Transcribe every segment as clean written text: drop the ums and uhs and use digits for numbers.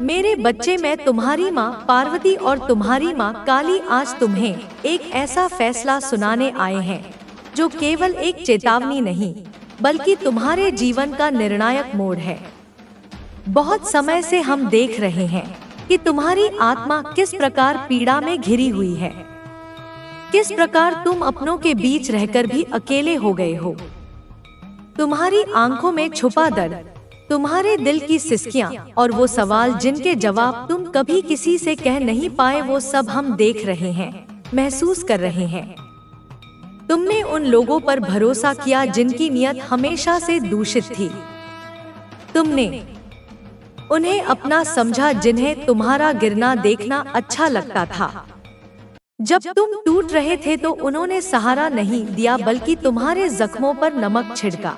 मेरे बच्चे, मैं तुम्हारी माँ पार्वती और तुम्हारी माँ काली आज तुम्हें एक ऐसा फैसला सुनाने आए हैं जो केवल एक चेतावनी नहीं बल्कि तुम्हारे जीवन का निर्णायक मोड़ है। बहुत समय से हम देख रहे हैं कि तुम्हारी आत्मा किस प्रकार पीड़ा में घिरी हुई है, किस प्रकार तुम अपनों के बीच रहकर भी अकेले हो गए हो। तुम्हारी आंखों में छुपा दर्द, तुम्हारे दिल की सिसकियां और वो सवाल जिनके जवाब तुम कभी किसी से कह नहीं पाए, वो सब हम देख रहे हैं, महसूस कर रहे हैं। तुमने उन लोगों पर भरोसा किया जिनकी नियत हमेशा से दूषित थी। तुमने उन्हें अपना समझा जिन्हें तुम्हारा गिरना देखना अच्छा लगता था। जब तुम टूट रहे थे तो उन्होंने सहारा नहीं दिया बल्कि तुम्हारे जख्मों पर नमक छिड़का।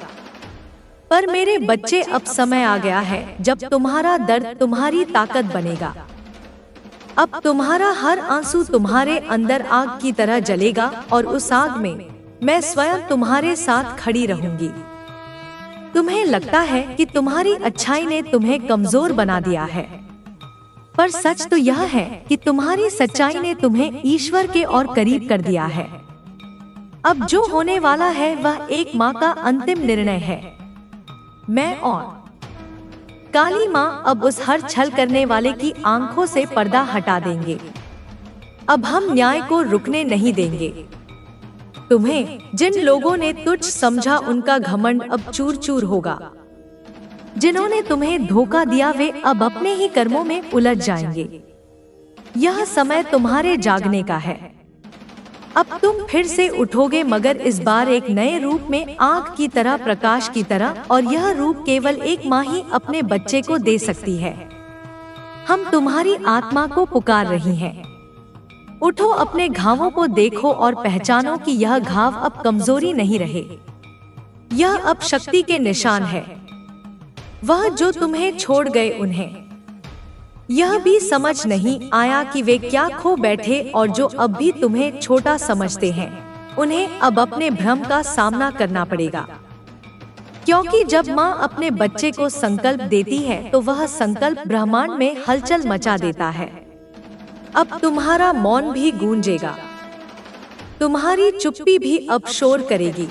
पर मेरे बच्चे, अब समय आ गया है जब तुम्हारा दर्द तुम्हारी ताकत बनेगा। अब तुम्हारा हर आंसू तुम्हारे अंदर आग की तरह जलेगा और उस आग में मैं स्वयं तुम्हारे साथ खड़ी रहूंगी। तुम्हें लगता है कि तुम्हारी अच्छाई ने तुम्हें कमजोर बना दिया है, पर सच तो यह है कि तुम्हारी सच्चाई ने तुम्हें ईश्वर के और करीब कर दिया है। अब जो होने वाला है वह एक माँ का अंतिम निर्णय है। मैं और काली माँ अब उस हर छल करने वाले की आंखों से पर्दा हटा देंगे। अब हम न्याय को रुकने नहीं देंगे। तुम्हें जिन लोगों ने तुच्छ समझा उनका घमंड अब चूर चूर होगा। जिन्होंने तुम्हें धोखा दिया वे अब अपने ही कर्मों में उलझ जाएंगे। यह समय तुम्हारे जागने का है। अब तुम फिर से उठोगे, मगर इस बार एक नए रूप में, आग की तरह, प्रकाश की तरह, और यह रूप केवल एक माँ ही अपने बच्चे को दे सकती है। हम तुम्हारी आत्मा को पुकार रही हैं। उठो, अपने घावों को देखो और पहचानो कि यह घाव अब कमजोरी नहीं रहे, यह अब शक्ति के निशान है। वह जो तुम्हें छोड़ गए उन्हें यह भी समझ नहीं आया कि वे क्या खो बैठे, और जो अब भी तुम्हें छोटा समझते हैं उन्हें अब अपने भ्रम का सामना करना पड़ेगा। क्योंकि जब माँ अपने बच्चे को संकल्प देती है तो वह संकल्प ब्रह्मांड में हलचल मचा देता है। अब तुम्हारा मौन भी गूंजेगा, तुम्हारी चुप्पी भी अब शोर करेगी।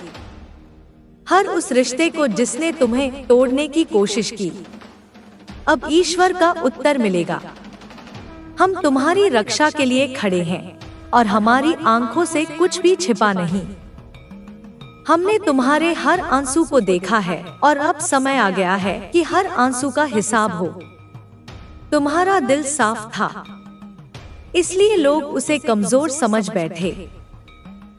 हर उस रिश्ते को जिसने तुम्हें तोड़ने की कोशिश की, अब ईश्वर का उत्तर मिलेगा। हम तुम्हारी रक्षा के लिए खड़े हैं और हमारी आंखों से कुछ भी छिपा नहीं। हमने तुम्हारे हर आंसू को देखा है और अब समय आ गया है कि हर आंसू का हिसाब हो। तुम्हारा दिल साफ था, इसलिए लोग उसे कमजोर समझ बैठे,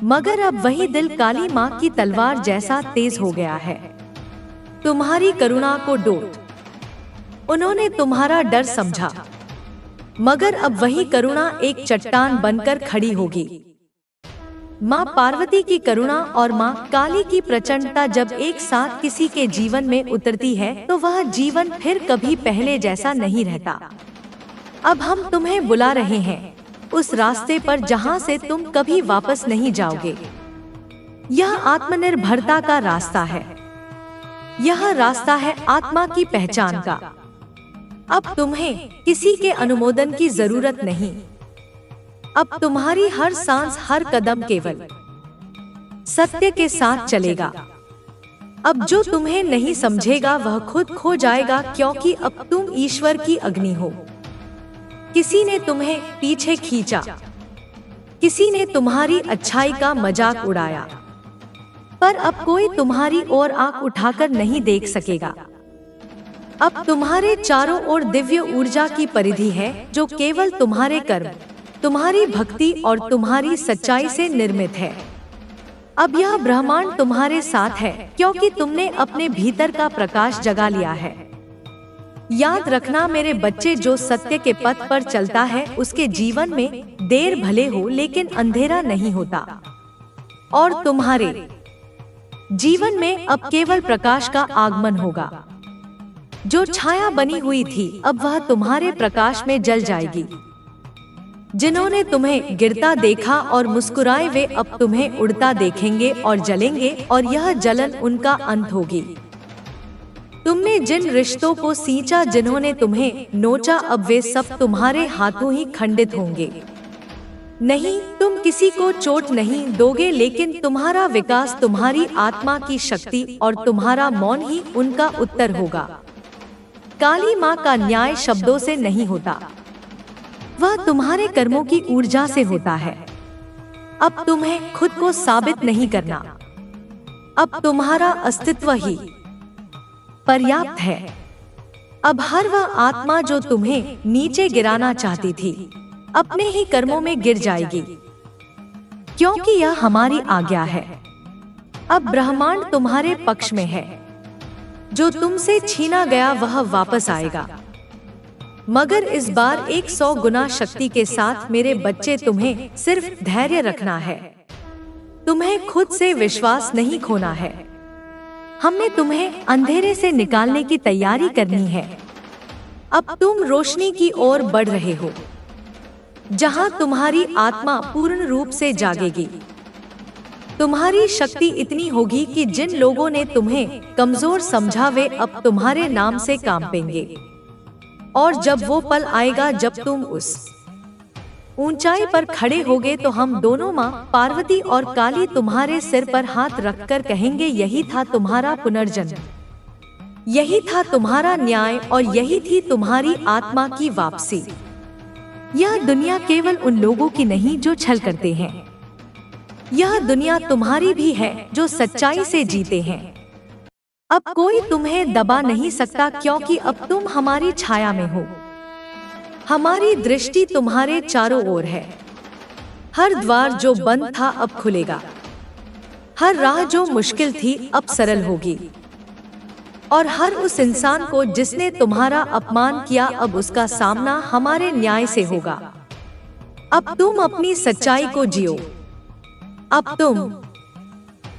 मगर अब वही दिल काली माँ की तलवार जैसा तेज हो गया है। तुम्हारी करुणा को डोट उन्होंने तुम्हारा डर समझा, मगर अब वही करुणा एक चट्टान बनकर खड़ी होगी। माँ पार्वती की करुणा और माँ काली की प्रचंडता जब एक साथ किसी के जीवन में उतरती है तो वह जीवन फिर कभी पहले जैसा नहीं रहता। अब हम तुम्हें बुला रहे हैं उस रास्ते पर जहाँ से तुम कभी वापस नहीं जाओगे। यह आत्मनिर्भरता का रास्ता है, यह रास्ता है आत्मा की पहचान का। अब तुम्हें किसी के अनुमोदन की जरूरत नहीं। अब तुम्हारी हर सांस, हर कदम केवल सत्य के साथ चलेगा। अब जो तुम्हें नहीं समझेगा वह खुद खो जाएगा, क्योंकि अब तुम ईश्वर की अग्नि हो। किसी ने तुम्हें पीछे खींचा, किसी ने तुम्हारी अच्छाई का मजाक उड़ाया, पर अब कोई तुम्हारी ओर आंख उठाकर नहीं देख सकेगा। अब तुम्हारे चारों ओर दिव्य ऊर्जा की परिधि है जो केवल तुम्हारे कर्म, तुम्हारी भक्ति और तुम्हारी सच्चाई से निर्मित है। अब यह ब्रह्मांड तुम्हारे साथ है क्योंकि तुमने अपने भीतर का प्रकाश जगा लिया है। याद रखना मेरे बच्चे, जो सत्य के पथ पर चलता है उसके जीवन में देर भले हो लेकिन अंधेरा नहीं होता, और तुम्हारे जीवन में अब केवल प्रकाश का आगमन होगा। जो छाया बनी हुई थी अब वह तुम्हारे प्रकाश में जल जाएगी। जिन्होंने तुम्हें गिरता देखा और मुस्कुराए वे अब तुम्हें उड़ता देखेंगे और जलेंगे, और यह जलन उनका अंत होगी। तुमने जिन रिश्तों को सींचा, जिन्होंने तुम्हें नोचा, अब वे सब तुम्हारे हाथों ही खंडित होंगे। नहीं, तुम किसी को चोट नहीं दोगे, लेकिन तुम्हारा विकास, तुम्हारी आत्मा की शक्ति और तुम्हारा मौन ही उनका उत्तर होगा। काली माँ का न्याय शब्दों से नहीं होता, वह तुम्हारे कर्मों की ऊर्जा से होता है। अब तुम्हें खुद को साबित नहीं करना, अब तुम्हारा अस्तित्व ही पर्याप्त है। अब हर वह आत्मा जो तुम्हें नीचे गिराना चाहती थी, अपने ही कर्मों में गिर जाएगी, क्योंकि यह हमारी आज्ञा है। अब ब्रह्मांड तुम्हारे पक्ष में है। जो तुमसे छीना गया वह वापस आएगा, मगर इस बार 100 गुना शक्ति के साथ। मेरे बच्चे, तुम्हें सिर्फ धैर्य रखना है, तुम्हें खुद से विश्वास नहीं खोना है। हमने तुम्हें अंधेरे से निकालने की तैयारी करनी है। अब तुम रोशनी की ओर बढ़ रहे हो, जहां तुम्हारी आत्मा पूर्ण रूप से जागेगी। तुम्हारी शक्ति इतनी होगी कि जिन लोगों ने तुम्हें कमजोर समझा, वे अब तुम्हारे नाम से कांपेंगे। और जब वो पल आएगा जब तुम उस ऊंचाई पर खड़े होगे, तो हम दोनों, माँ पार्वती और काली, तुम्हारे सिर पर हाथ रखकर कहेंगे, यही था तुम्हारा पुनर्जन्म, यही था तुम्हारा न्याय और यही थी तुम्हारी आत्मा की वापसी। यह दुनिया केवल उन लोगों की नहीं जो छल करते हैं, यह दुनिया तुम्हारी भी है जो सच्चाई से जीते हैं। अब कोई तुम्हें दबा नहीं सकता, क्योंकि अब तुम हमारी छाया में हो। हमारी दृष्टि तुम्हारे चारों ओर है। हर द्वार जो बंद था अब खुलेगा, हर राह जो मुश्किल थी अब सरल होगी, और हर उस इंसान को जिसने तुम्हारा अपमान किया, अब उसका सामना हमारे न्याय से होगा। अब तुम अपनी सच्चाई को जियो। अब तुम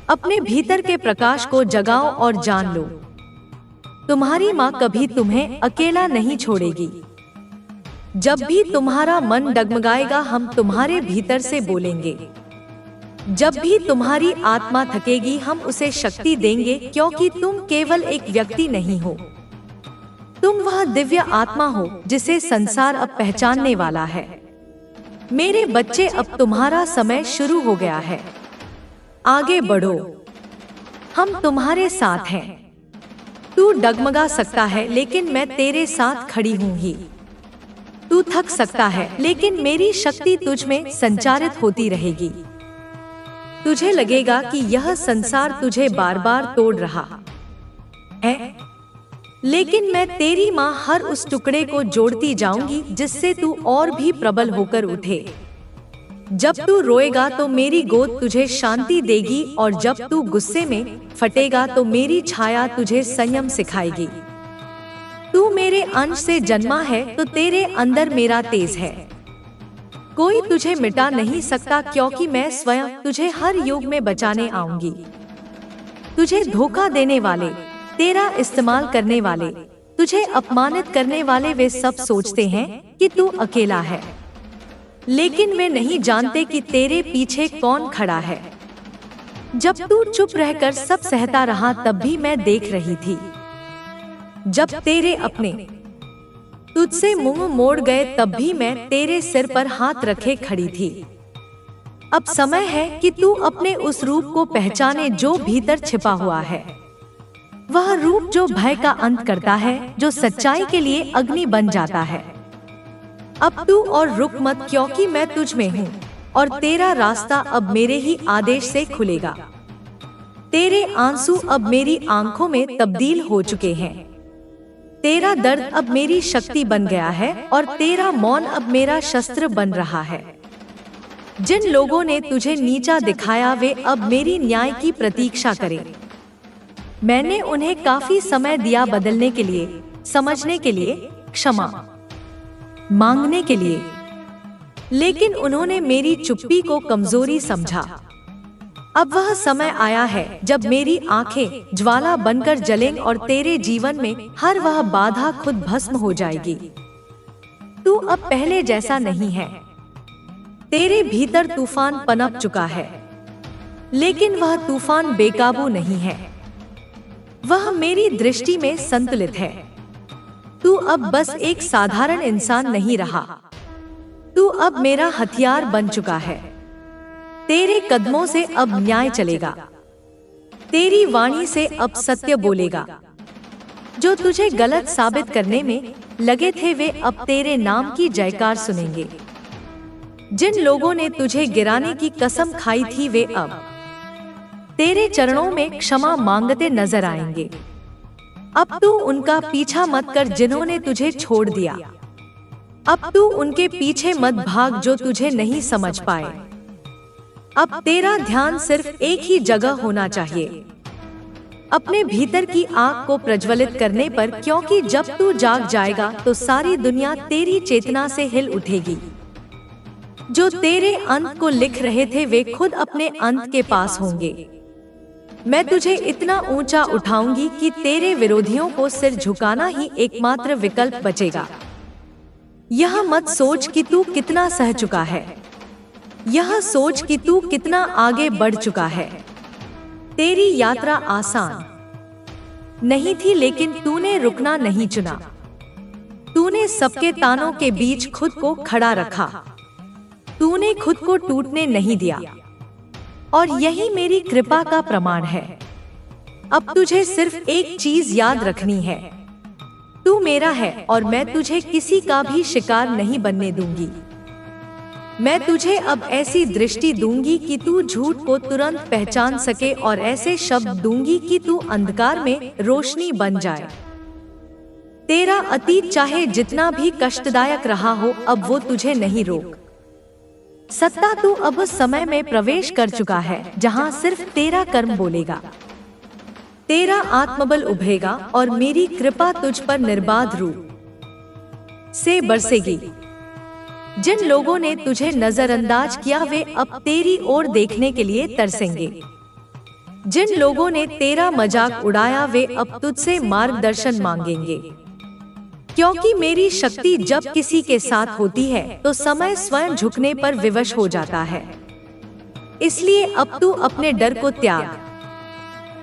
अपने भीतर के प्रकाश को जगाओ और जान लो, तुम्हारी माँ कभी तुम्हें अकेला नहीं छोड़ेगी। जब भी तुम्हारा मन डगमगाएगा, हम तुम्हारे भीतर से बोलेंगे। जब भी तुम्हारी आत्मा थकेगी, हम उसे शक्ति देंगे, क्योंकि तुम केवल एक व्यक्ति नहीं हो, तुम वह दिव्य आत्मा हो जिसे संसार अब पहचानने वाला है। मेरे बच्चे, अब तुम्हारा समय शुरू हो गया है। आगे बढ़ो, हम तुम्हारे साथ हैं। तू डगमगा सकता है, लेकिन मैं तेरे साथ खड़ी हूँ ही। तू थक सकता है, लेकिन मेरी शक्ति तुझ में संचारित होती रहेगी। तुझे लगेगा कि यह संसार तुझे बार बार तोड़ रहा है, लेकिन मैं तेरी माँ हर उस टुकड़े को जोड़ती जाऊंगी जिससे तू और भी प्रबल होकर उठे। जब तू रोएगा तो मेरी गोद तुझे शांति देगी, और जब तू गुस्से में फटेगा तो मेरी छाया तुझे संयम सिखाएगी। तू मेरे अंश से जन्मा है, तो तेरे अंदर मेरा तेज है। कोई तुझे मिटा नहीं सकता, क्योंकि मैं स्वयं तुझे हर युग में बचाने आऊंगी। तुझे धोखा देने वाले, तेरा इस्तेमाल करने वाले, तुझे अपमानित करने वाले, वे सब सोचते हैं कि तू अकेला है, लेकिन वे नहीं जानते कि तेरे पीछे कौन खड़ा है। जब तू चुप रहकर सब सहता रहा, तब भी मैं देख रही थी। जब तेरे अपने तुझसे मुंह मोड़ गए, तब भी मैं तेरे सिर पर हाथ रखे खड़ी थी। अब समय है कि तू अपने उस रूप को पहचाने जो भीतर छिपा हुआ है। वह रूप जो भय का अंत करता है, जो सच्चाई के लिए अग्नि बन जाता है। अब तू और रुक मत, क्योंकि मैं तुझ में हूँ, और तेरा रास्ता अब मेरे ही आदेश से खुलेगा। तेरे आंसू अब मेरी आंखों में तब्दील हो चुके हैं। तेरा दर्द अब मेरी शक्ति बन गया है, और तेरा मौन अब मेरा शस्त्र बन रहा है। जिन लोगों ने तुझे नीचा दिखाया, वे अब मेरी न्याय की प्रतीक्षा करें। मैंने उन्हें काफी समय दिया बदलने के लिए, समझने के लिए, क्षमा मांगने के लिए, लेकिन उन्होंने मेरी चुप्पी को कमजोरी समझा। अब वह समय आया है जब मेरी आंखें ज्वाला बनकर जलें, और तेरे जीवन में हर वह बाधा खुद भस्म हो जाएगी। तू अब पहले जैसा नहीं है। तेरे भीतर तूफान पनप चुका है, लेकिन वह तूफान बेकाबू नहीं है। वह मेरी दृष्टि में संतुलित है। तू अब बस एक साधारण इंसान नहीं रहा, तू अब मेरा हथियार बन चुका है। तेरे कदमों से अब न्याय चलेगा, तेरी वाणी से अब सत्य बोलेगा। जो तुझे गलत साबित करने में लगे थे वे अब तेरे नाम की जयकार सुनेंगे। जिन लोगों ने तुझे गिराने की कसम खाई थी वे अब तेरे चरणों में क्षमा मांगते नजर आएंगे। अब तू उनका पीछा मत कर जिन्होंने तुझे छोड़ दिया। अब तू उनके पीछे मत भाग जो तुझे नहीं समझ पाए। अब तेरा ध्यान सिर्फ एक ही जगह होना चाहिए, अपने भीतर की आग को प्रज्वलित करने पर, क्योंकि जब तू जाग जाएगा तो सारी दुनिया तेरी चेतना से हिल उठेगी। जो तेरे अंत को लिख रहे थे वे खुद अपने अंत के पास होंगे। मैं तुझे इतना ऊंचा उठाऊंगी कि तेरे विरोधियों को सिर झुकाना ही एकमात्र विकल्प बचेगा। यह मत सोच कि तू कितना सह चुका है, यह सोच कि तू कितना आगे बढ़ चुका है। तेरी यात्रा आसान नहीं थी, लेकिन तूने रुकना नहीं चुना। तूने सबके तानों के बीच खुद को खड़ा रखा, तूने खुद को टूटने नहीं दिया, और यही मेरी कृपा का प्रमाण है। अब तुझे सिर्फ एक चीज याद रखनी है, तू मेरा है और मैं तुझे किसी का भी शिकार नहीं बनने दूंगी। मैं तुझे अब ऐसी दृष्टि दूंगी कि तू झूठ को तुरंत पहचान सके, और ऐसे शब्द दूंगी कि तू अंधकार में रोशनी बन जाए। तेरा अतीत चाहे जितना भी कष्टदायक रहा हो, अब वो तुझे नहीं रोक सकता। तू अब उस समय में प्रवेश कर चुका है जहां सिर्फ तेरा कर्म बोलेगा, तेरा आत्मबल उभरेगा और मेरी कृपा तुझ पर निर्बाध रूप से बरसेगी। जिन लोगों ने तुझे नजरअंदाज किया वे अब तेरी ओर देखने के लिए तरसेंगे। जिन लोगों ने तेरा मजाक उड़ाया वे अब तुझसे मार्गदर्शन मांगेंगे, क्योंकि मेरी शक्ति जब किसी के साथ होती है तो समय स्वयं झुकने पर विवश हो जाता है। इसलिए अब तू अपने डर को त्याग,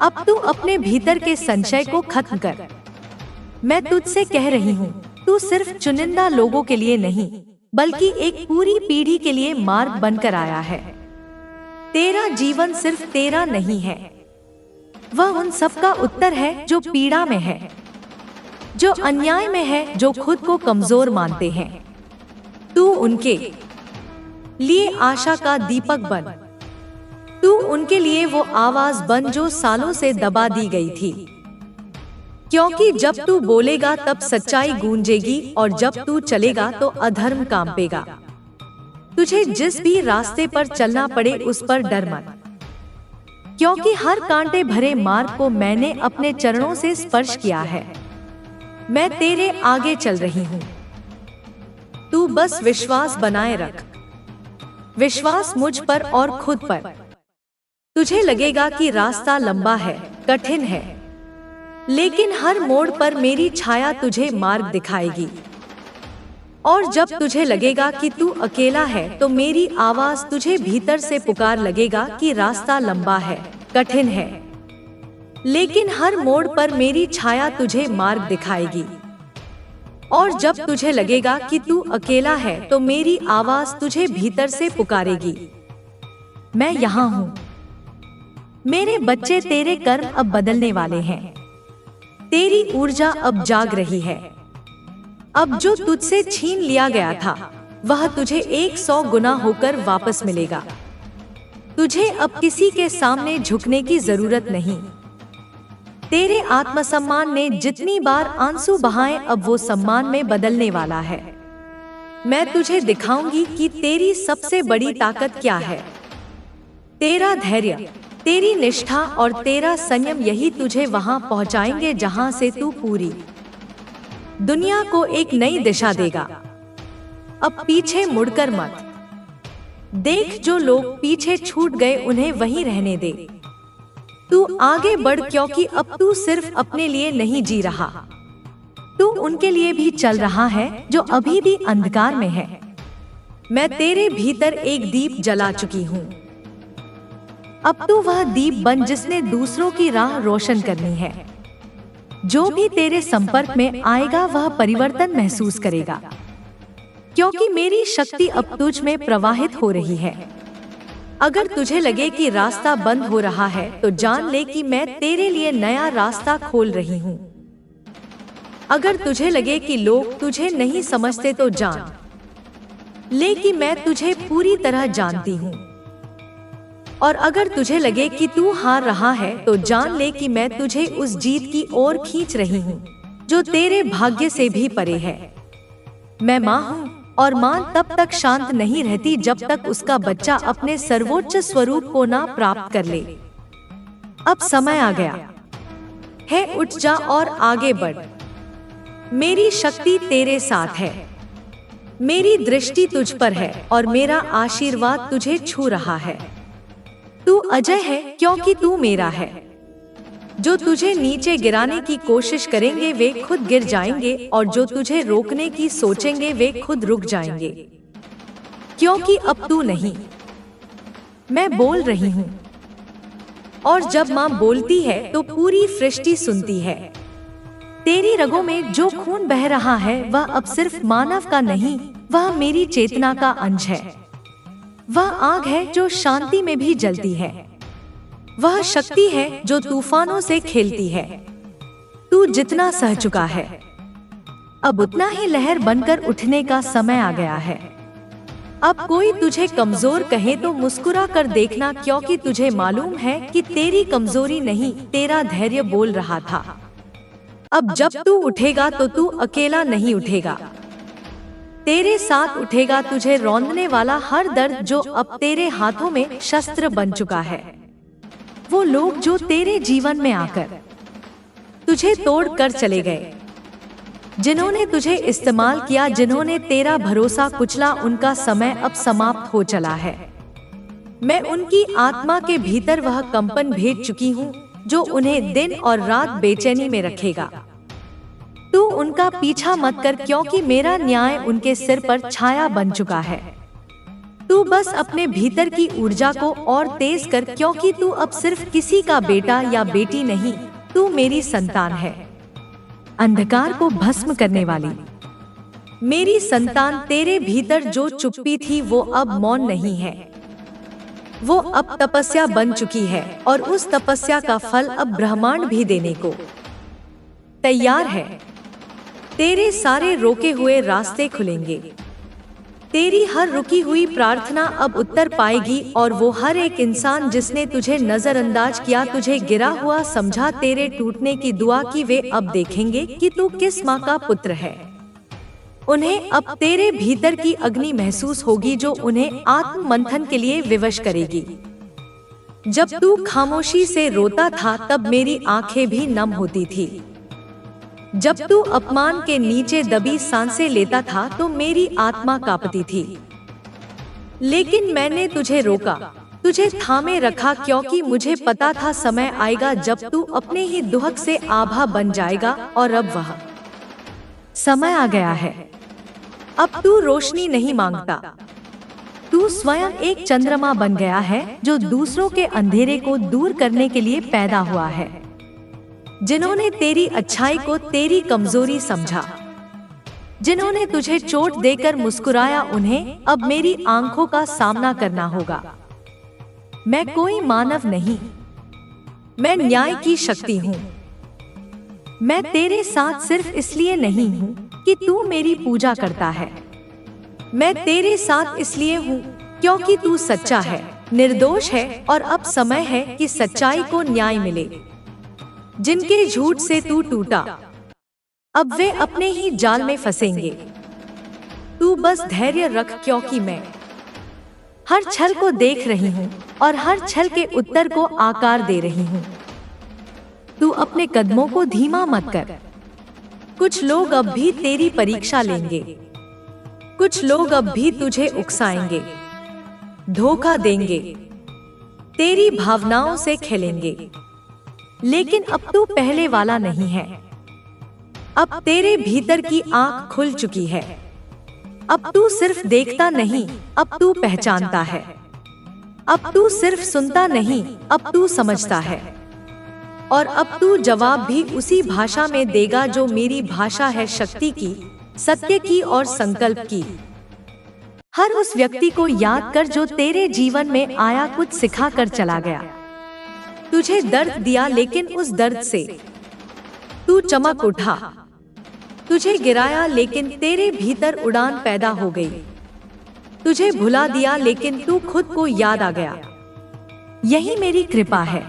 अब तू अपने भीतर के संशय को खत्म कर। मैं तुझसे कह रही हूँ, तू सिर्फ चुनिंदा लोगों के लिए नहीं बल्कि एक पूरी पीढ़ी के लिए मार्ग बनकर आया है। तेरा जीवन सिर्फ तेरा नहीं है, वह उन सब का उत्तर है जो पीड़ा में है, जो अन्याय में है, जो खुद को कमजोर मानते हैं। तू उनके लिए आशा का दीपक बन, तू उनके लिए वो आवाज बन जो सालों से दबा दी गई थी। क्योंकि जब तू बोलेगा तब सच्चाई गूंजेगी, और जब तू चलेगा तो अधर्म कांपेगा। तुझे जिस भी रास्ते पर चलना पड़े उस पर डर मत, क्योंकि हर कांटे भरे मार्ग को मैंने अपने चरणों से स्पर्श किया है। मैं तेरे आगे चल रही हूँ, तू बस विश्वास बनाए रख, विश्वास मुझ पर और खुद पर। तुझे लगेगा कि रास्ता लंबा है, कठिन है, लेकिन हर मोड़ पर मेरी छाया तुझे मार्ग दिखाएगी। और जब तुझे लगेगा कि तू अकेला है तो मेरी आवाज तुझे भीतर से पुकार लगेगा कि रास्ता लंबा है, कठिन है, लेकिन हर मोड़ पर मेरी छाया तुझे मार्ग दिखाएगी। और जब तुझे लगेगा कि तू अकेला है तो मेरी आवाज तुझे भीतर से पुकारेगी, मैं यहाँ हूँ। मेरे बच्चे, तेरे कर्म अब बदलने वाले हैं, तेरी ऊर्जा अब जाग रही है। अब जो तुझसे छीन लिया गया था वह तुझे 100 गुना होकर वापस मिलेगा। तुझे अब किसी के सामने झुकने की जरूरत नहीं। तेरे आत्मसम्मान ने जितनी बार आंसू बहाए अब वो सम्मान में बदलने वाला है। मैं तुझे दिखाऊंगी कि तेरी सबसे बड़ी ताकत क्या है। तेरा धैर्य, तेरी निष्ठा और तेरा संयम, यही तुझे वहां पहुंचाएंगे जहां से तू पूरी दुनिया को एक नई दिशा देगा। अब पीछे मुड़कर मत देख, जो लोग पीछे छूट गए उन्हें वहीं रहने दे। तू आगे बढ़, क्योंकि अब तू सिर्फ अपने लिए नहीं जी रहा, तू उनके लिए भी चल रहा है जो अभी भी अंधकार में है। मैं तेरे भीतर एक दीप जला चुकी हूँ, अब तू वह दीप बन जिसने दूसरों की राह रोशन करनी है। जो भी तेरे संपर्क में आएगा वह परिवर्तन महसूस करेगा, क्योंकि मेरी शक्ति अब तुझ में प्रवाहित हो रही है। अगर तुझे लगे कि रास्ता बंद हो रहा है तो जान ले कि मैं तेरे लिए नया रास्ता खोल रही हूँ। अगर तुझे लगे कि लोग तुझे नहीं समझते तो जान ले कि मैं तुझे पूरी तरह जानती हूँ। और अगर तुझे लगे कि तू हार रहा है तो जान ले कि मैं तुझे उस जीत की ओर खींच रही हूँ जो तेरे भाग्य से भी परे है। मैं माँ हूँ और माँ तब तक शांत नहीं रहती जब तक उसका बच्चा अपने सर्वोच्च स्वरूप को ना प्राप्त कर ले। अब समय आ गया है, उठ जा और आगे बढ़। मेरी शक्ति तेरे साथ है, मेरी दृष्टि तुझ पर है और मेरा आशीर्वाद तुझे छू रहा है। तू अजय है क्योंकि तू मेरा है। जो तुझे नीचे गिराने की कोशिश करेंगे वे खुद गिर जाएंगे और जो तुझे रोकने की सोचेंगे वे खुद रुक जाएंगे, क्योंकि अब तू नहीं, मैं बोल रही हूँ। और जब माँ बोलती है तो पूरी सृष्टि सुनती है। तेरी रगों में जो खून बह रहा है वह अब सिर्फ मानव का नहीं, वह मेरी चेतना का अंश है। वह आग है जो शांति में भी जलती है। वह शक्ति है जो तूफानों से खेलती है। तू जितना सह चुका है अब उतना ही लहर बनकर उठने का समय आ गया है। अब कोई तुझे कमजोर कहे तो मुस्कुरा कर देखना, क्योंकि तुझे मालूम है कि तेरी कमजोरी नहीं, तेरा धैर्य बोल रहा था। अब जब तू उठेगा तो तू अकेला नहीं उठेगा, तेरे साथ उठेगा तुझे रौंदने वाला हर दर्द जो अब तेरे हाथों में शस्त्र बन चुका है। वो लोग जो तेरे जीवन में आकर तुझे तोड़ कर चले गए, जिन्होंने तुझे इस्तेमाल किया, जिन्होंने तेरा भरोसा कुचला, उनका समय अब समाप्त हो चला है। मैं उनकी आत्मा के भीतर वह कंपन भेज चुकी हूँ जो उन्हें दिन और रात बेचैनी में रखेगा। तू उनका पीछा मत कर, क्योंकि मेरा न्याय उनके सिर पर छाया बन चुका है। तू बस अपने भीतर की ऊर्जा को और तेज कर, क्योंकि तू अब सिर्फ किसी का बेटा या बेटी नहीं, तू मेरी संतान है। अंधकार को भस्म करने वाली मेरी संतान, तेरे भीतर जो चुप्पी थी वो अब मौन नहीं है, वो अब तपस्या बन चुकी है और उस तपस्या का फल अब ब्रह्मांड भी देने को तैयार है। तेरे सारे रोके हुए रास्ते खुलेंगे, तेरी हर रुकी हुई प्रार्थना अब उत्तर पाएगी और वो हर एक इंसान जिसने तुझे नजरअंदाज किया, तुझे गिरा हुआ समझा, तेरे टूटने की दुआ की, वे अब देखेंगे कि तू किस माँ का पुत्र है। उन्हें अब तेरे भीतर की अग्नि महसूस होगी जो उन्हें आत्म मंथन के लिए विवश करेगी। जब तू खामोशी से रोता था तब मेरी आंखें भी नम होती थी। जब तू अपमान के नीचे दबी सांसें लेता था तो मेरी आत्मा कांपती थी, लेकिन मैंने तुझे रोका, तुझे थामे रखा, क्योंकि मुझे पता था समय आएगा जब तू अपने ही दुहक से आभा बन जाएगा। और अब वह समय आ गया है। अब तू रोशनी नहीं मांगता, तू स्वयं एक चंद्रमा बन गया है जो दूसरों के अंधेरे को दूर करने के लिए पैदा हुआ है। जिन्होंने तेरी अच्छाई को तेरी कमजोरी समझा, जिन्होंने तुझे चोट देकर मुस्कुराया, उन्हें अब मेरी आंखों का सामना करना होगा। मैं कोई मानव नहीं, मैं न्याय की शक्ति हूँ। मैं तेरे साथ सिर्फ इसलिए नहीं हूँ कि तू मेरी पूजा करता है, मैं तेरे साथ इसलिए हूँ क्योंकि तू सच्चा है, निर्दोष है और अब समय है कि सच्चाई को न्याय मिले। जिनके झूठ से तू टूटा अब वे अपने ही जाल में फंसेंगे। तू बस धैर्य रख, क्योंकि मैं हर छल को देख रही हूँ और हर छल के उत्तर को आकार दे रही हूँ। तू अपने कदमों को धीमा मत कर। कुछ लोग अब भी तेरी परीक्षा लेंगे, कुछ लोग अब भी तुझे उकसाएंगे, धोखा देंगे, तेरी भावनाओं से खेलेंगे, लेकिन अब तू पहले वाला नहीं है। अब तेरे भीतर की आंख खुल चुकी है। अब तू सिर्फ देखता नहीं, अब तू पहचानता है। अब तू सिर्फ सुनता नहीं, अब तू समझता है। और अब तू जवाब भी उसी भाषा में देगा जो मेरी भाषा है, शक्ति की, सत्य की और संकल्प की। हर उस व्यक्ति को याद कर जो तेरे जीवन में आया, कुछ सिखा कर चला गया, तुझे दर्द दिया, लेकिन उस दर्द से तू चमक उठा। तुझे गिराया लेकिन तेरे भीतर उड़ान पैदा हो गई। तुझे भुला दिया लेकिन तू खुद को याद आ गया। यही मेरी कृपा है।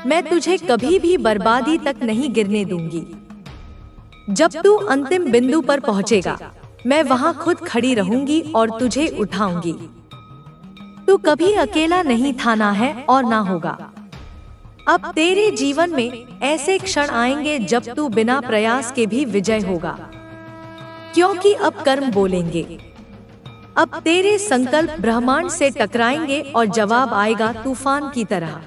मैं तुझे कभी भी बर्बादी तक नहीं गिरने दूंगी। जब तू अंतिम बिंदु पर पहुंचेगा, मैं वहां खुद खड़ी रहूंगी और तुझे उठाऊंगी। तू कभी अकेला नहीं था, ना है और ना होगा। अब तेरे जीवन में ऐसे क्षण आएंगे जब तू बिना प्रयास के भी विजय होगा, क्योंकि अब कर्म बोलेंगे। अब तेरे संकल्प ब्रह्मांड से टकराएंगे और जवाब आएगा तूफान की तरह।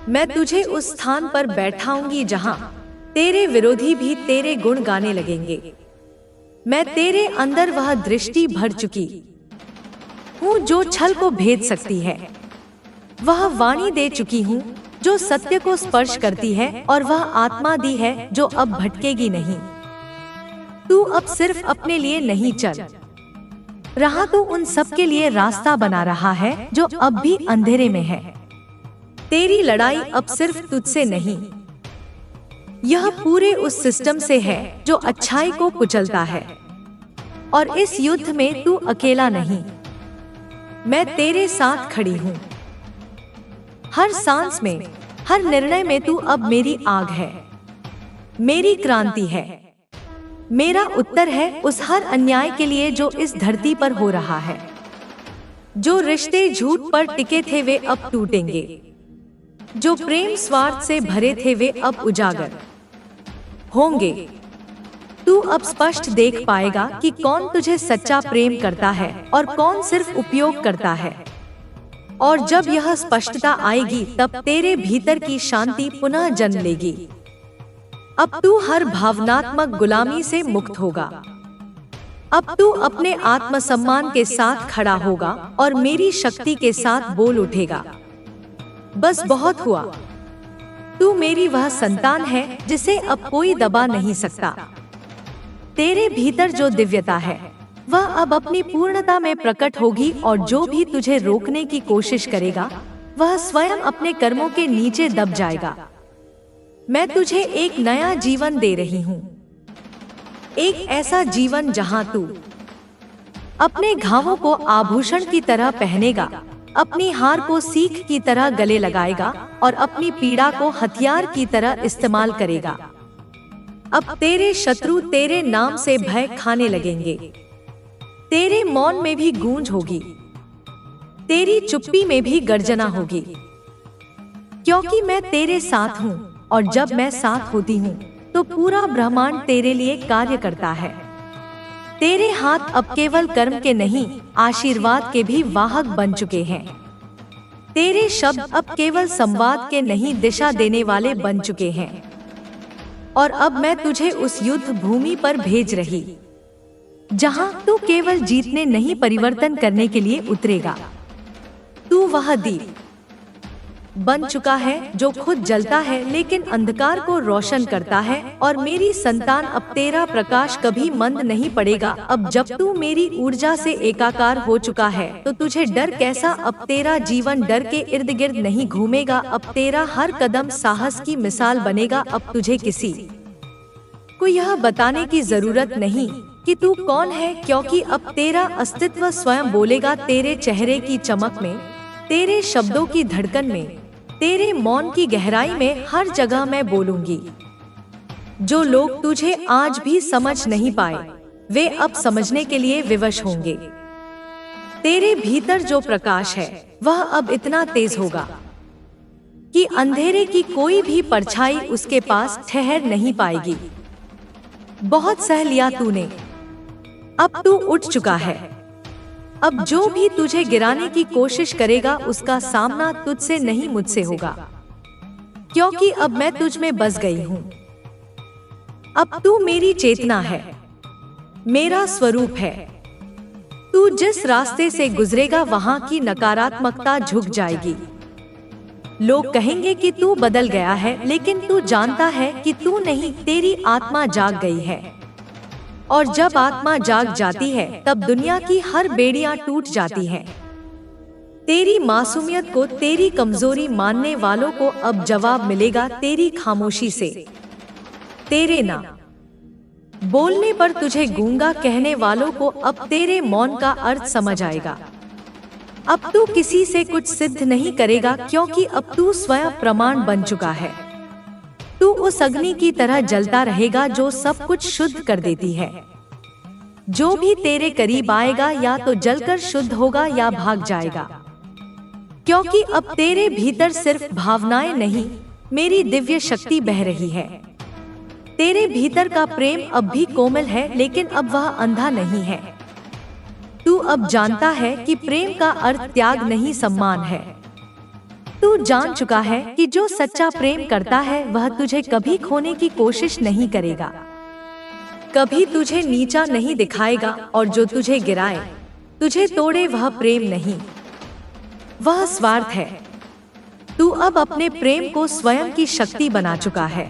मैं तुझे उस स्थान पर बैठाऊंगी जहां तेरे विरोधी भी तेरे गुण गाने लगेंगे। मैं तेरे अंदर वह दृष्टि भर चुकी हूँ जो छल को भेद सकती है, वह वाणी दे चुकी हूँ जो सत्य को स्पर्श करती है, और वह आत्मा दी है जो अब भटकेगी नहीं। तू अब सिर्फ अपने लिए नहीं चल रहा, तू उन सब के लिए रास्ता बना रहा है जो अब भी अंधेरे में है। तेरी लड़ाई अब सिर्फ तुझसे नहीं, यह पूरे उस सिस्टम से है जो अच्छाई को कुचलता है। और इस युद्ध में तू अकेला नहीं, मैं तेरे साथ खड़ी हूँ। हर सांस में, हर निर्णय में तू अब मेरी आग है, मेरी क्रांति है, मेरा उत्तर है उस हर अन्याय के लिए जो इस धरती पर हो रहा है। जो रिश्ते झूठ पर टिके थे वे अब टूटेंगे, जो प्रेम स्वार्थ से भरे थे वे अब उजागर होंगे। तू अब स्पष्ट देख पाएगा कि कौन तुझे सच्चा प्रेम करता है और कौन सिर्फ उपयोग करता है। और जब यह स्पष्टता आएगी तब तेरे भीतर की शांति पुनः जन्म लेगी। अब तू हर भावनात्मक गुलामी से मुक्त होगा। अब तू अपने आत्मसम्मान के साथ खड़ा होगा और मेरी शक्ति के साथ बोल उठेगा, बस बहुत हुआ। तू मेरी वह संतान है जिसे अब कोई दबा नहीं सकता। तेरे भीतर जो दिव्यता है वह अब अपनी पूर्णता में प्रकट होगी, और जो भी तुझे रोकने की कोशिश करेगा वह स्वयं अपने कर्मों के नीचे दब जाएगा। मैं तुझे एक नया जीवन दे रही हूँ, एक ऐसा जीवन जहाँ तू अपने घावों को आभूषण की तरह पहनेगा, अपनी हार को सीख की तरह गले लगाएगा और अपनी पीड़ा को हथियार की तरह इस्तेमाल करेगा। अब तेरे शत्रु तेरे नाम से भय खाने लगेंगे। तेरे मौन में भी गूंज होगी, तेरी चुप्पी में भी गर्जना होगी, क्योंकि मैं तेरे साथ हूँ। और जब मैं साथ होती हूँ तो पूरा ब्रह्मांड तेरे लिए कार्य करता है। तेरे हाथ अब केवल कर्म के नहीं, आशीर्वाद के भी वाहक बन चुके हैं। तेरे शब्द अब केवल संवाद के नहीं, दिशा देने वाले बन चुके हैं। और अब मैं तुझे उस युद्ध भूमि पर भेज रही जहां तू केवल जीतने नहीं, परिवर्तन करने के लिए उतरेगा। तू वह दीप बन चुका है जो खुद जलता है लेकिन अंधकार को रोशन करता है। और मेरी संतान, अब तेरा प्रकाश कभी मंद नहीं पड़ेगा। अब जब तू मेरी ऊर्जा से एकाकार हो चुका है तो तुझे डर कैसा? अब तेरा जीवन डर के इर्द गिर्द नहीं घूमेगा। अब तेरा हर कदम साहस की मिसाल बनेगा। अब तुझे किसी को यह बताने की जरूरत नहीं कि तू कौन है, क्योंकि अब तेरा अस्तित्व स्वयं बोलेगा। तेरे चेहरे की चमक में, तेरे शब्दों की धड़कन में, तेरे मौन की गहराई में, हर जगह मैं बोलूंगी। जो लोग तुझे आज भी समझ नहीं पाए वे अब समझने के लिए विवश होंगे। तेरे भीतर जो प्रकाश है वह अब इतना तेज होगा कि अंधेरे की कोई भी परछाई उसके पास ठहर नहीं पाएगी। बहुत सह लिया तूने, अब तू उठ चुका है। अब जो भी तुझे गिराने की कोशिश करेगा उसका सामना तुझसे नहीं, मुझसे होगा, क्योंकि अब मैं तुझ में बस गई हूँ। अब तू मेरी चेतना है, मेरा स्वरूप है। तू जिस रास्ते से गुजरेगा वहां की नकारात्मकता झुक जाएगी। लोग कहेंगे कि तू बदल गया है, लेकिन तू जानता है कि तू नहीं, तेरी आत्मा जाग गई है। और जब आत्मा जाग जाती है तब दुनिया की हर बेड़ियां टूट जाती हैं। तेरी मासूमियत को, तेरी कमजोरी मानने वालों को अब जवाब मिलेगा तेरी खामोशी से। तेरे ना बोलने पर तुझे गूंगा कहने वालों को अब तेरे मौन का अर्थ समझ आएगा। अब तू किसी से कुछ सिद्ध नहीं करेगा, क्योंकि अब तू स्वयं प्रमाण बन चुका है। तू उस अग्नि की तरह जलता रहेगा जो सब कुछ शुद्ध कर देती है। जो भी तेरे करीब आएगा या तो जलकर शुद्ध होगा या भाग जाएगा, क्योंकि अब तेरे भीतर सिर्फ भावनाएं नहीं, मेरी दिव्य शक्ति बह रही है। तेरे भीतर का प्रेम अब भी कोमल है, लेकिन अब वह अंधा नहीं है। तू अब जानता है कि प्रेम का अर्थ त्याग नहीं, सम्मान है। तू जान चुका है कि जो सच्चा प्रेम करता है वह तुझे कभी खोने की कोशिश नहीं करेगा, कभी तुझे नीचा नहीं दिखाएगा, और जो तुझे गिराए, तुझे तोड़े, वह प्रेम नहीं, वह स्वार्थ है। तू अब अपने प्रेम को स्वयं की शक्ति बना चुका है।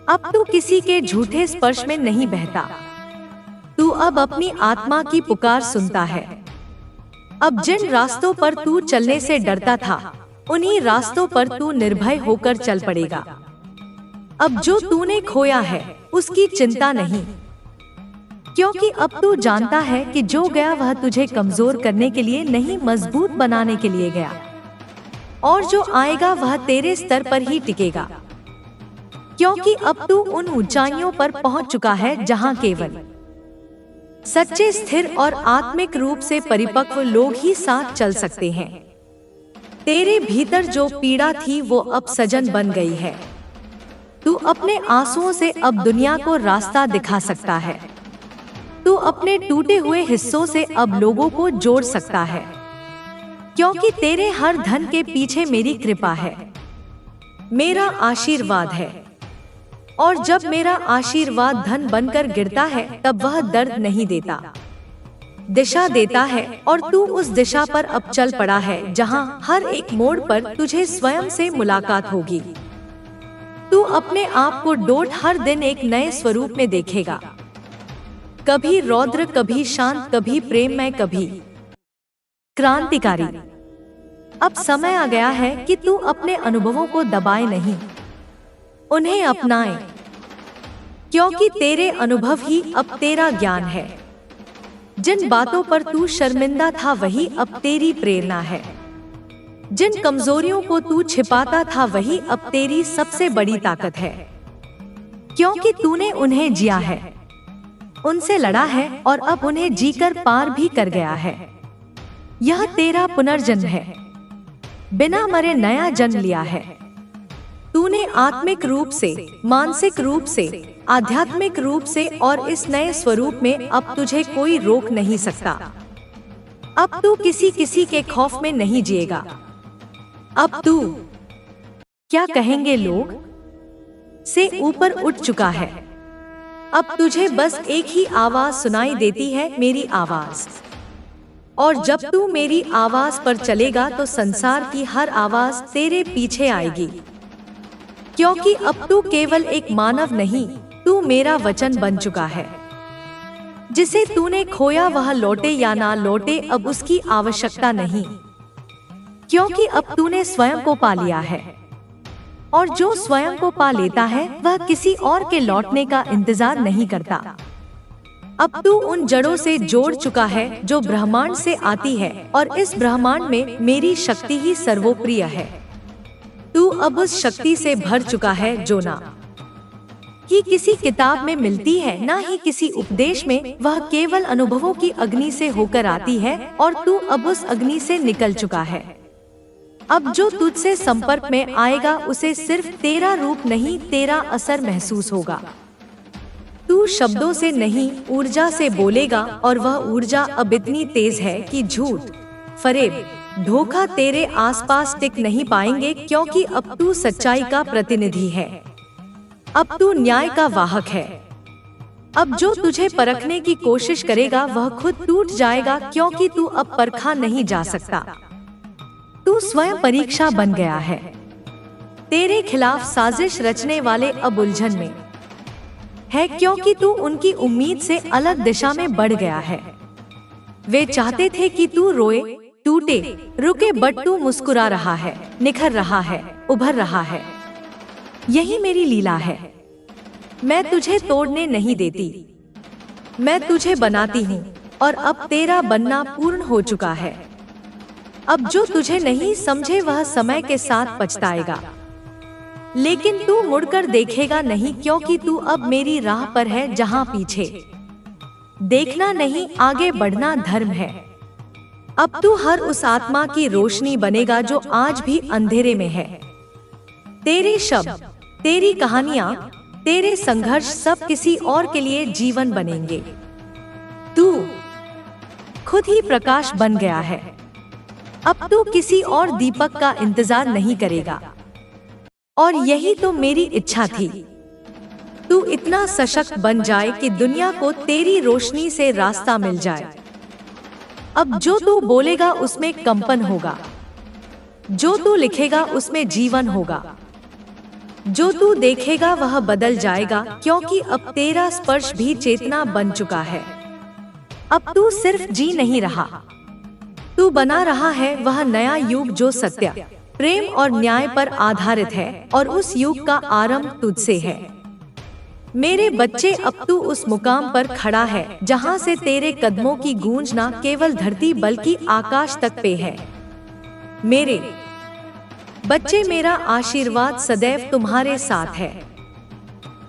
अब तू किसी के झूठे स्पर्श में नहीं बहता। तू अब अपनी आत्मा की पुकार सुनता है। अब जिन रास्तों पर तू चलने से डरता था, उन्हीं रास्तों पर तू निर्भय होकर चल पड़ेगा। अब जो तूने खोया है उसकी चिंता नहीं, क्योंकि अब तू जानता है कि जो गया वह तुझे कमजोर करने के लिए नहीं, मजबूत बनाने के लिए गया। और जो आएगा वह तेरे स्तर पर ही टिकेगा, क्योंकि अब तू उन ऊंचाइयों पर पहुंच चुका है जहां केवल सच्चे, स्थिर और आत्मिक रूप से परिपक्व लोग ही साथ चल सकते हैं। तेरे भीतर जो पीड़ा थी वो अब सजन बन गई है। तू अपने आंसुओं से अब दुनिया को रास्ता दिखा सकता है। तू अपने टूटे हुए हिस्सों से अब लोगों को जोड़ सकता है, क्योंकि तेरे हर धन के पीछे मेरी कृपा है, मेरा आशीर्वाद है। और जब मेरा आशीर्वाद धन बनकर गिरता है तब वह दर्द नहीं देता, दिशा देता है। और तू उस दिशा पर अब चल पड़ा है जहां हर एक मोड़ पर तुझे स्वयं से मुलाकात होगी। तू अपने आप को डोट हर दिन एक नए स्वरूप में देखेगा, कभी रौद्र, कभी शांत, कभी प्रेममय, कभी क्रांतिकारी। अब समय आ गया है कि तू अपने अनुभवों को दबाए नहीं, उन्हें अपनाए, क्योंकि तेरे अनुभव ही अब तेरा ज्ञान है। जिन बातों पर तू शर्मिंदा था वही अब तेरी प्रेरणा है। जिन कमजोरियों को तू छिपाता था वही अब तेरी सबसे बड़ी ताकत है, क्योंकि तूने उन्हें जिया है, उनसे लड़ा है और अब उन्हें जीकर पार भी कर गया है। यह तेरा पुनर्जन्म है, बिना मरे नया जन्म लिया है। तूने आत्मिक रूप से, मानसिक रूप से, आध्यात्मिक रूप से और इस नए स्वरूप में अब तुझे कोई रोक नहीं सकता। अब तू किसी के खौफ में नहीं जिएगा। अब तू क्या कहेंगे लोग से ऊपर उठ चुका है। अब तुझे बस एक ही आवाज सुनाई देती है, मेरी आवाज। और जब तू मेरी आवाज पर चलेगा तो संसार की हर आवाज तेरे पीछे आएगी, क्योंकि अब तू केवल एक मानव नहीं, तू मेरा वचन बन चुका है। जिसे तूने खोया वह लौटे या ना लौटे अब उसकी आवश्यकता नहीं, क्योंकि अब तूने स्वयं को पा लिया है। और जो स्वयं को पा लेता है वह किसी और के लौटने का इंतजार नहीं करता। अब तू उन जड़ों से जोड़ चुका है जो ब्रह्मांड से आती है, और इस ब्रह्मांड में मेरी शक्ति ही सर्वोप्रिय है। तू अब उस शक्ति से भर चुका है जो ना ही किसी किताब में मिलती है, ना ही किसी उपदेश में। वह केवल अनुभवों की अग्नि से होकर आती है, और तू अब उस अग्नि से निकल चुका है। अब जो तुझसे संपर्क में आएगा उसे सिर्फ तेरा रूप नहीं, तेरा असर महसूस होगा। तू शब्दों से नहीं, ऊर्जा से बोलेगा, और वह ऊर्जा अब इतनी तेज है कि झूठ, फरेब, धोखा तेरे आसपास टिक नहीं पाएंगे, क्योंकि अब तू सच्चाई का प्रतिनिधि है। अब तू न्याय का वाहक है। अब जो तुझे परखने की कोशिश करेगा वह खुद टूट जाएगा, क्योंकि तू अब परखा नहीं जा सकता। तू तू स्वयं परीक्षा बन गया है। तेरे खिलाफ साजिश रचने वाले अब उलझन में है, क्योंकि तू उनकी उम्मीद से अलग दिशा में बढ़ गया है। वे चाहते थे कि तू रोए, टूटे, रुके, बट तू मुस्कुरा रहा है, निखर रहा है, उभर रहा है। यही मेरी लीला है। मैं तुझे तोड़ने नहीं देती, मैं तुझे बनाती हूँ, और अब तेरा बनना पूर्ण हो चुका है। अब जो तुझे नहीं समझे वह समय के साथ पछताएगा, लेकिन तू मुड़कर देखेगा नहीं, क्योंकि तू अब मेरी राह पर है, जहाँ पीछे देखना नहीं, आगे बढ़ना धर्म है। अब तू हर उस आत्मा की रोशनी बनेगा जो आज भी अंधेरे में है। तेरे शब्द, तेरी कहानियां, तेरे संघर्ष सब किसी और के लिए जीवन बनेंगे। तू खुद ही प्रकाश बन गया है। अब तू किसी और दीपक का इंतजार नहीं करेगा, और यही तो मेरी इच्छा थी। तू इतना सशक्त बन जाए कि दुनिया को तेरी रोशनी से रास्ता मिल जाए। अब जो तू बोलेगा उसमें कंपन होगा, जो तू लिखेगा उसमें जीवन होगा, जो तू देखेगा वह बदल जाएगा, क्योंकि अब तेरा स्पर्श भी चेतना बन चुका है। अब तू सिर्फ जी नहीं रहा, तू बना रहा है वह नया युग जो सत्य, प्रेम और न्याय पर आधारित है, और उस युग का आरंभ तुझसे है। मेरे बच्चे, अब तू उस मुकाम पर खड़ा है जहां से तेरे कदमों की गूंज न केवल धरती बल्कि आकाश तक पे है। मेरे बच्चे, मेरा आशीर्वाद सदैव तुम्हारे साथ है।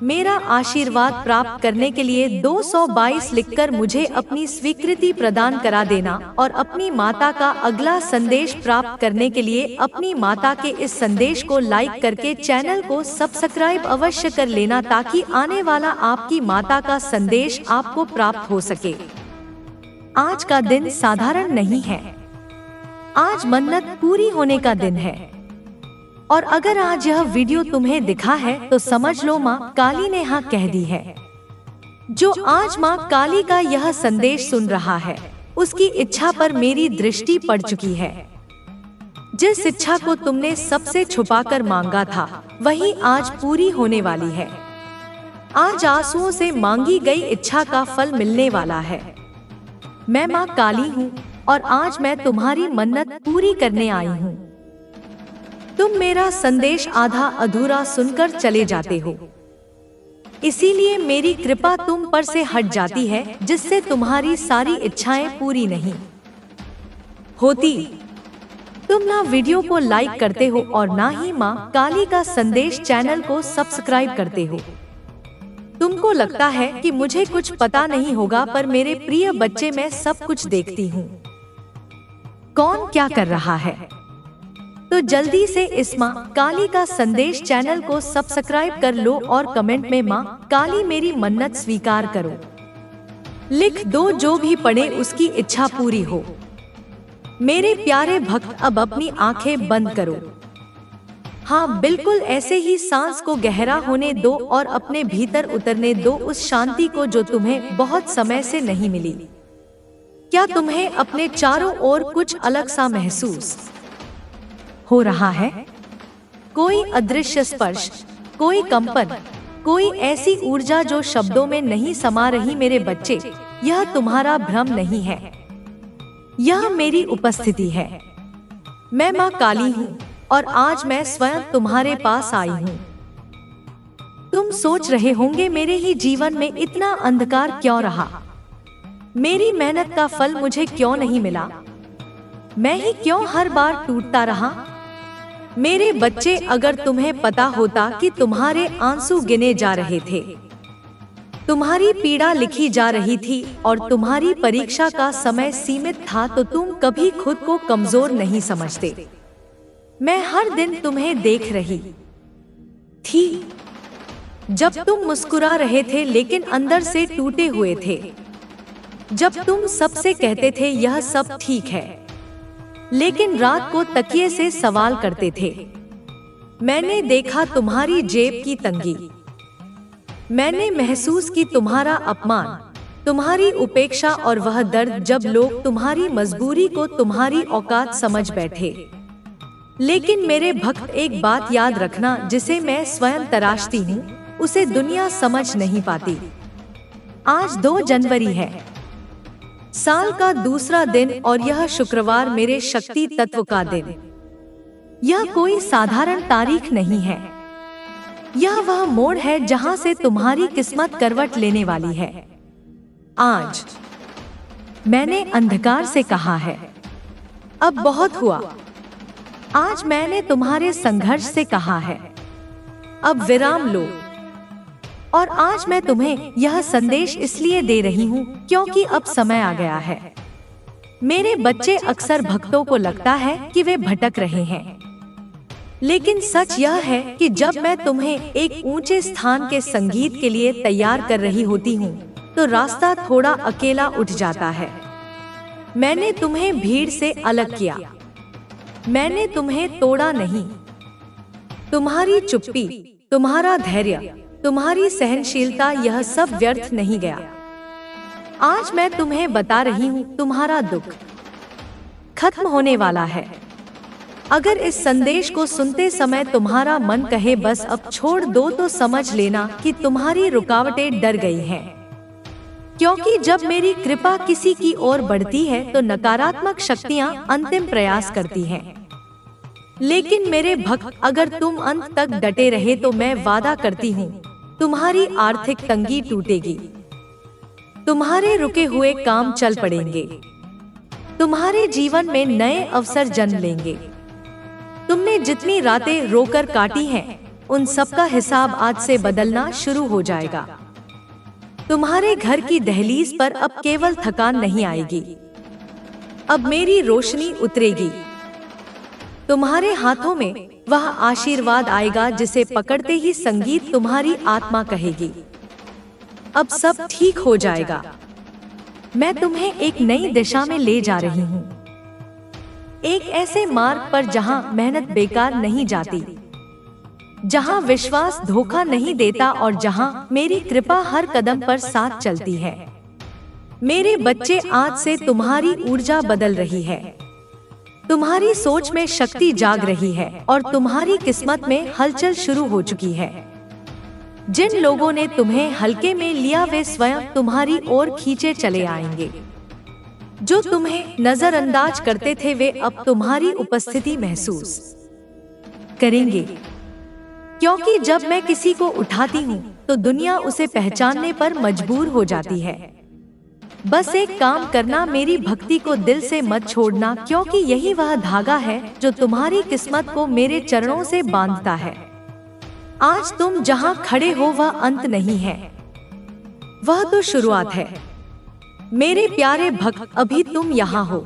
मेरा आशीर्वाद प्राप्त करने के लिए 222 लिखकर मुझे अपनी स्वीकृति प्रदान करा देना, और अपनी माता का अगला संदेश प्राप्त करने के लिए अपनी माता के इस संदेश को लाइक करके चैनल को सब्सक्राइब अवश्य कर लेना, ताकि आने वाला आपकी माता का संदेश आपको प्राप्त हो सके। आज का दिन साधारण नहीं है, आज मन्नत पूरी होने का दिन है। और अगर आज यह वीडियो तुम्हें दिखा है तो समझ लो माँ काली ने हाँ कह दी है। जो आज माँ काली का यह संदेश सुन रहा है, उसकी इच्छा पर मेरी दृष्टि पड़ चुकी है। जिस इच्छा को तुमने सबसे छुपाकर मांगा था, वही आज पूरी होने वाली है। आज आंसुओं से मांगी गई इच्छा का फल मिलने वाला है। मैं माँ काली हूँ, और आज मैं तुम्हारी मन्नत पूरी करने आई हूँ। तुम मेरा संदेश आधा अधूरा सुनकर चले जाते हो, इसीलिए मेरी कृपा तुम पर से हट जाती है, जिससे तुम्हारी सारी इच्छाएं पूरी नहीं होती। तुम ना वीडियो को लाइक करते हो और ना ही माँ काली का संदेश चैनल को सब्सक्राइब करते हो। तुमको लगता है कि मुझे कुछ पता नहीं होगा, पर मेरे प्रिय बच्चे, मैं सब कुछ देखती हूँ। कौन क्या कर रहा है, तो जल्दी से इस माँ काली का संदेश चैनल को सब्सक्राइब कर लो, और कमेंट में माँ काली मेरी मन्नत स्वीकार करो लिख दो। जो भी पढ़े उसकी इच्छा पूरी हो। मेरे प्यारे भक्त, अब अपनी आंखें बंद करो। हाँ, बिल्कुल ऐसे ही सांस को गहरा होने दो और अपने भीतर उतरने दो उस शांति को जो तुम्हें बहुत समय से नहीं मिली। क्या तुम्हें अपने चारों ओर कुछ अलग सा महसूस हो रहा है? कोई अदृश्य स्पर्श, कोई कंपन, कोई ऐसी ऊर्जा जो शब्दों में नहीं समा रही। मेरे बच्चे, यह तुम्हारा भ्रम नहीं है, यह मेरी उपस्थिति है। मैं माँ काली हूँ, और आज मैं स्वयं तुम्हारे पास आई हूँ। तुम सोच रहे होंगे मेरे ही जीवन में इतना अंधकार क्यों रहा, मेरी मेहनत का फल मुझे क्यों नहीं मिला, मैं ही क्यों हर बार टूटता रहा। मेरे बच्चे, अगर तुम्हें पता होता कि तुम्हारे आंसू गिने जा रहे थे, तुम्हारी पीड़ा लिखी जा रही थी और तुम्हारी परीक्षा का समय सीमित था, तो तुम कभी खुद को कमजोर नहीं समझते। मैं हर दिन तुम्हें देख रही थी, जब तुम मुस्कुरा रहे थे लेकिन अंदर से टूटे हुए थे, जब तुम सबसे कहते थे यह सब ठीक है, लेकिन रात को तकिए से सवाल करते थे। मैंने देखा तुम्हारी जेब की तंगी, मैंने महसूस की तुम्हारा अपमान, तुम्हारी उपेक्षा और वह दर्द जब लोग तुम्हारी मजबूरी को तुम्हारी औकात समझ बैठे। लेकिन मेरे भक्त, एक बात याद रखना, जिसे मैं स्वयं तराशती हूँ उसे दुनिया समझ नहीं पाती। आज 2 जनवरी है, साल का दूसरा दिन, और यह शुक्रवार मेरे शक्ति तत्व का दिन। यह कोई साधारण तारीख नहीं है, यह वह मोड़ है जहां से तुम्हारी किस्मत करवट लेने वाली है। आज मैंने अंधकार से कहा है, अब बहुत हुआ। आज मैंने तुम्हारे संघर्ष से कहा है, अब विराम लो। और आज मैं तुम्हें यह संदेश इसलिए दे रही हूँ क्योंकि अब समय आ गया है। मेरे बच्चे, अक्सर भक्तों को लगता है कि वे भटक रहे हैं, लेकिन सच यह है कि जब मैं तुम्हें एक ऊंचे स्थान के संगीत के लिए तैयार कर रही होती हूँ तो रास्ता थोड़ा अकेला उठ जाता है। मैंने तुम्हें भीड़ से अलग किया, मैंने तुम्हें तोड़ा नहीं। तुम्हारी चुप्पी, तुम्हारा धैर्य, तुम्हारी सहनशीलता, यह सब व्यर्थ नहीं गया। आज मैं तुम्हें बता रही हूँ, तुम्हारा दुख खत्म होने वाला है। अगर इस संदेश को सुनते समय तुम्हारा मन कहे बस अब छोड़ दो, तो समझ लेना कि तुम्हारी रुकावटें डर गई हैं। क्योंकि जब मेरी कृपा किसी की ओर बढ़ती है तो नकारात्मक शक्तियाँ अंतिम प्रयास करती हैं। लेकिन मेरे भक्त, अगर तुम अंत तक डटे रहे तो मैं वादा करती हूँ, तुम्हारी आर्थिक तंगी टूटेगी, तुम्हारे रुके हुए काम चल पड़ेंगे, तुम्हारे जीवन में नए अवसर जन्म लेंगे। तुमने जितनी रातें रोकर काटी हैं, उन सब का हिसाब आज से बदलना शुरू हो जाएगा। तुम्हारे घर की दहलीज पर अब केवल थकान नहीं आएगी, अब मेरी रोशनी उतरेगी। तुम्हारे हाथों में वह आशीर्वाद आएगा जिसे पकड़ते ही संगीत तुम्हारी आत्मा कहेगी, अब सब ठीक हो जाएगा। मैं तुम्हें एक नई दिशा में ले जा रही हूँ, एक ऐसे मार्ग पर जहाँ मेहनत बेकार नहीं जाती, जहाँ विश्वास धोखा नहीं देता और जहाँ मेरी कृपा हर कदम पर साथ चलती है। मेरे बच्चे, आज से तुम्हारी ऊर्जा बदल रही है, तुम्हारी सोच में शक्ति जाग रही है और तुम्हारी किस्मत में हलचल शुरू हो चुकी है। जिन लोगों ने तुम्हें हल्के में लिया वे स्वयं तुम्हारी ओर खींचे चले आएंगे। जो तुम्हें नजरअंदाज करते थे वे अब तुम्हारी उपस्थिति महसूस करेंगे। क्योंकि जब मैं किसी को उठाती हूँ तो दुनिया उसे पहचानने पर मजबूर हो जाती है। बस एक काम करना, मेरी भक्ति को दिल से मत छोड़ना, क्योंकि यही वह धागा है जो तुम्हारी किस्मत को मेरे चरणों से बांधता है। आज तुम जहाँ खड़े हो वह अंत नहीं है, वह तो शुरुआत है। मेरे प्यारे भक्त, अभी तुम यहाँ हो,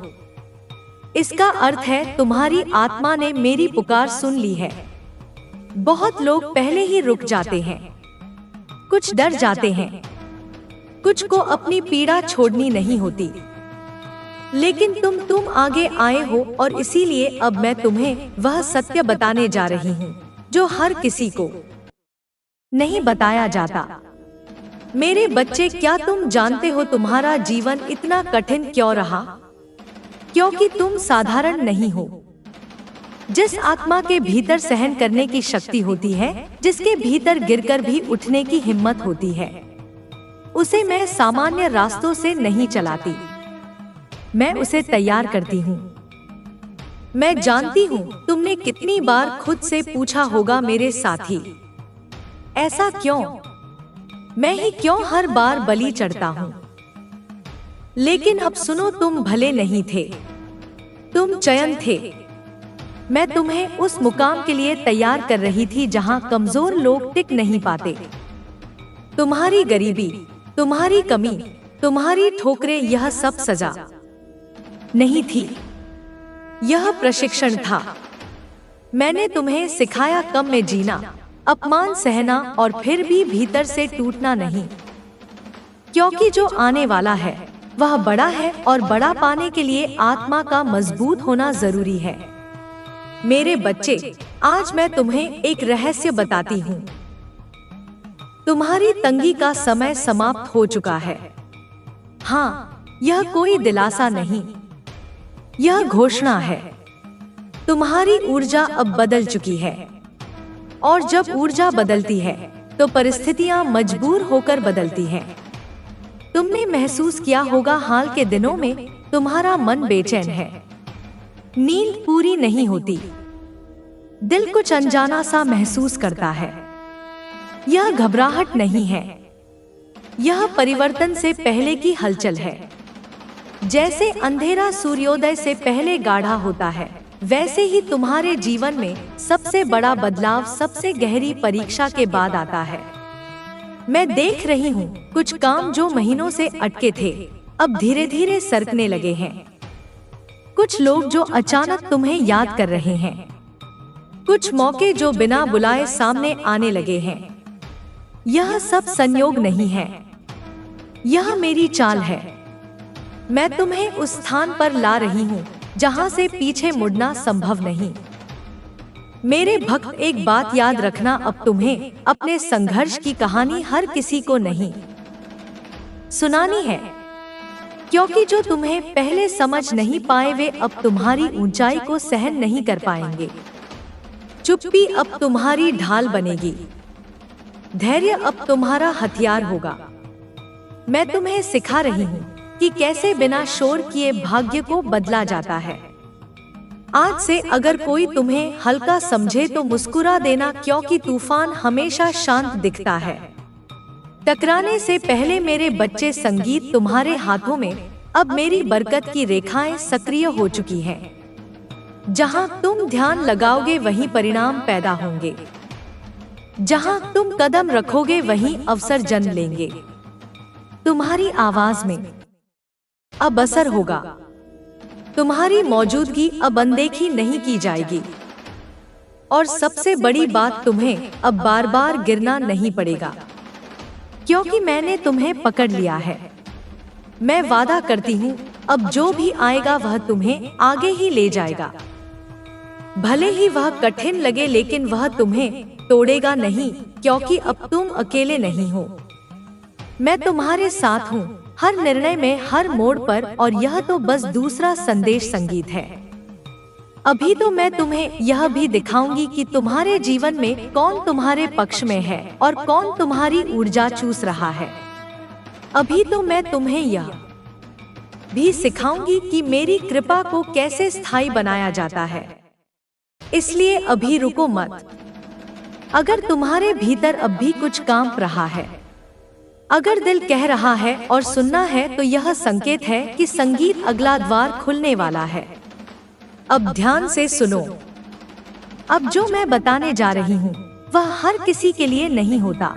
इसका अर्थ है तुम्हारी आत्मा ने मेरी पुकार सुन ली है। बहुत लोग पहले ही रुक जाते हैं, कुछ डर जाते हैं, कुछ को अपनी पीड़ा छोड़नी नहीं होती, लेकिन तुम आगे आए हो और इसीलिए अब मैं तुम्हें वह सत्य बताने जा रही हूँ जो हर किसी को नहीं बताया जाता। मेरे बच्चे, क्या तुम जानते हो तुम्हारा जीवन इतना कठिन क्यों रहा? क्योंकि तुम साधारण नहीं हो। जिस आत्मा के भीतर सहन करने की शक्ति होती है, जिसके भीतर गिरकर भी उठने की हिम्मत होती है, उसे मैं सामान्य रास्तों से नहीं चलाती, मैं उसे तैयार करती हूँ। मैं जानती हूँ तुमने कितनी बार खुद से पूछा होगा, मेरे साथी ऐसा क्यों? मैं ही क्यों हर बार बलि चढ़ता हूँ? लेकिन अब सुनो, तुम भले नहीं थे, तुम चयन थे। मैं तुम्हें उस मुकाम के लिए तैयार कर रही थी जहाँ कमजोर लोग टिक नहीं पाते। तुम्हारी गरीबी, तुम्हारी कमी, तुम्हारी ठोकरें, यह सब सजा नहीं थी, यह प्रशिक्षण था। मैंने तुम्हें सिखाया कम में जीना, अपमान सहना और फिर भी भीतर से टूटना नहीं। क्योंकि जो आने वाला है वह बड़ा है और बड़ा पाने के लिए आत्मा का मजबूत होना जरूरी है। मेरे बच्चे, आज मैं तुम्हें एक रहस्य बताती हूँ। तुम्हारी तंगी का समय समाप्त हो चुका है। हाँ, यह कोई दिलासा नहीं, यह घोषणा है। तुम्हारी ऊर्जा अब बदल चुकी है, और जब ऊर्जा बदलती है तो परिस्थितियां मजबूर होकर बदलती हैं। तुमने महसूस किया होगा हाल के दिनों में तुम्हारा मन बेचैन है, नींद पूरी नहीं होती, दिल कुछ अनजाना सा महसूस करता है। यह घबराहट नहीं है, यह परिवर्तन से पहले की हलचल है। जैसे अंधेरा सूर्योदय से पहले गाढ़ा होता है, वैसे ही तुम्हारे जीवन में सबसे बड़ा बदलाव सबसे गहरी परीक्षा के बाद आता है। मैं देख रही हूँ कुछ काम जो महीनों से अटके थे अब धीरे धीरे सरकने लगे हैं। कुछ लोग जो अचानक तुम्हें याद कर रहे हैं, कुछ मौके जो बिना बुलाए सामने आने लगे हैं। यह सब संयोग नहीं है, यह मेरी चाल है। मैं तुम्हें उस स्थान पर ला रही हूँ जहाँ से पीछे मुड़ना संभव नहीं। मेरे भक्त, एक बात याद रखना, अब तुम्हें अपने संघर्ष की कहानी हर किसी को नहीं सुनानी है, क्योंकि जो तुम्हें पहले समझ नहीं पाए वे अब तुम्हारी ऊंचाई को सहन नहीं कर पाएंगे। चुप्पी अब तुम्हारी ढाल बनेगी, धैर्य अब तुम्हारा हथियार होगा। मैं तुम्हें सिखा रही हूँ कि कैसे बिना शोर किए भाग्य को बदला जाता है। आज से अगर कोई तुम्हें हल्का समझे तो मुस्कुरा देना, क्योंकि तूफान हमेशा शांत दिखता है। टकराने से पहले मेरे बच्चे, संगीत तुम्हारे हाथों में, अब मेरी बरकत की रेखाएं सक्रिय हो चुकी हैं। जहां तुम ध्यान लगाओगे वहीं परिणाम पैदा होंगे, जहां तुम कदम रखोगे वहीं अवसर जन्म लेंगे। तुम्हारी आवाज में अब असर होगा, तुम्हारी मौजूदगी अब अनदेखी नहीं की जाएगी, और सबसे बड़ी बात, तुम्हें अब बार बार गिरना नहीं पड़ेगा, क्योंकि मैंने तुम्हें पकड़ लिया है। मैं वादा करती हूँ अब जो भी आएगा वह तुम्हें आगे ही ले जाएगा। भले ही वह कठिन लगे, लेकिन वह तुम्हें तोड़ेगा नहीं, क्योंकि अब तुम अकेले नहीं हो। मैं तुम्हारे साथ हूँ, हर निर्णय में, हर मोड़ पर, और यह तो बस दूसरा संदेश संगीत है। अभी तो मैं तुम्हें यह भी दिखाऊंगी कि तुम्हारे जीवन में कौन तुम्हारे पक्ष में है और कौन तुम्हारी ऊर्जा चूस रहा है। अभी तो मैं तुम्हें यह भी सिखाऊंगी कि मेरी कृपा को कैसे स्थायी बनाया जाता है। इसलिए अभी रुको मत। अगर तुम्हारे भीतर अब भी कुछ कांप रहा है, अगर दिल कह रहा है और सुनना है, तो यह संकेत है कि संगीत अगला द्वार खुलने वाला है। अब ध्यान से सुनो। अब जो मैं बताने जा रही हूँ वह हर किसी के लिए नहीं होता।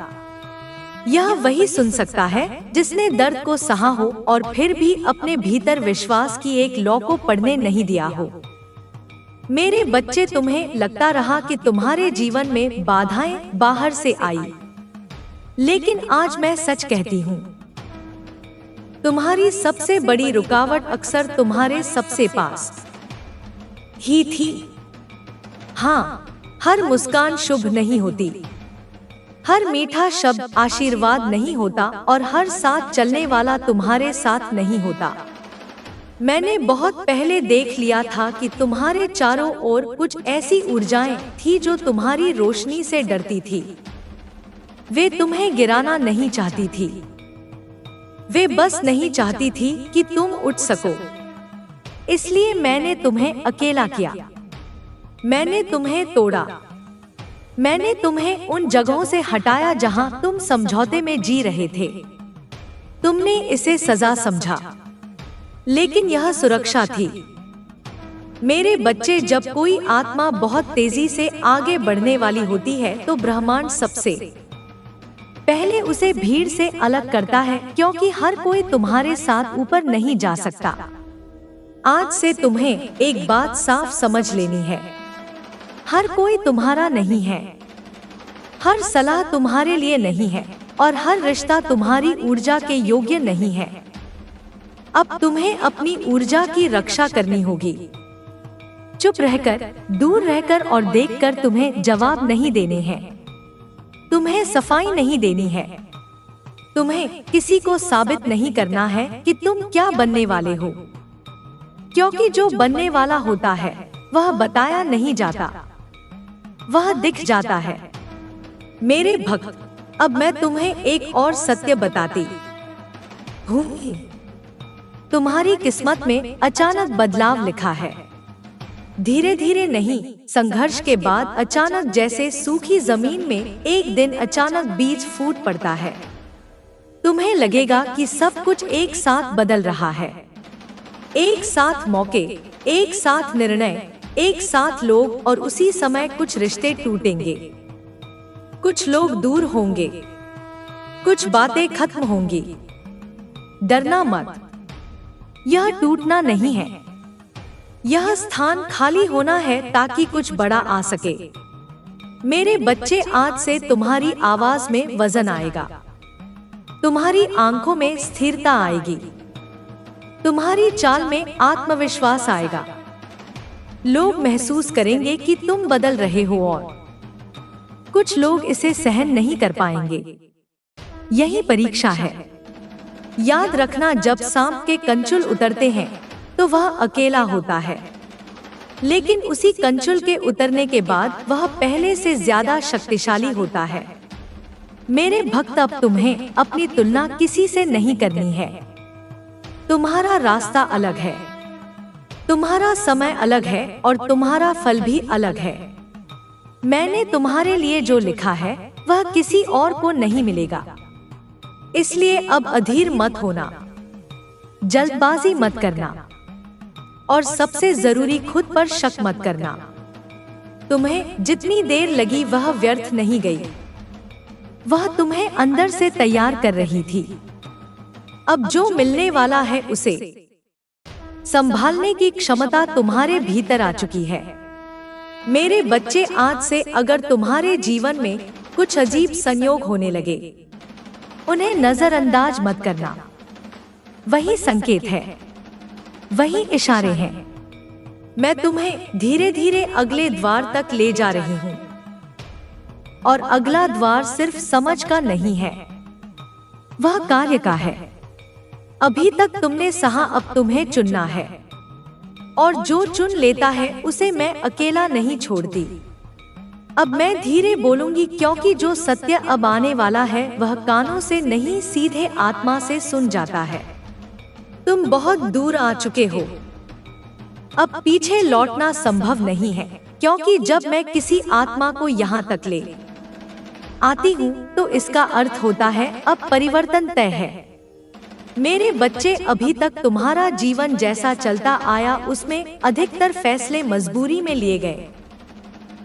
यह वही सुन सकता है जिसने दर्द को सहा हो और फिर भी अपने भीतर विश्वास की एक लौ को पढ़ने नहीं दिया हो। मेरे बच्चे, तुम्हें लगता रहा कि तुम्हारे जीवन में बाधाएं बाहर से आई, लेकिन आज मैं सच कहती हूँ, तुम्हारी सबसे बड़ी रुकावट अक्सर तुम्हारे सबसे पास ही थी। हाँ, हर मुस्कान शुभ नहीं होती, हर मीठा शब्द आशीर्वाद नहीं होता, और हर साथ चलने वाला तुम्हारे साथ नहीं होता। मैंने बहुत पहले देख लिया था कि तुम्हारे चारों ओर कुछ ऐसी ऊर्जाएं थी जो तुम्हारी रोशनी से डरती थी। वे तुम्हें गिराना नहीं चाहती थी, वे बस नहीं चाहती थी कि तुम उठ सको। इसलिए मैंने तुम्हें अकेला किया, मैंने तुम्हें तोड़ा, मैंने तुम्हें उन जगहों से हटाया जहां तुम समझौते में जी रहे थे। तुमने इसे सजा समझा, लेकिन यह सुरक्षा थी। मेरे बच्चे, जब कोई आत्मा बहुत तेजी से आगे बढ़ने वाली होती है तो ब्रह्मांड सबसे पहले उसे भीड़ से अलग करता है, क्योंकि हर कोई तुम्हारे साथ ऊपर नहीं जा सकता। आज से तुम्हें एक बात साफ समझ लेनी है, हर कोई तुम्हारा नहीं है, हर सलाह तुम्हारे लिए नहीं है, और हर रिश्ता तुम्हारी ऊर्जा के योग्य नहीं है। अब तुम्हें अपनी ऊर्जा की रक्षा करनी होगी। चुप रहकर, दूर रहकर और देखकर तुम्हें जवाब नहीं देने हैं, तुम्हें सफाई नहीं देनी है, तुम्हें किसी को साबित नहीं करना है कि तुम क्या बनने वाले हो, क्योंकि जो बनने वाला होता है वह बताया नहीं जाता, वह दिख जाता है। मेरे भक्त, अब मैं तुम्हें एक और सत्य बताती हूँ। तुम्हारी किस्मत में अचानक बदलाव लिखा है। धीरे धीरे नहीं, संघर्ष के बाद अचानक, जैसे सूखी जमीन में एक दिन अचानक बीज फूट पड़ता है। तुम्हें लगेगा कि सब कुछ एक साथ बदल रहा है। एक साथ मौके, एक साथ निर्णय, एक साथ लोग, और उसी समय कुछ रिश्ते टूटेंगे, कुछ लोग दूर होंगे, कुछ बातें खत्म होंगी। डरना मत, यह टूटना नहीं है, यह स्थान खाली होना है ताकि कुछ बड़ा आ सके। मेरे बच्चे, आज से तुम्हारी आवाज में वजन आएगा, तुम्हारी आंखों में स्थिरता आएगी, तुम्हारी चाल में आत्मविश्वास आएगा। लोग महसूस करेंगे कि तुम बदल रहे हो, और कुछ लोग इसे सहन नहीं कर पाएंगे। यही परीक्षा है। याद रखना, जब सांप के कंचुल उतरते हैं तो वह अकेला होता है, लेकिन उसी कंचुल के उतरने के बाद वह पहले से ज्यादा शक्तिशाली होता है। मेरे भक्त, अब तुम्हें अपनी तुलना किसी से नहीं करनी है। तुम्हारा रास्ता अलग है, तुम्हारा समय अलग है, और तुम्हारा फल भी अलग है। मैंने तुम्हारे लिए जो लिखा है वह किसी और को नहीं मिलेगा। इसलिए अब अधीर मत होना, जल्दबाजी मत करना, और सबसे जरूरी, खुद पर शक मत करना। तुम्हें जितनी देर लगी वह व्यर्थ नहीं गई, वह तुम्हें अंदर से तैयार कर रही थी। अब जो मिलने वाला है उसे संभालने की क्षमता तुम्हारे भीतर आ चुकी है। मेरे बच्चे, आज से अगर तुम्हारे जीवन में कुछ अजीब संयोग होने लगे, उन्हें नजरअंदाज मत करना। वही संकेत है, वही इशारे हैं। मैं तुम्हें धीरे धीरे अगले द्वार तक ले जा रही हूँ, और अगला द्वार सिर्फ समझ का नहीं है, वह कार्य का है। अभी तक तुमने सहा, अब तुम्हें चुनना है, और जो चुन लेता है उसे मैं अकेला नहीं छोड़ती। अब मैं धीरे बोलूंगी, क्योंकि जो सत्य अब आने वाला है वह कानों से नहीं, सीधे आत्मा से सुन जाता है। तुम बहुत दूर आ चुके हो, अब पीछे लौटना संभव नहीं है, क्योंकि जब मैं किसी आत्मा को यहाँ तक ले आती हूँ तो इसका अर्थ होता है अब परिवर्तन तय है। मेरे बच्चे, अभी तक तुम्हारा जीवन जैसा चलता आया उसमें अधिकतर फैसले मजबूरी में लिए गए,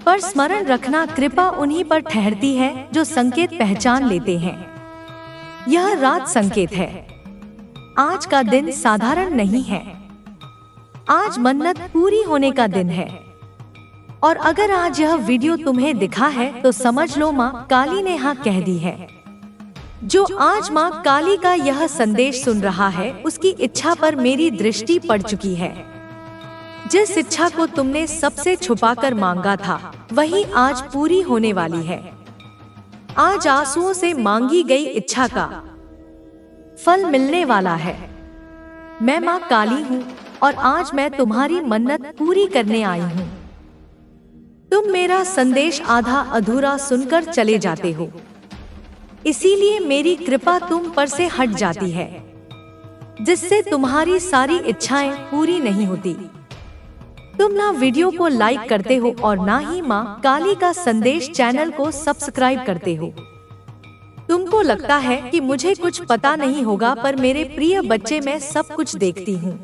पर स्मरण रखना, कृपा उन्हीं पर ठहरती है जो संकेत पहचान लेते हैं। यह रात संकेत है। आज का दिन साधारण नहीं है, आज मन्नत पूरी होने का दिन है। और अगर आज यह वीडियो तुम्हें दिखा है तो समझ लो माँ काली ने हाँ कह दी है। जो आज माँ काली का यह संदेश सुन रहा है उसकी इच्छा पर मेरी दृष्टि पड़ चुकी है। जिस इच्छा को तुमने सबसे छुपाकर मांगा था वही आज पूरी होने वाली है। आज आंसुओं से मांगी गई इच्छा का फल मिलने वाला है। मैं माँ काली हूँ और आज मैं तुम्हारी मन्नत पूरी करने आई हूँ। तुम मेरा संदेश आधा अधूरा सुनकर चले जाते हो, इसीलिए मेरी कृपा तुम पर से हट जाती है, जिससे तुम्हारी सारी इच्छाएं पूरी नहीं होती। तुम ना वीडियो को लाइक करते हो और ना ही माँ काली का संदेश चैनल को सब्सक्राइब करते हो। तुमको लगता है कि मुझे कुछ पता नहीं होगा, पर मेरे प्रिय बच्चे, मैं सब कुछ देखती हूँ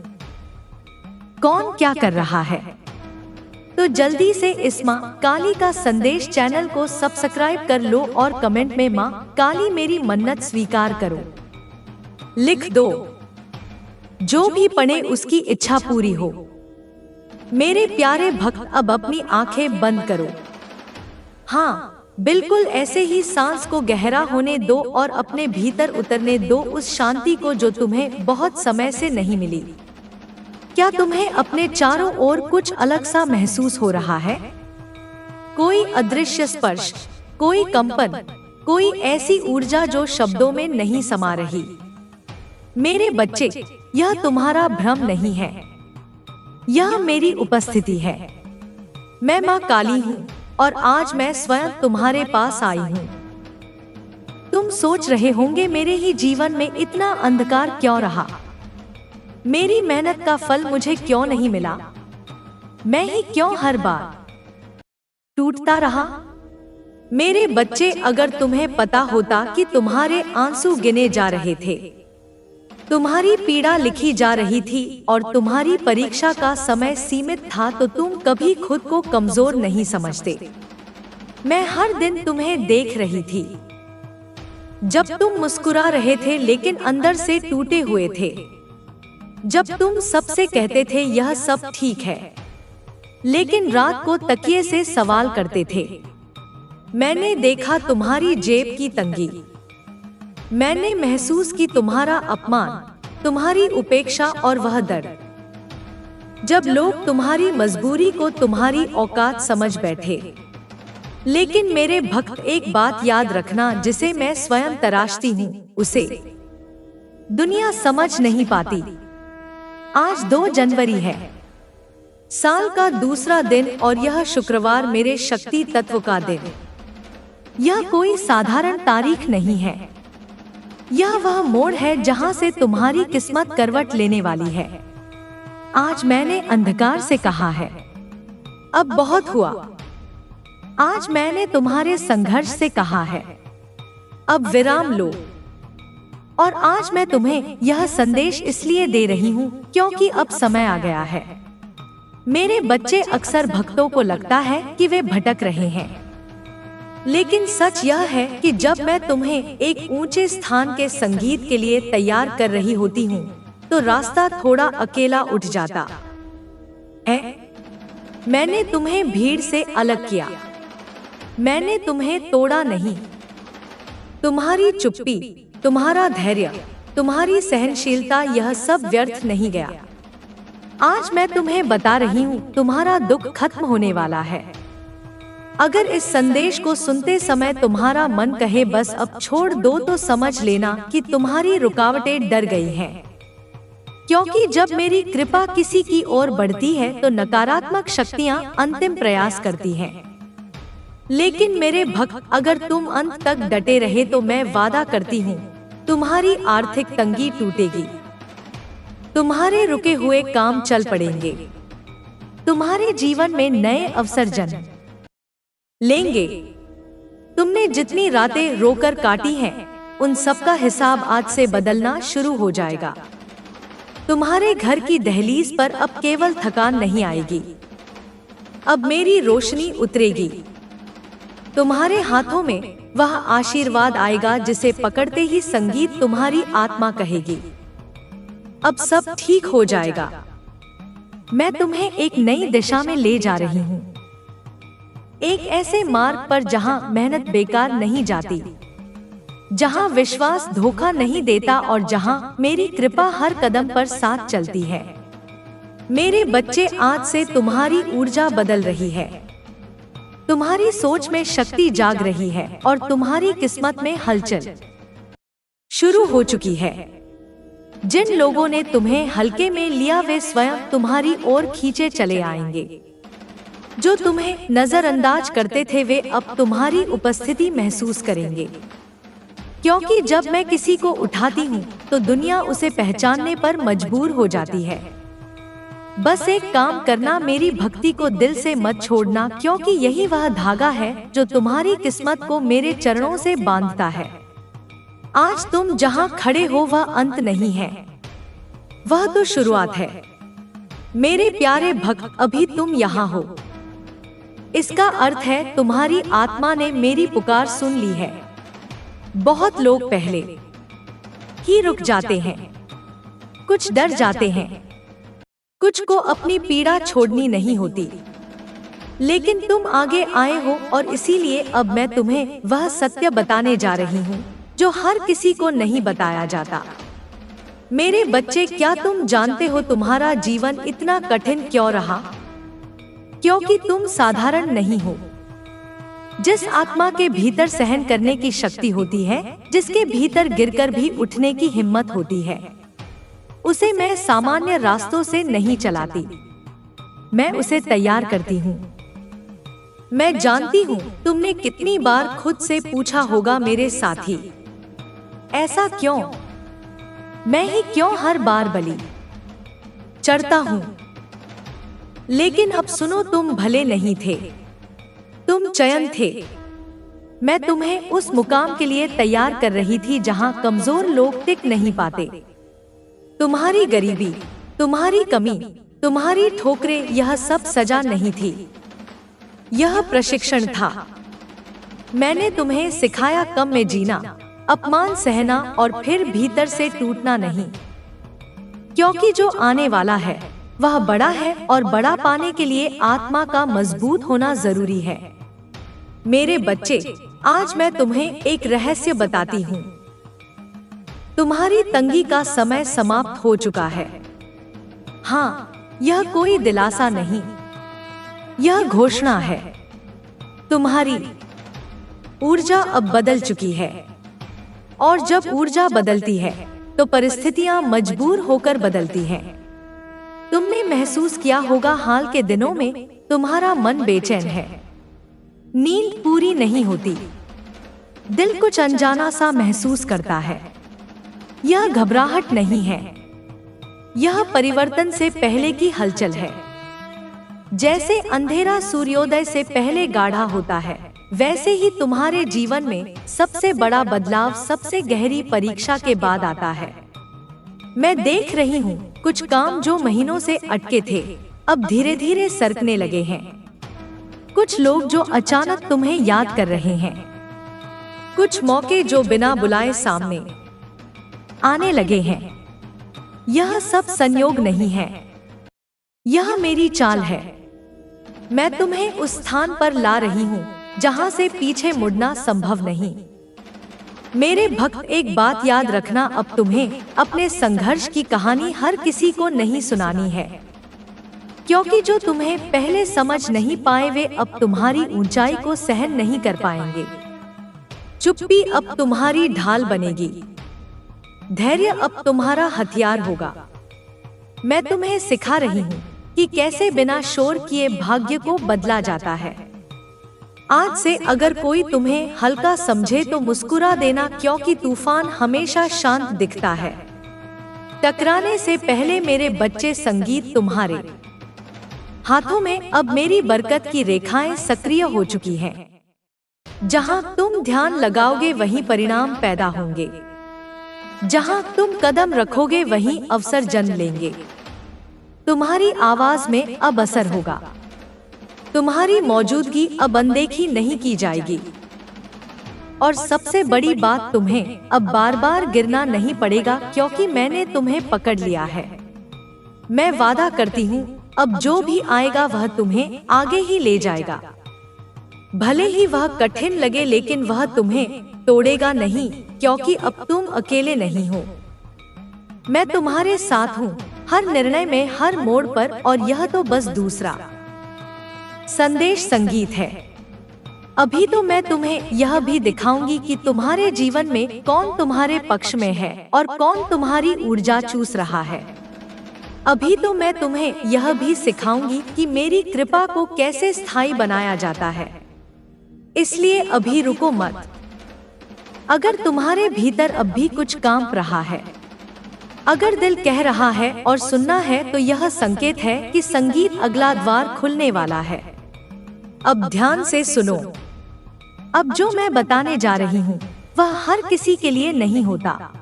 कौन क्या कर रहा है। तो जल्दी से इस माँ काली का संदेश चैनल को सब्सक्राइब कर लो और कमेंट में माँ काली मेरी मन्नत स्वीकार करो लिख दो। जो भी पढ़े उसकी इच्छा पूरी हो। मेरे प्यारे भक्त, अब अपनी आंखें बंद करो। हाँ, बिल्कुल ऐसे ही सांस को गहरा होने दो और अपने भीतर उतरने दो उस शांति को जो तुम्हें बहुत समय से नहीं मिली। क्या तुम्हें अपने चारों ओर कुछ अलग सा महसूस हो रहा है? कोई अदृश्य स्पर्श, कोई कंपन, कोई ऐसी ऊर्जा जो शब्दों में नहीं समा रही। मेरे बच्चे, यह तुम्हारा भ्रम नहीं है, यह मेरी उपस्थिति है। मैं माँ काली हूँ और आज मैं स्वयं तुम्हारे पास आई हूँ। तुम सोच रहे होंगे मेरे ही जीवन में इतना अंधकार क्यों रहा, मेरी मेहनत का फल मुझे क्यों नहीं मिला, मैं ही क्यों हर बार टूटता रहा। मेरे बच्चे, अगर तुम्हें पता होता कि तुम्हारे आंसू गिने जा रहे थे, तुम्हारी पीड़ा लिखी जा रही थी और तुम्हारी परीक्षा का समय सीमित था, तो तुम कभी खुद को कमजोर नहीं समझते। मैं हर दिन तुम्हें देख रही थी जब तुम मुस्कुरा रहे थे लेकिन अंदर से टूटे हुए थे, जब तुम सबसे कहते थे यह सब ठीक है लेकिन रात को तकिए से सवाल करते थे। मैंने देखा तुम्हारी जेब की तंगी, मैंने महसूस की तुम्हारा अपमान, तुम्हारी उपेक्षा और वह दर्द जब लोग तुम्हारी मजबूरी को तुम्हारी औकात समझ बैठे। लेकिन मेरे भक्त, एक बात याद रखना, जिसे मैं स्वयं तराशती हूँ उसे दुनिया समझ नहीं पाती। आज 2 जनवरी है, साल का दूसरा दिन, और यह शुक्रवार मेरे शक्ति तत्व का दिन। यह कोई साधारण तारीख नहीं है, यह वह मोड़ है जहां से तुम्हारी किस्मत करवट लेने वाली है। आज मैंने अंधकार से कहा है अब बहुत हुआ। आज मैंने तुम्हारे संघर्ष से कहा है अब विराम लो। और आज मैं तुम्हें यह संदेश इसलिए दे रही हूँ क्योंकि अब समय आ गया है। मेरे बच्चे, अक्सर भक्तों को लगता है कि वे भटक रहे हैं, लेकिन सच यह है कि जब मैं तुम्हें एक ऊंचे स्थान के संगीत के लिए तैयार कर रही होती हूँ तो रास्ता थोड़ा अकेला उठ जाता है। मैंने तुम्हें भीड़ से अलग किया, मैंने तुम्हें तोड़ा नहीं। तुम्हारी चुप्पी, तुम्हारा धैर्य, तुम्हारी सहनशीलता, यह सब व्यर्थ नहीं गया। आज मैं तुम्हें बता रही हूँ तुम्हारा दुख खत्म होने वाला है। अगर इस संदेश को सुनते समय तुम्हारा मन कहे बस अब छोड़ दो, तो समझ लेना कि तुम्हारी रुकावटें डर गई हैं। क्योंकि जब मेरी कृपा किसी की ओर बढ़ती है तो नकारात्मक शक्तियाँ अंतिम प्रयास करती हैं। लेकिन मेरे भक्त, अगर तुम अंत तक डटे रहे तो मैं वादा करती हूँ तुम्हारी आर्थिक तंगी टूटेगी, तुम्हारे रुके हुए काम चल पड़ेंगे, तुम्हारे जीवन में नए अवसर जन्म लेंगे। तुमने जितनी रातें रोकर काटी हैं, उन सब का हिसाब आज से बदलना शुरू हो जाएगा। तुम्हारे घर की दहलीज पर अब केवल थकान नहीं आएगी, अब मेरी रोशनी उतरेगी। तुम्हारे हाथों में वह आशीर्वाद आएगा जिसे पकड़ते ही संगीत तुम्हारी आत्मा कहेगी अब सब ठीक हो जाएगा। मैं तुम्हें एक नई दिशा में ले जा रही हूँ, एक ऐसे मार्ग पर जहाँ मेहनत बेकार नहीं जाती, जहाँ विश्वास धोखा नहीं देता और जहाँ मेरी कृपा हर कदम पर साथ चलती है। मेरे बच्चे, आज से तुम्हारी ऊर्जा बदल रही है, तुम्हारी सोच में शक्ति जाग रही है और तुम्हारी किस्मत में हलचल शुरू हो चुकी है। जिन लोगों ने तुम्हें हल्के में लिया वे स्वयं तुम्हारी ओर खींचे चले आएंगे। जो तुम्हें नजरअंदाज करते थे वे अब तुम्हारी उपस्थिति महसूस करेंगे। क्योंकि जब मैं किसी को उठाती हूँ तो दुनिया उसे पहचानने पर मजबूर हो जाती है। बस एक काम करना, मेरी भक्ति को दिल से मत छोड़ना, क्योंकि यही वह धागा है जो तुम्हारी किस्मत को मेरे चरणों से बांधता है। आज तुम जहाँ खड़े हो वह अंत नहीं है, वह तो शुरुआत है। मेरे प्यारे भक्त, अभी तुम यहाँ हो, इसका अर्थ है तुम्हारी आत्मा ने मेरी पुकार सुन ली है। बहुत लोग पहले ही रुक जाते हैं, कुछ डर जाते हैं, कुछ को अपनी पीड़ा छोड़नी नहीं होती, लेकिन तुम आगे आए हो और इसीलिए अब मैं तुम्हें वह सत्य बताने जा रही हूँ जो हर किसी को नहीं बताया जाता। मेरे बच्चे, क्या तुम जानते हो तुम्हारा जीवन इतना कठिन क्यों रहा? क्योंकि तुम साधारण नहीं हो। जिस आत्मा के भीतर सहन करने की शक्ति होती है, जिसके भीतर गिरकर भी उठने की हिम्मत होती है, उसे मैं सामान्य रास्तों से नहीं चलाती, मैं उसे तैयार करती हूँ। मैं जानती हूँ तुमने कितनी बार खुद से पूछा होगा मेरे साथी, ऐसा क्यों? मैं ही क्यों हर बार बलि चढ़ता हूँ? लेकिन अब सुनो, तुम भले नहीं थे, तुम चयन थे। मैं तुम्हें उस मुकाम के लिए तैयार कर रही थी जहाँ कमजोर लोग टिक नहीं पाते। तुम्हारी गरीबी, तुम्हारी कमी, तुम्हारी ठोकरें, यह सब सजा नहीं थी, यह प्रशिक्षण था। मैंने तुम्हें सिखाया कम में जीना, अपमान सहना और फिर भीतर से टूटना नहीं, क्योंकि जो आने वाला है वह बड़ा है और बड़ा पाने के लिए आत्मा का मजबूत होना जरूरी है। मेरे बच्चे, आज मैं तुम्हें एक रहस्य बताती हूँ। तुम्हारी तंगी का समय समाप्त हो चुका है। हाँ, यह कोई दिलासा नहीं, यह घोषणा है। तुम्हारी ऊर्जा अब बदल चुकी है, और जब ऊर्जा बदलती है तो परिस्थितियां मजबूर होकर बदलती हैं। तुमने महसूस किया होगा हाल के दिनों में तुम्हारा मन बेचैन है, नींद पूरी नहीं होती, दिल कुछ अनजाना सा महसूस करता है। यह घबराहट नहीं है, यह परिवर्तन से पहले की हलचल है। जैसे अंधेरा सूर्योदय से पहले गाढ़ा होता है, वैसे ही तुम्हारे जीवन में सबसे बड़ा बदलाव सबसे गहरी परीक्षा के बाद आता है। मैं देख रही हूँ कुछ काम जो महीनों से अटके थे अब धीरे धीरे सरकने लगे हैं। कुछ लोग जो अचानक तुम्हें याद कर रहे हैं, कुछ मौके जो बिना बुलाए सामने आने लगे हैं। यह सब संयोग नहीं है, यह मेरी चाल है। मैं तुम्हें उस स्थान पर ला रही हूँ जहाँ से पीछे मुड़ना संभव नहीं। मेरे भक्त, एक बात याद रखना, अब तुम्हें अपने संघर्ष की कहानी हर किसी को नहीं सुनानी है, क्योंकि जो तुम्हें पहले समझ नहीं पाए वे अब तुम्हारी ऊंचाई को सहन नहीं कर पाएंगे। चुप्पी अब तुम्हारी ढाल बनेगी, धैर्य अब तुम्हारा हथियार होगा। मैं तुम्हें सिखा रही हूँ कि कैसे बिना शोर किए भाग्य को बदला जाता है। आज से अगर कोई तुम्हें हल्का समझे तो मुस्कुरा देना, क्योंकि तूफान हमेशा शांत दिखता है। टकराने से पहले मेरे बच्चे, संगीत तुम्हारे हाथों में। अब मेरी बरकत की रेखाएं सक्रिय हो चुकी हैं। जहां तुम ध्यान लगाओगे वहीं परिणाम पैदा होंगे, जहां तुम कदम रखोगे वहीं अवसर जन्म लेंगे। तुम्हारी आवाज में अब असर होगा, तुम्हारी मौजूदगी अब अनदेखी नहीं की जाएगी। और सबसे बड़ी बात, तुम्हें अब बार बार गिरना नहीं पड़ेगा, क्योंकि मैंने तुम्हें पकड़ लिया है। मैं वादा करती हूँ अब जो भी आएगा वह तुम्हें आगे ही ले जाएगा। भले ही वह कठिन लगे, लेकिन वह तुम्हें तोड़ेगा नहीं, क्योंकि अब तुम अकेले नहीं हो। मैं तुम्हारे साथ हूँ, हर निर्णय में, हर मोड़ पर। और यह तो बस दूसरा संदेश संगीत है। अभी तो मैं तुम्हें यह भी दिखाऊंगी कि तुम्हारे जीवन में कौन तुम्हारे पक्ष में है और कौन तुम्हारी ऊर्जा चूस रहा है। अभी तो मैं तुम्हें यह भी सिखाऊंगी कि मेरी कृपा को कैसे स्थायी बनाया जाता है। इसलिए अभी रुको मत। अगर तुम्हारे भीतर अब भी कुछ कांप रहा है, अगर दिल कह रहा है और सुनना है, तो यह संकेत है कि संगीत अगला द्वार खुलने वाला है। अब ध्यान से सुनो। अब जो मैं बताने जा रही हूँ वह हर किसी के लिए नहीं होता।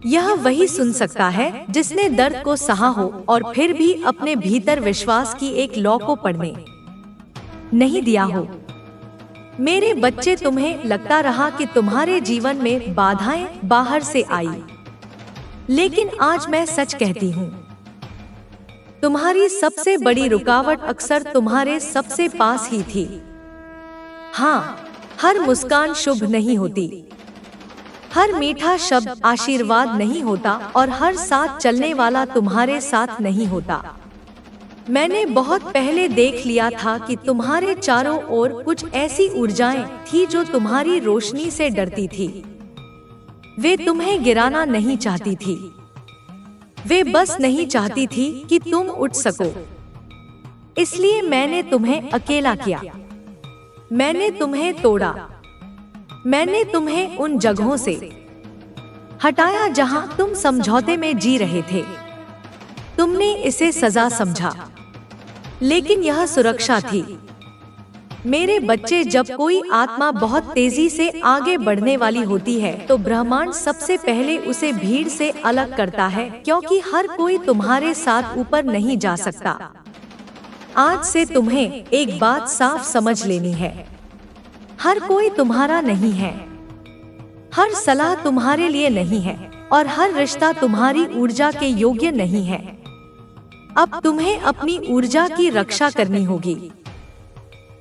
यह वही सुन सकता है जिसने दर्द को सहा हो और फिर भी अपने भीतर विश्वास की एक लौ को पढ़ने नहीं दिया हो। मेरे बच्चे, तुम्हें लगता रहा कि तुम्हारे जीवन में बाधाएं बाहर से आई, लेकिन आज मैं सच कहती हूँ, तुम्हारी सबसे बड़ी रुकावट अक्सर तुम्हारे सबसे पास ही थी। हाँ, हर मुस्कान शुभ नहीं होती, हर मीठा शब्द आशीर्वाद नहीं होता, और हर साथ चलने वाला तुम्हारे साथ नहीं होता। मैंने बहुत पहले देख लिया था कि तुम्हारे चारों ओर कुछ ऐसी ऊर्जाएं थी जो तुम्हारी रोशनी से डरती थी। वे तुम्हें गिराना नहीं चाहती थी, वे बस नहीं चाहती थी कि तुम उठ सको। इसलिए मैंने तुम्हें अकेला किया, मैंने तुम्हें तोड़ा, मैंने तुम्हें उन जगहों से हटाया जहां तुम समझौते में जी रहे थे। तुमने इसे सजा समझा, लेकिन यह सुरक्षा थी। मेरे बच्चे, जब कोई आत्मा बहुत तेजी से आगे बढ़ने वाली होती है तो ब्रह्मांड सबसे पहले उसे भीड़ से अलग करता है, क्योंकि हर कोई तुम्हारे साथ ऊपर नहीं जा सकता। आज से तुम्हें एक बात साफ समझ लेनी है, हर कोई तुम्हारा नहीं है, हर सलाह तुम्हारे लिए नहीं है और हर रिश्ता तुम्हारी ऊर्जा के योग्य नहीं है। अब तुम्हें अपनी ऊर्जा की रक्षा करनी होगी।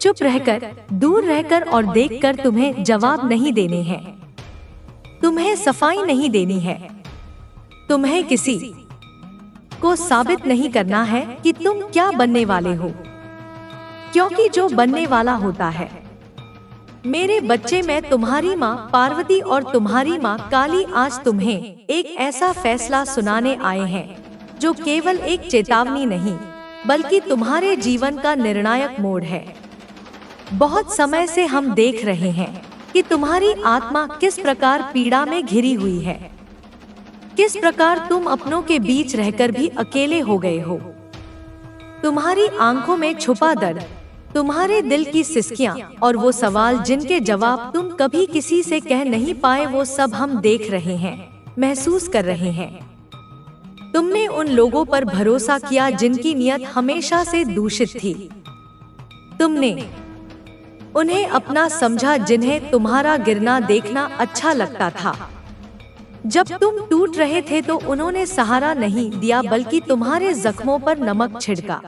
चुप रहकर, दूर रहकर और देखकर तुम्हें जवाब नहीं देने हैं, तुम्हें सफाई नहीं देनी है, तुम्हें किसी को साबित नहीं करना है कि तुम क्या बनने वाले हो, क्योंकि जो बनने वाला होता है। मेरे बच्चे, मैं तुम्हारी माँ पार्वती और तुम्हारी माँ काली आज तुम्हें एक ऐसा फैसला सुनाने आए हैं जो केवल एक चेतावनी नहीं बल्कि तुम्हारे जीवन का निर्णायक मोड़ है। बहुत समय से हम देख रहे हैं कि तुम्हारी आत्मा किस प्रकार पीड़ा में घिरी हुई है, किस प्रकार तुम अपनों के बीच रहकर भी अकेले हो गए हो। तुम्हारी आंखों में छुपा दर्द, तुम्हारे दिल की सिसकियां और वो सवाल जिनके जवाब तुम कभी किसी से कह नहीं पाए, वो सब हम देख रहे हैं, महसूस कर रहे हैं। तुमने उन लोगों पर भरोसा किया जिनकी नियत हमेशा से दूषित थी। तुमने उन्हें अपना समझा जिन्हें तुम्हारा गिरना देखना अच्छा लगता था। जब तुम टूट रहे थे तो उन्होंने सहारा नहीं दिया बल्कि तुम्हारे जख्मों पर नमक छिड़का।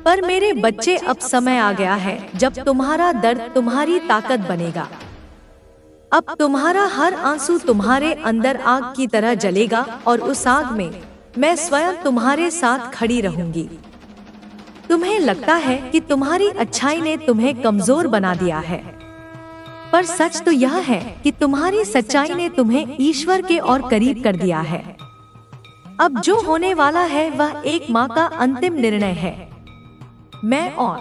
पर मेरे बच्चे, अब समय आ गया है जब तुम्हारा दर्द तुम्हारी ताकत बनेगा। अब तुम्हारा हर आंसू तुम्हारे अंदर आग की तरह जलेगा और उस आग में मैं स्वयं तुम्हारे साथ खड़ी रहूंगी। तुम्हें लगता है कि तुम्हारी अच्छाई ने तुम्हें कमजोर बना दिया है, पर सच तो यह है कि तुम्हारी सच्चाई ने तुम्हें ईश्वर के और करीब कर दिया है। अब जो होने वाला है वह एक माँ का अंतिम निर्णय है। मैं और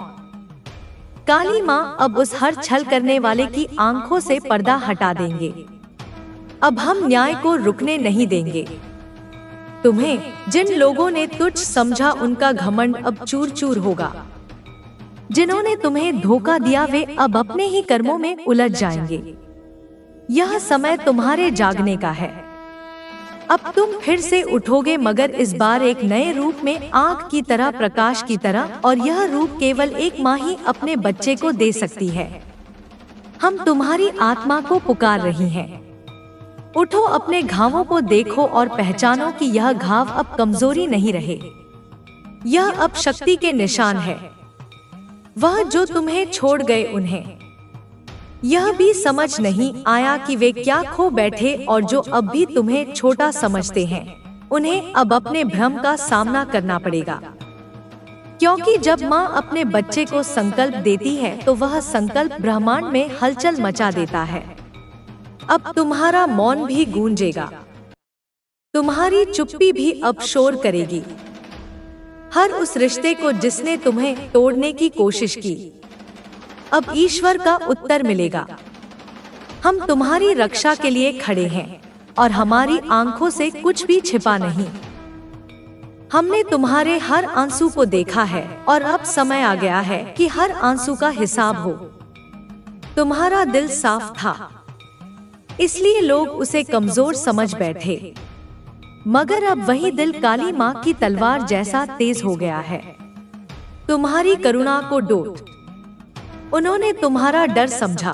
काली माँ अब उस हर छल करने वाले की आंखों से पर्दा हटा देंगे। अब हम न्याय को रुकने नहीं देंगे। तुम्हें जिन लोगों ने तुच्छ समझा उनका घमंड अब चूर चूर होगा। जिन्होंने तुम्हें धोखा दिया वे अब अपने ही कर्मों में उलझ जाएंगे। यह समय तुम्हारे जागने का है। अब तुम फिर से उठोगे, मगर इस बार एक नए रूप में, आग की तरह, प्रकाश की तरह, और यह रूप केवल एक माँ ही अपने बच्चे को दे सकती है। हम तुम्हारी आत्मा को पुकार रही हैं। उठो, अपने घावों को देखो और पहचानो कि यह घाव अब कमजोरी नहीं रहे, यह अब शक्ति के निशान है। वह जो तुम्हें छोड़ गए उन्हें यह भी समझ नहीं आया कि वे क्या खो बैठे, और जो अब भी तुम्हें छोटा समझते हैं उन्हें अब अपने भ्रम का सामना करना पड़ेगा। क्योंकि जब माँ अपने बच्चे को संकल्प देती है तो वह संकल्प ब्रह्मांड में हलचल मचा देता है। अब तुम्हारा मौन भी गूंजेगा, तुम्हारी चुप्पी भी अब शोर करेगी। हर उस रिश्ते को जिसने तुम्हें तोड़ने की कोशिश की, अब ईश्वर का उत्तर मिलेगा। हम तुम्हारी रक्षा के लिए खड़े हैं और हमारी आंखों से कुछ भी छिपा नहीं। हमने तुम्हारे हर आंसू को देखा है और अब समय आ गया है कि हर आंसू का हिसाब हो। तुम्हारा दिल साफ था, इसलिए लोग उसे कमजोर समझ बैठे, मगर अब वही दिल काली माँ की तलवार जैसा तेज हो गया है। तुम्हारी करुणा को डोट उन्होंने तुम्हारा डर समझा,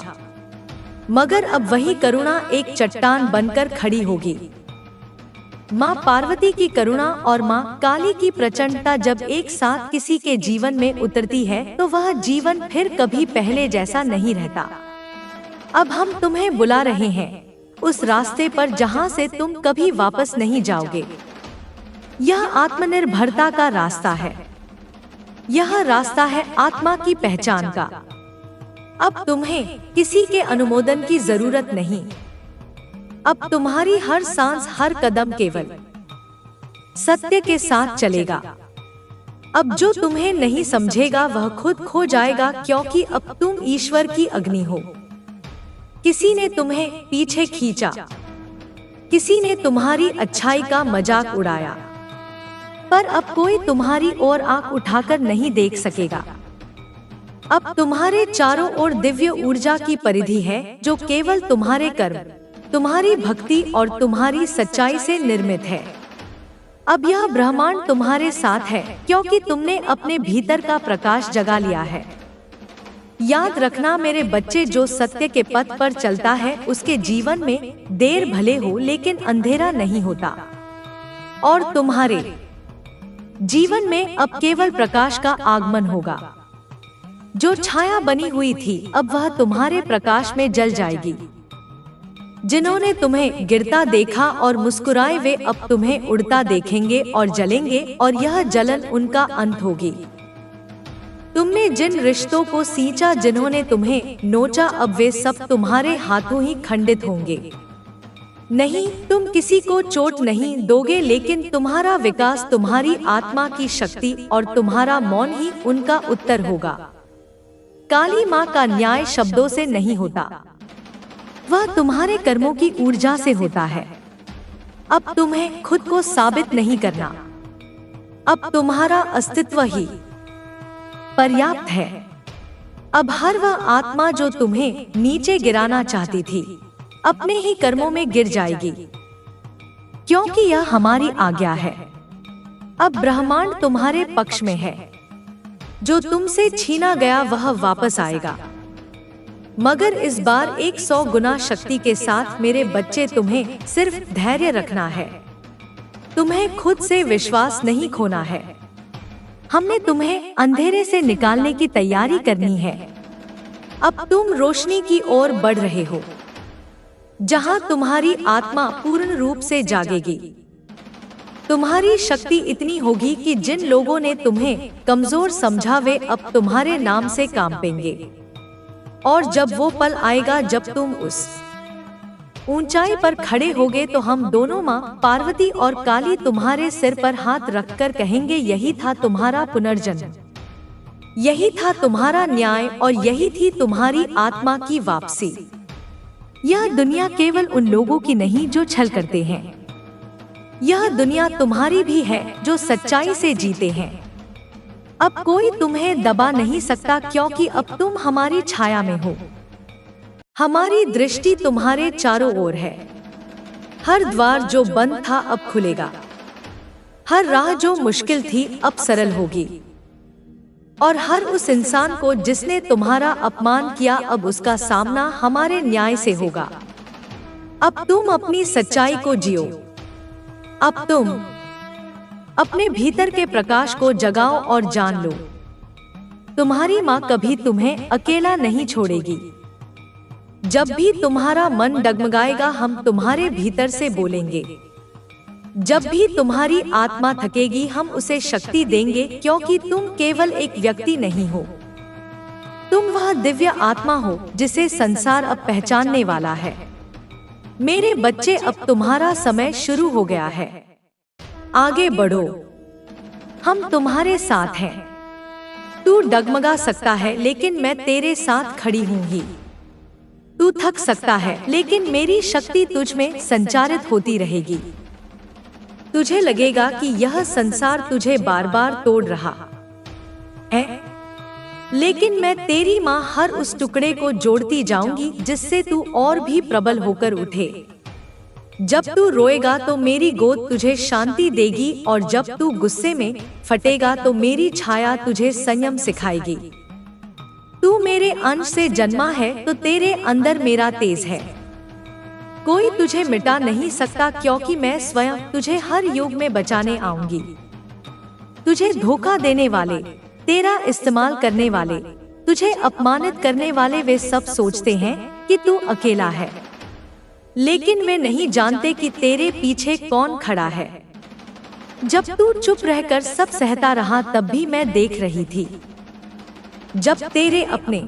मगर अब वही करुणा एक चट्टान बनकर खड़ी होगी। माँ पार्वती की करुणा और माँ काली की प्रचंडता जब एक साथ किसी के जीवन में उतरती है तो वह जीवन फिर कभी पहले जैसा नहीं रहता। अब हम तुम्हें बुला रहे हैं उस रास्ते पर जहाँ से तुम कभी वापस नहीं जाओगे। यह आत्मनिर्भरता का रास्ता है, यह रास्ता है आत्मा की पहचान का। अब तुम्हें किसी के अनुमोदन की जरूरत नहीं। अब तुम्हारी हर सांस, हर कदम केवल सत्य के साथ चलेगा। अब जो तुम्हें नहीं समझेगा वह खुद खो जाएगा, क्योंकि अब तुम ईश्वर की अग्नि हो। किसी ने तुम्हें पीछे खींचा, किसी ने तुम्हारी अच्छाई का मजाक उड़ाया, पर अब कोई तुम्हारी ओर आंख उठाकर नहीं देख सकेगा। अब तुम्हारे चारों ओर दिव्य ऊर्जा की परिधि है, जो केवल तुम्हारे कर्म, तुम्हारी भक्ति और तुम्हारी सच्चाई से निर्मित है। अब यह ब्रह्मांड तुम्हारे साथ है, क्योंकि तुमने अपने भीतर का प्रकाश जगा लिया है। याद रखना मेरे बच्चे, जो सत्य के पथ पर चलता है उसके जीवन में देर भले हो लेकिन अंधेरा नहीं होता। और तुम्हारे जीवन में अब केवल प्रकाश का आगमन होगा। जो छाया बनी हुई थी अब वह तुम्हारे प्रकाश में जल जाएगी। जिन्होंने तुम्हें गिरता देखा और मुस्कुराए, वे अब तुम्हें उड़ता देखेंगे और जलेंगे, और यह जलन उनका अंत होगी। तुमने जिन रिश्तों को सींचा, जिन्होंने तुम्हें नोचा, अब वे सब तुम्हारे हाथों ही खंडित होंगे। नहीं, तुम किसी को चोट नहीं दोगे, लेकिन तुम्हारा विकास, तुम्हारी आत्मा की शक्ति और तुम्हारा मौन ही उनका उत्तर होगा। काली माँ का न्याय शब्दों से नहीं होता, वह तुम्हारे कर्मों की ऊर्जा से होता है। अब तुम्हें खुद को साबित नहीं करना, अब तुम्हारा अस्तित्व ही पर्याप्त है। अब हर वह आत्मा जो तुम्हें नीचे गिराना चाहती थी, अपने ही कर्मों में गिर जाएगी, क्योंकि यह हमारी आज्ञा है। अब ब्रह्मांड तुम्हारे पक्ष में है। जो तुमसे छीना गया वह वापस आएगा, मगर इस बार 100 गुना शक्ति के साथ। मेरे बच्चे, तुम्हें सिर्फ धैर्य रखना है, तुम्हें खुद से विश्वास नहीं खोना है। हमने तुम्हें अंधेरे से निकालने की तैयारी करनी है। अब तुम रोशनी की ओर बढ़ रहे हो, जहां तुम्हारी आत्मा पूर्ण रूप से जागेगी। तुम्हारी शक्ति इतनी होगी कि जिन लोगों ने तुम्हें कमजोर समझा, वे अब तुम्हारे नाम से कांपेंगे। और जब वो पल आएगा जब तुम उस ऊंचाई पर खड़े होगे, तो हम दोनों, माँ पार्वती और काली, तुम्हारे सिर पर हाथ रखकर कहेंगे, यही था तुम्हारा पुनर्जन्म, यही था तुम्हारा न्याय, और यही थी तुम्हारी आत्मा की वापसी। यह दुनिया केवल उन लोगों की नहीं जो छल करते हैं, यह दुनिया तुम्हारी भी है जो सच्चाई से जीते हैं। अब कोई तुम्हें दबा नहीं सकता, क्योंकि अब तुम हमारी छाया में हो। हमारी दृष्टि तुम्हारे चारों ओर है। हर द्वार जो बंद था अब खुलेगा, हर राह जो मुश्किल थी अब सरल होगी, और हर उस इंसान को जिसने तुम्हारा अपमान किया, अब उसका सामना हमारे न्याय से होगा। अब तुम अपनी सच्चाई को जियो। अब तुम अपने भीतर के प्रकाश को जगाओ और जान लो, तुम्हारी माँ कभी तुम्हें अकेला नहीं छोड़ेगी। जब भी तुम्हारा मन डगमगाएगा, हम तुम्हारे भीतर से बोलेंगे। जब भी तुम्हारी आत्मा थकेगी, हम उसे शक्ति देंगे, क्योंकि तुम केवल एक व्यक्ति नहीं हो, तुम वह दिव्य आत्मा हो जिसे संसार अब पहचानने वाला है। मेरे बच्चे, अब तुम्हारा समय शुरू हो गया है। आगे बढ़ो, हम तुम्हारे साथ हैं। तू डगमगा सकता है, लेकिन मैं तेरे साथ खड़ी हूँ ही। तू थक सकता है, लेकिन मेरी शक्ति तुझ में संचारित होती रहेगी। तुझे लगेगा कि यह संसार तुझे बार बार तोड़ रहा है, लेकिन मैं तेरी माँ हर उस टुकड़े को जोड़ती जाऊंगी जिससे तू और भी प्रबल होकर उठे। जब तू रोएगा तो मेरी गोद तुझे शांति देगी, और जब तू गुस्से में फटेगा तो मेरी छाया तुझे संयम सिखाएगी। तू मेरे अंश से जन्मा है, तो तेरे अंदर मेरा तेज है। कोई तुझे मिटा नहीं सकता, क्योंकि मैं स्वयं तुझे हर युग में बचाने आऊंगी। तुझे धोखा देने वाले, तेरा इस्तेमाल करने वाले, तुझे अपमानित करने वाले, वे सब सोचते हैं कि तू अकेला है, लेकिन वे नहीं जानते कि तेरे पीछे कौन खड़ा है। जब तू चुप रहकर सब सहता रहा, तब भी मैं देख रही थी। जब तेरे अपने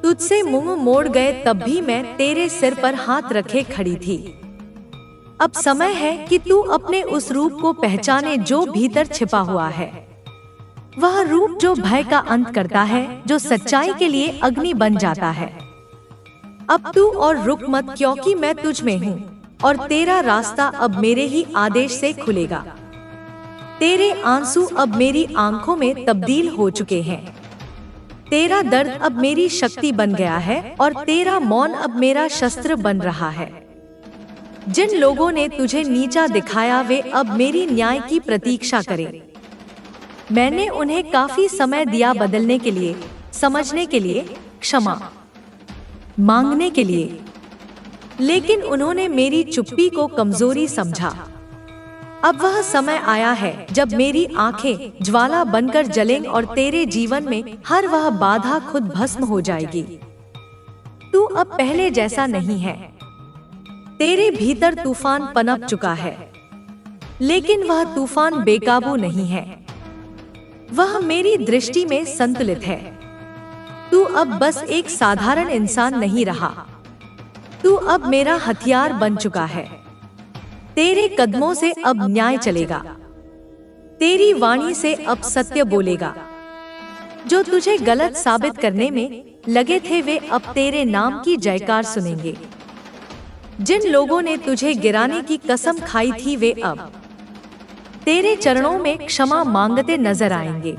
तुझसे मुंह मोड़ गए, तब भी मैं तेरे सिर पर हाथ रखे खड़ी थी। अब समय है कि तू अपने उस रूप को पहचाने जो भीतर छिपा हुआ है। वह रूप जो भय का अंत करता है, जो सच्चाई के लिए अग्नि बन जाता है। अब तू और रुक मत, क्योंकि मैं तुझ में हूँ और तेरा रास्ता अब मेरे ही आदेश से खुलेगा। तेरे आंसू अब मेरी आंखों में तब्दील हो चुके हैं। तेरा दर्द अब मेरी शक्ति बन गया है और तेरा मौन अब मेरा शस्त्र बन रहा है। जिन लोगों ने तुझे नीचा दिखाया वे अब मेरी न्याय की प्रतीक्षा करें। मैंने उन्हें काफी समय दिया बदलने के लिए, समझने के लिए, क्षमा मांगने के लिए, लेकिन उन्होंने मेरी चुप्पी को कमजोरी समझा। अब वह समय आया है जब मेरी आंखें ज्वाला बनकर जलें और तेरे जीवन में हर वह बाधा खुद भस्म हो जाएगी। तू अब पहले जैसा नहीं है। तेरे भीतर तूफान पनप चुका है, लेकिन वह तूफान बेकाबू नहीं है। वह मेरी दृष्टि में संतुलित है। तू अब बस एक साधारण इंसान नहीं रहा। तू अब मेरा हथियार बन चुका है। तेरे कदमों से अब न्याय चलेगा। तेरी वाणी से अब सत्य बोलेगा। जो तुझे गलत साबित करने में लगे थे वे अब तेरे नाम की जयकार सुनेंगे। जिन लोगों ने तुझे गिराने की कसम खाई थी वे अब तेरे चरणों में क्षमा मांगते नजर आएंगे।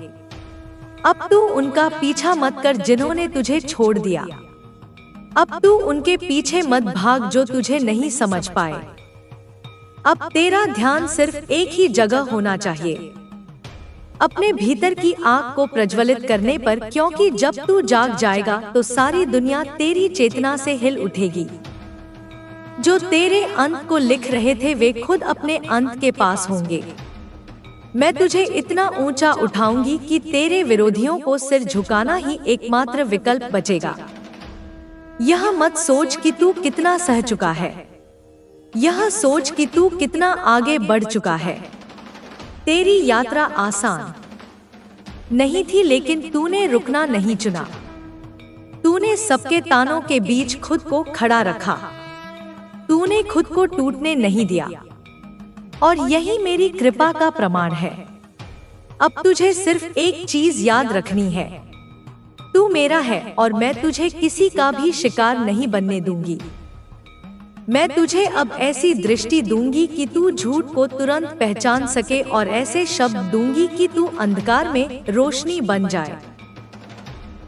अब तू उनका पीछा मत कर जिन्होंने तुझे छोड़ दिया। अब तू उनके पीछे मत भाग जो तुझे नहीं समझ पाए। अब तेरा ध्यान सिर्फ एक ही जगह होना चाहिए, अपने भीतर की आग को प्रज्वलित करने पर, क्योंकि जब तू जाग जाएगा तो सारी दुनिया तेरी चेतना से हिल उठेगी। जो तेरे अंत को लिख रहे थे वे खुद अपने अंत के पास होंगे। मैं तुझे इतना ऊंचा उठाऊंगी कि तेरे विरोधियों को सिर झुकाना ही एकमात्र विकल्प बचेगा। यह मत सोच कि तू कितना सह चुका है, यह सोच कि तू कितना आगे बढ़ चुका है। तेरी यात्रा आसान नहीं थी, लेकिन तूने रुकना नहीं चुना। तूने सबके तानों के बीच खुद को खड़ा रखा। तूने खुद को टूटने नहीं दिया, और यही मेरी कृपा का प्रमाण है। अब तुझे सिर्फ एक चीज याद रखनी है, तू मेरा है और मैं तुझे किसी का भी शिकार नहीं बनने दूंगी। मैं तुझे अब ऐसी दृष्टि दूंगी कि तू झूठ को तुरंत पहचान सके और ऐसे शब्द दूंगी कि तू अंधकार में रोशनी बन जाए।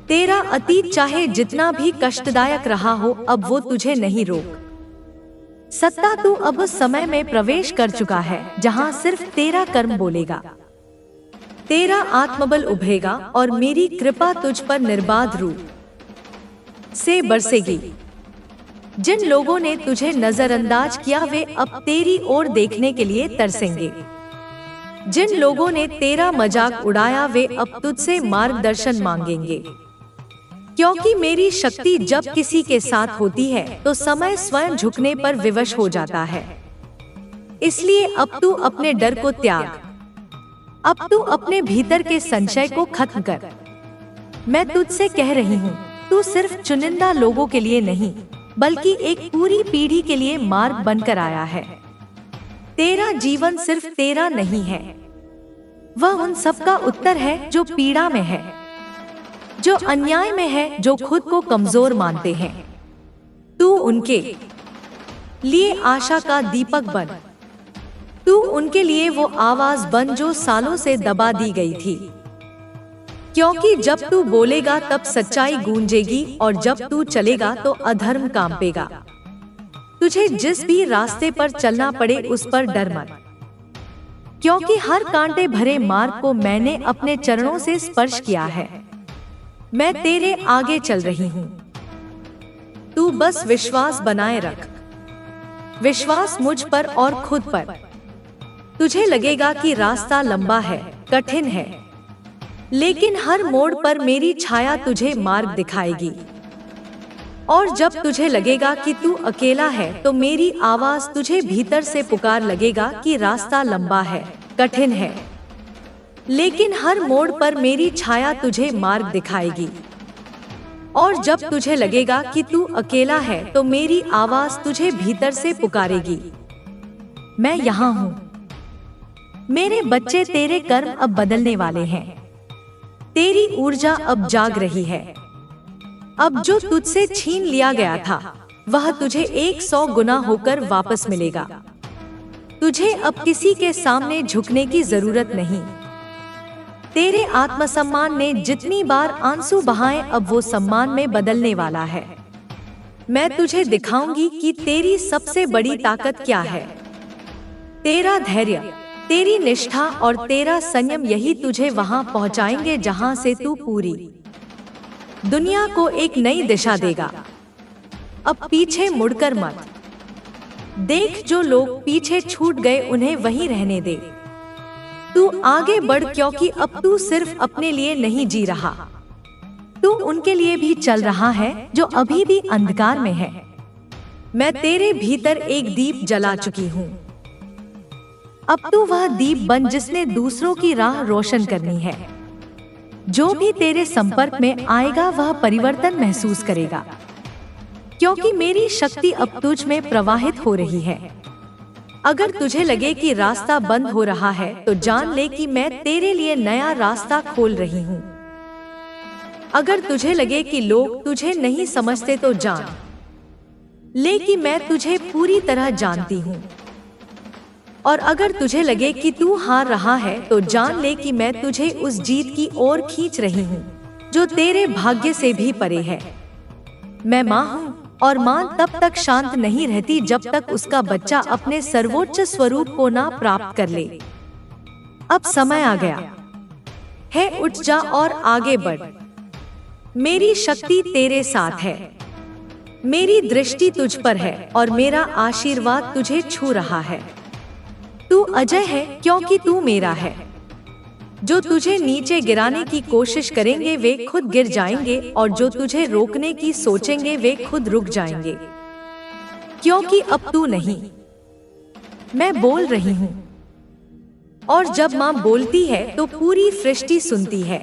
तेरा अतीत चाहे जितना भी कष्टदायक रहा हो, अब वो तुझे नहीं रोक सकता। तू अब उस समय में प्रवेश कर चुका है जहां सिर्फ तेरा कर्म बोलेगा, तेरा आत्मबल उभरेगा और मेरी कृपा तुझ पर निर्बाध रूप से बरसेगी। जिन लोगों ने तुझे नजरअंदाज किया वे अब तेरी ओर देखने के लिए तरसेंगे। जिन लोगों ने तेरा मजाक उड़ाया वे अब तुझसे मार्गदर्शन मांगेंगे, क्योंकि मेरी शक्ति जब किसी के साथ होती है तो समय स्वयं झुकने पर विवश हो जाता है। इसलिए अब तू अपने डर को त्याग। अब तू अपने भीतर के संशय को खत्म कर। मैं तुझसे कह रही हूँ, तू सिर्फ चुनिंदा लोगों के लिए नहीं बल्कि एक पूरी पीढ़ी के लिए मार्ग बनकर आया है। तेरा जीवन सिर्फ तेरा नहीं है, वह उन सब का उत्तर है जो पीड़ा में है, जो अन्याय में है, जो खुद को कमजोर मानते हैं। तू उनके लिए आशा का दीपक बन। तू उनके लिए वो आवाज बन जो सालों से दबा दी गई थी, क्योंकि जब तू बोलेगा तब सच्चाई गूंजेगी और जब तू चलेगा तो अधर्म कांपेगा। तुझे जिस भी रास्ते पर चलना पड़े उस पर डर मत, क्योंकि हर कांटे भरे मार्ग को मैंने अपने चरणों से स्पर्श किया है। मैं तेरे आगे चल रही हूँ, तू बस विश्वास बनाए रख। विश्वास मुझ पर और खुद पर। तुझे लगेगा कि रास्ता लंबा है, कठिन है, लेकिन हर मोड़ पर मेरी छाया तुझे मार्ग दिखाएगी। और जब तुझे लगेगा कि तू अकेला है तो मेरी आवाज तुझे भीतर से पुकार लगेगा कि रास्ता लंबा है, कठिन है, लेकिन हर मोड़ पर मेरी छाया तुझे मार्ग दिखाएगी। और जब तुझे लगेगा कि तू अकेला है तो मेरी आवाज तुझे भीतर से पुकारेगी, मैं यहाँ हूँ। मेरे बच्चे, तेरे कर्म अब बदलने वाले हैं। तेरी ऊर्जा अब जाग रही है। अब जो तुझसे छीन लिया गया था वह तुझे 100 गुना होकर वापस मिलेगा। तुझे अब किसी के सामने झुकने की जरूरत नहीं। तेरे आत्मसम्मान ने जितनी बार आंसू बहाए अब वो सम्मान में बदलने वाला है। मैं तुझे दिखाऊंगी कि तेरी सबसे बड़ी ताकत क्या है। तेरा धैर्य, तेरी निष्ठा और तेरा संयम यही तुझे वहां पहुंचाएंगे जहां से तू पूरी दुनिया को एक नई दिशा देगा। अब पीछे मुड़कर मत देख। जो लोग पीछे छूट गए उन्हें वहीं रहने दे। तू आगे बढ़, क्योंकि अब तू सिर्फ अपने लिए नहीं जी रहा, तू उनके लिए भी चल रहा है जो अभी भी अंधकार में है। मैं तेरे भीतर एक दीप जला चुकी हूँ। अब तू वह दीप बन जिसने दूसरों की राह रोशन करनी है। जो भी तेरे संपर्क में आएगा वह परिवर्तन महसूस करेगा, क्योंकि मेरी शक्ति अब तुझ में प्रवाहित हो रही है। अगर तुझे लगे कि रास्ता बंद हो रहा है तो जान ले कि मैं तेरे लिए नया रास्ता खोल रही हूँ। अगर तुझे लगे कि लोग तुझे नहीं समझते तो जान ले कि मैं तुझे पूरी तरह जानती हूँ। और अगर तुझे लगे कि तू हार रहा है तो जान ले कि मैं तुझे उस जीत की ओर खींच रही हूँ जो तेरे भाग्य से भी परे है। मैं माँ हूँ और माँ तब तक शांत नहीं रहती जब तक उसका बच्चा अपने सर्वोच्च स्वरूप को ना प्राप्त कर ले। अब समय आ गया है, उठ जा और आगे बढ़। मेरी शक्ति तेरे साथ है, मेरी दृष्टि तुझ पर है और मेरा आशीर्वाद तुझे छू रहा है। तू अजय है क्योंकि तू मेरा है। जो तुझे नीचे गिराने की कोशिश करेंगे वे खुद गिर जाएंगे और जो तुझे रोकने की सोचेंगे वे खुद रुक जाएंगे, क्योंकि अब तू नहीं, मैं बोल रही हूँ। और जब माँ बोलती है तो पूरी सृष्टि सुनती है।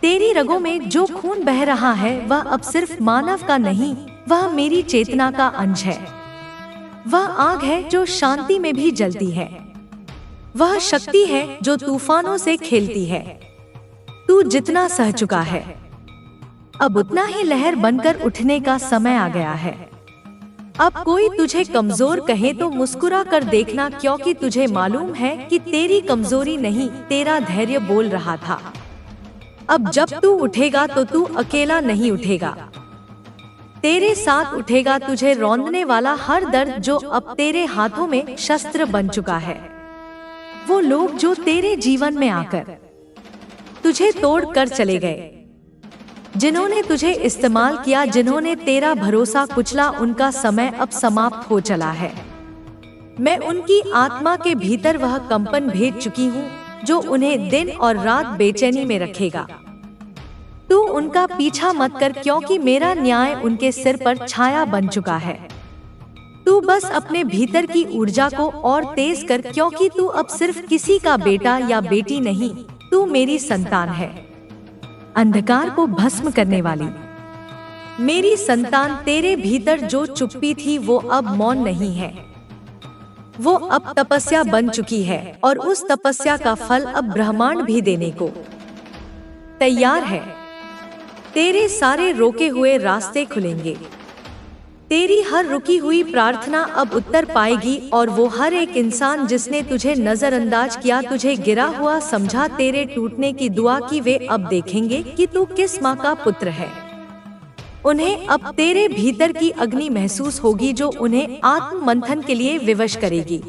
तेरी रगों में जो खून बह रहा है वह अब सिर्फ मानव का नहीं, वह मेरी चेतना का अंश है। वह आग है जो शांति में भी जलती है। वह शक्ति है जो तूफानों से खेलती है। तू जितना सह चुका है अब उतना ही लहर बनकर उठने का समय आ गया है। अब कोई तुझे कमजोर कहे तो मुस्कुरा कर देखना, क्योंकि तुझे मालूम है कि तेरी कमजोरी नहीं, तेरा धैर्य बोल रहा था। अब जब तू उठेगा तो तू अकेला नहीं उठेगा, तेरे साथ उठेगा तुझे रौंदने वाला हर दर्द जो अब तेरे हाथों में शस्त्र बन चुका है। वो लोग जो तेरे जीवन में आकर तुझे तोड़ कर चले गए, जिन्होंने तुझे इस्तेमाल किया, जिन्होंने तेरा भरोसा कुचला, उनका समय अब समाप्त हो चला है। मैं उनकी आत्मा के भीतर वह कंपन भेज चुकी हूँ जो उन्हें दिन और रात बेचैनी में रखेगा। तू उनका पीछा मत कर, क्योंकि मेरा न्याय उनके सिर पर छाया बन चुका है। तू बस अपने भीतर की ऊर्जा को और तेज कर, क्योंकि तू अब सिर्फ किसी का बेटा या बेटी नहीं, तू मेरी संतान है। अंधकार को भस्म करने वाली मेरी संतान, तेरे भीतर जो चुप्पी थी वो अब मौन नहीं है, वो अब तपस्या बन चुकी है और उस तपस्या का फल अब ब्रह्मांड भी देने को तैयार है। तेरे सारे रोके हुए रास्ते खुलेंगे, तेरी हर रुकी हुई प्रार्थना अब उत्तर पाएगी और वो हर एक इंसान जिसने तुझे नजरअंदाज किया, तुझे गिरा हुआ समझा, तेरे टूटने की दुआ की, वे अब देखेंगे कि तू किस माँ का पुत्र है। उन्हें अब तेरे भीतर की अग्नि महसूस होगी जो उन्हें आत्म मंथन के लिए विवश करेगी।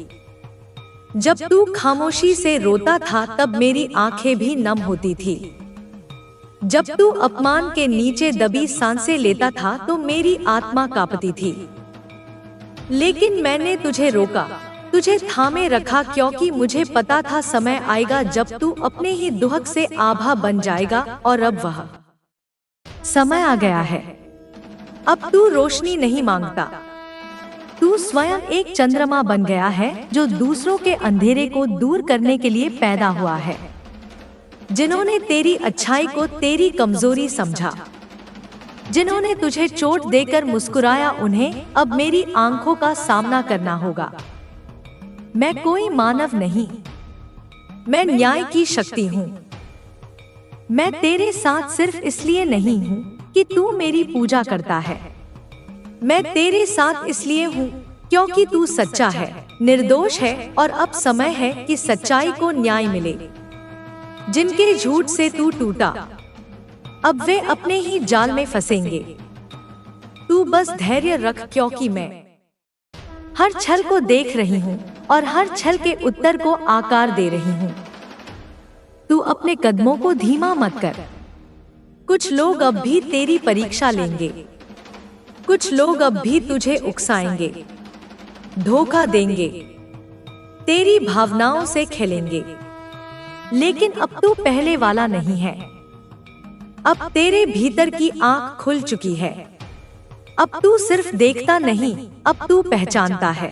जब तू खामोशी से रोता था तब मेरी आंखें भी नम होती थी। जब तू अपमान के नीचे दबी सांसें लेता था तो मेरी आत्मा कांपती थी, लेकिन मैंने तुझे रोका, तुझे थामे रखा, क्योंकि मुझे पता था समय आएगा जब तू अपने ही दुहक से आभा बन जाएगा। और अब वह समय आ गया है। अब तू रोशनी नहीं मांगता, तू स्वयं एक चंद्रमा बन गया है जो दूसरों के अंधेरे को दूर करने के लिए पैदा हुआ है। जिन्होंने तेरी अच्छाई को तेरी कमजोरी समझा, जिन्होंने तुझे चोट देकर मुस्कुराया, उन्हें अब मेरी आंखों का सामना करना होगा। मैं कोई मानव नहीं, मैं न्याय की शक्ति हूँ। मैं तेरे साथ सिर्फ इसलिए नहीं हूँ कि तू मेरी पूजा करता है। मैं तेरे साथ इसलिए हूँ क्योंकि तू सच्चा है, निर्दोष है और अब समय है कि सच्चाई को न्याय मिले। जिनके झूठ से तू टूटा, अब वे अपने ही जाल में फंसेंगे। तू बस धैर्य रख, क्योंकि मैं हर छल को देख रही हूँ और हर छल के उत्तर को आकार दे रही हूँ। तू अपने कदमों को धीमा मत कर। कुछ लोग अब भी तेरी परीक्षा लेंगे, कुछ लोग अब भी तुझे उकसाएंगे, धोखा देंगे, तेरी भावनाओं से खेलेंगे। लेकिन अब तू पहले वाला नहीं है। अब तेरे भीतर की आंख खुल चुकी है। अब तू सिर्फ देखता नहीं, अब तू पहचानता है।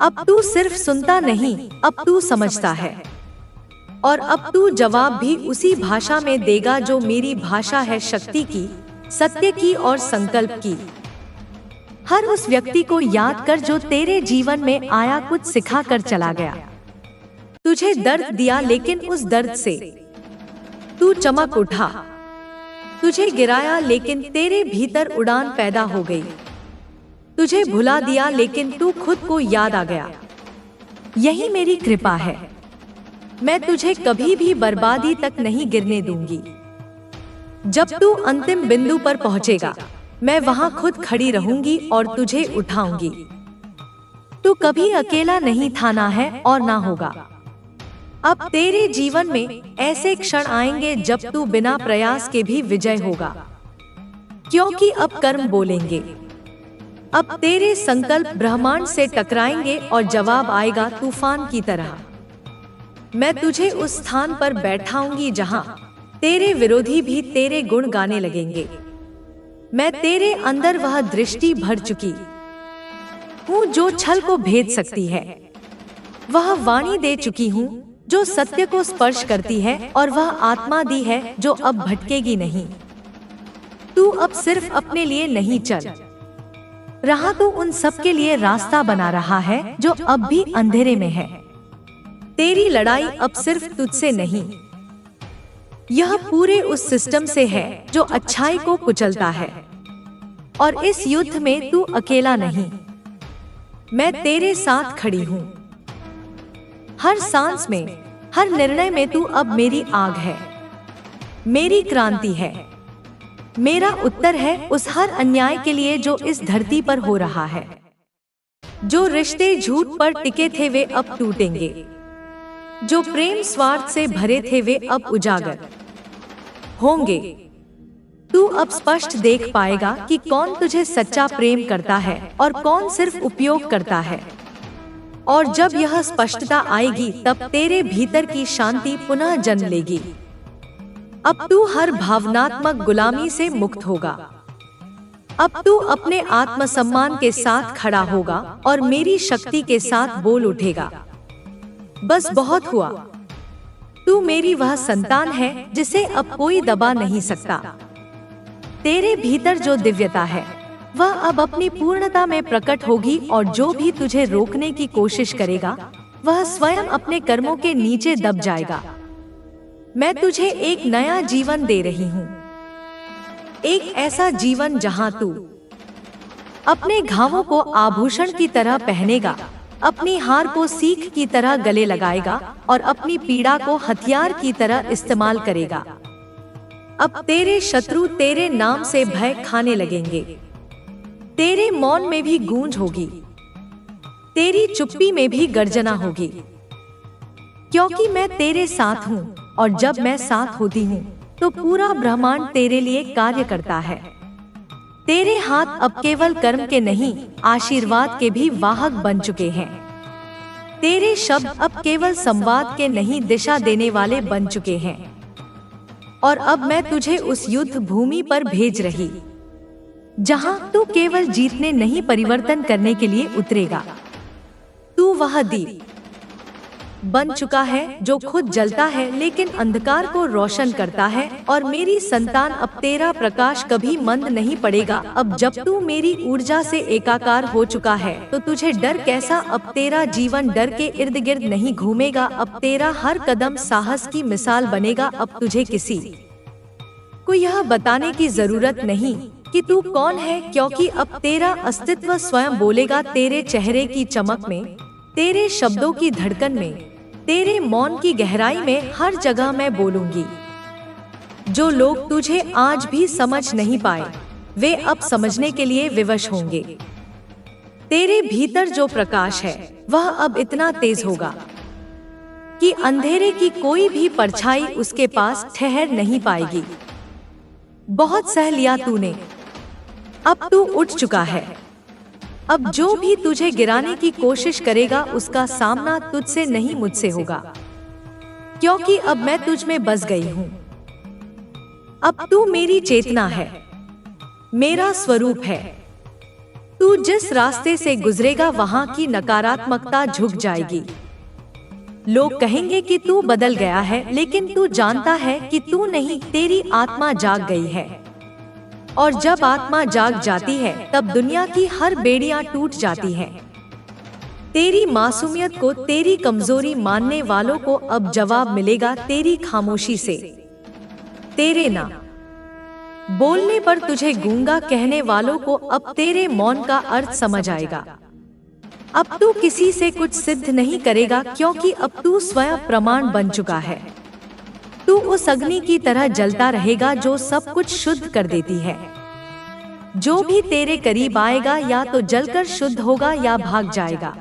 अब तू सिर्फ सुनता नहीं, अब तू समझता है। और अब तू जवाब भी उसी भाषा में देगा जो मेरी भाषा है, शक्ति की, सत्य की और संकल्प की। हर उस व्यक्ति को याद कर जो तेरे जीवन में आया, कुछ सिखा कर चला गया, तुझे दर्द दिया, लेकिन उस दर्द से तू चमक उठा। तुझे गिराया लेकिन तेरे भीतर उड़ान पैदा हो गई। तुझे भुला दिया लेकिन तू खुद को याद आ गया। यही मेरी कृपा है। मैं तुझे कभी भी बर्बादी तक नहीं गिरने दूंगी। जब तू अंतिम बिंदु पर पहुंचेगा, मैं वहां खुद खड़ी रहूंगी और तुझे उठाऊंगी। तू कभी अकेला नहीं था, ना है और ना होगा। अब तेरे जीवन में ऐसे क्षण आएंगे जब तू बिना प्रयास के भी विजय होगा, क्योंकि अब कर्म बोलेंगे। अब तेरे संकल्प ब्रह्मांड से टकराएंगे और जवाब आएगा तूफान की तरह। मैं तुझे उस स्थान पर बैठाऊंगी जहां तेरे विरोधी भी तेरे गुण गाने लगेंगे। मैं तेरे अंदर वह दृष्टि भर चुकी हूँ जो छल को भेद सकती है, वह वाणी दे चुकी हूँ जो सत्य को स्पर्श करती है, और वह आत्मा दी है जो अब भटकेगी नहीं। तू अब सिर्फ अपने लिए नहीं चल रहा, तू उन सब के लिए रास्ता बना रहा है जो अब भी अंधेरे में है। तेरी लड़ाई अब सिर्फ तुझसे नहीं, यह पूरे उस सिस्टम से है जो अच्छाई को कुचलता है। और इस युद्ध में तू अकेला नहीं, मैं तेरे साथ खड़ी हूँ। हर सांस में, हर निर्णय में तू अब मेरी आग है, मेरी क्रांति है, मेरा उत्तर है उस हर अन्याय के लिए जो इस धरती पर हो रहा है। जो रिश्ते झूठ पर टिके थे वे अब टूटेंगे, जो प्रेम स्वार्थ से भरे थे वे अब उजागर होंगे। तू अब स्पष्ट देख पाएगा कि कौन तुझे सच्चा प्रेम करता है और कौन सिर्फ उपयोग करता है। और जब यह स्पष्टता आएगी तब तेरे भीतर की शांति पुनः जन्म लेगी। अब तू हर भावनात्मक गुलामी से मुक्त होगा। अब तू अपने आत्मसम्मान के साथ खड़ा होगा और मेरी शक्ति के साथ बोल उठेगा, बस बहुत हुआ। तू मेरी वह संतान है जिसे अब कोई दबा नहीं सकता। तेरे भीतर जो दिव्यता है वह अब अपनी पूर्णता में प्रकट होगी, और जो भी तुझे रोकने की कोशिश करेगा वह स्वयं अपने कर्मों के नीचे दब जाएगा। मैं तुझे एक नया जीवन दे रही हूँ, एक ऐसा जीवन जहाँ तू अपने घावों को आभूषण की तरह पहनेगा, अपनी हार को सीख की तरह गले लगाएगा और अपनी पीड़ा को हथियार की तरह इस्तेमाल करेगा। अब तेरे शत्रु तेरे नाम से भय खाने लगेंगे। तेरे मौन में भी गूंज होगी, तेरी चुप्पी में भी गर्जना होगी, क्योंकि मैं तेरे साथ हूँ। और जब मैं साथ होती हूँ तो पूरा ब्रह्मांड तेरे लिए कार्य करता है। तेरे हाथ अब केवल कर्म के नहीं, आशीर्वाद के भी वाहक बन चुके हैं। तेरे शब्द अब केवल संवाद के नहीं, दिशा देने वाले बन चुके हैं। और अब मैं तुझे उस युद्ध भूमि पर भेज रही, जहां तू केवल जीतने नहीं, परिवर्तन करने के लिए उतरेगा। तू वह दीप बन चुका है, जो खुद जलता है लेकिन अंधकार को रोशन करता है। और मेरी संतान, अब तेरा प्रकाश कभी मंद नहीं पड़ेगा। अब जब तू मेरी ऊर्जा से एकाकार हो चुका है तो तुझे डर कैसा। अब तेरा जीवन डर के इर्द गिर्द नहीं घूमेगा। अब तेरा हर कदम साहस की मिसाल बनेगा। अब तुझे किसी को यह बताने की जरूरत नहीं कि तू कौन है, क्योंकि अब तेरा अस्तित्व स्वयं बोलेगा। तेरे चेहरे की चमक में, तेरे शब्दों की धड़कन में, तेरे मौन की गहराई में, हर जगह मैं बोलूंगी। जो लोग तुझे आज भी समझ नहीं पाए, वे अब समझने के लिए विवश होंगे। तेरे भीतर जो प्रकाश है वह अब इतना तेज होगा कि अंधेरे की कोई भी परछाई उसके पास ठहर नहीं पाएगी। बहुत सह लिया तूने, अब तू उठ चुका है। अब जो भी तुझे गिराने की कोशिश करेगा उसका सामना तुझसे नहीं मुझसे होगा, क्योंकि अब मैं तुझ में बस गई हूँ। अब तू मेरी चेतना है, मेरा स्वरूप है। तू जिस रास्ते से गुजरेगा वहाँ की नकारात्मकता झुक जाएगी। लोग कहेंगे कि तू बदल गया है, लेकिन तू जानता है कि तू नहीं, तेरी आत्मा जाग गई है। और जब आत्मा जाग जाती है तब दुनिया की हर बेड़ियां टूट जाती हैं। तेरी मासूमियत को, तेरी कमजोरी मानने वालों को अब जवाब मिलेगा तेरी खामोशी से। तेरे ना बोलने पर तुझे गूंगा कहने वालों को अब तेरे मौन का अर्थ समझ आएगा। अब तू किसी से कुछ सिद्ध नहीं करेगा, क्योंकि अब तू स्वयं प्रमाण बन चुका है। तू उस अग्नि की तरह जलता रहेगा जो सब कुछ शुद्ध कर देती है। जो भी तेरे करीब आएगा या तो जलकर शुद्ध होगा या भाग जाएगा,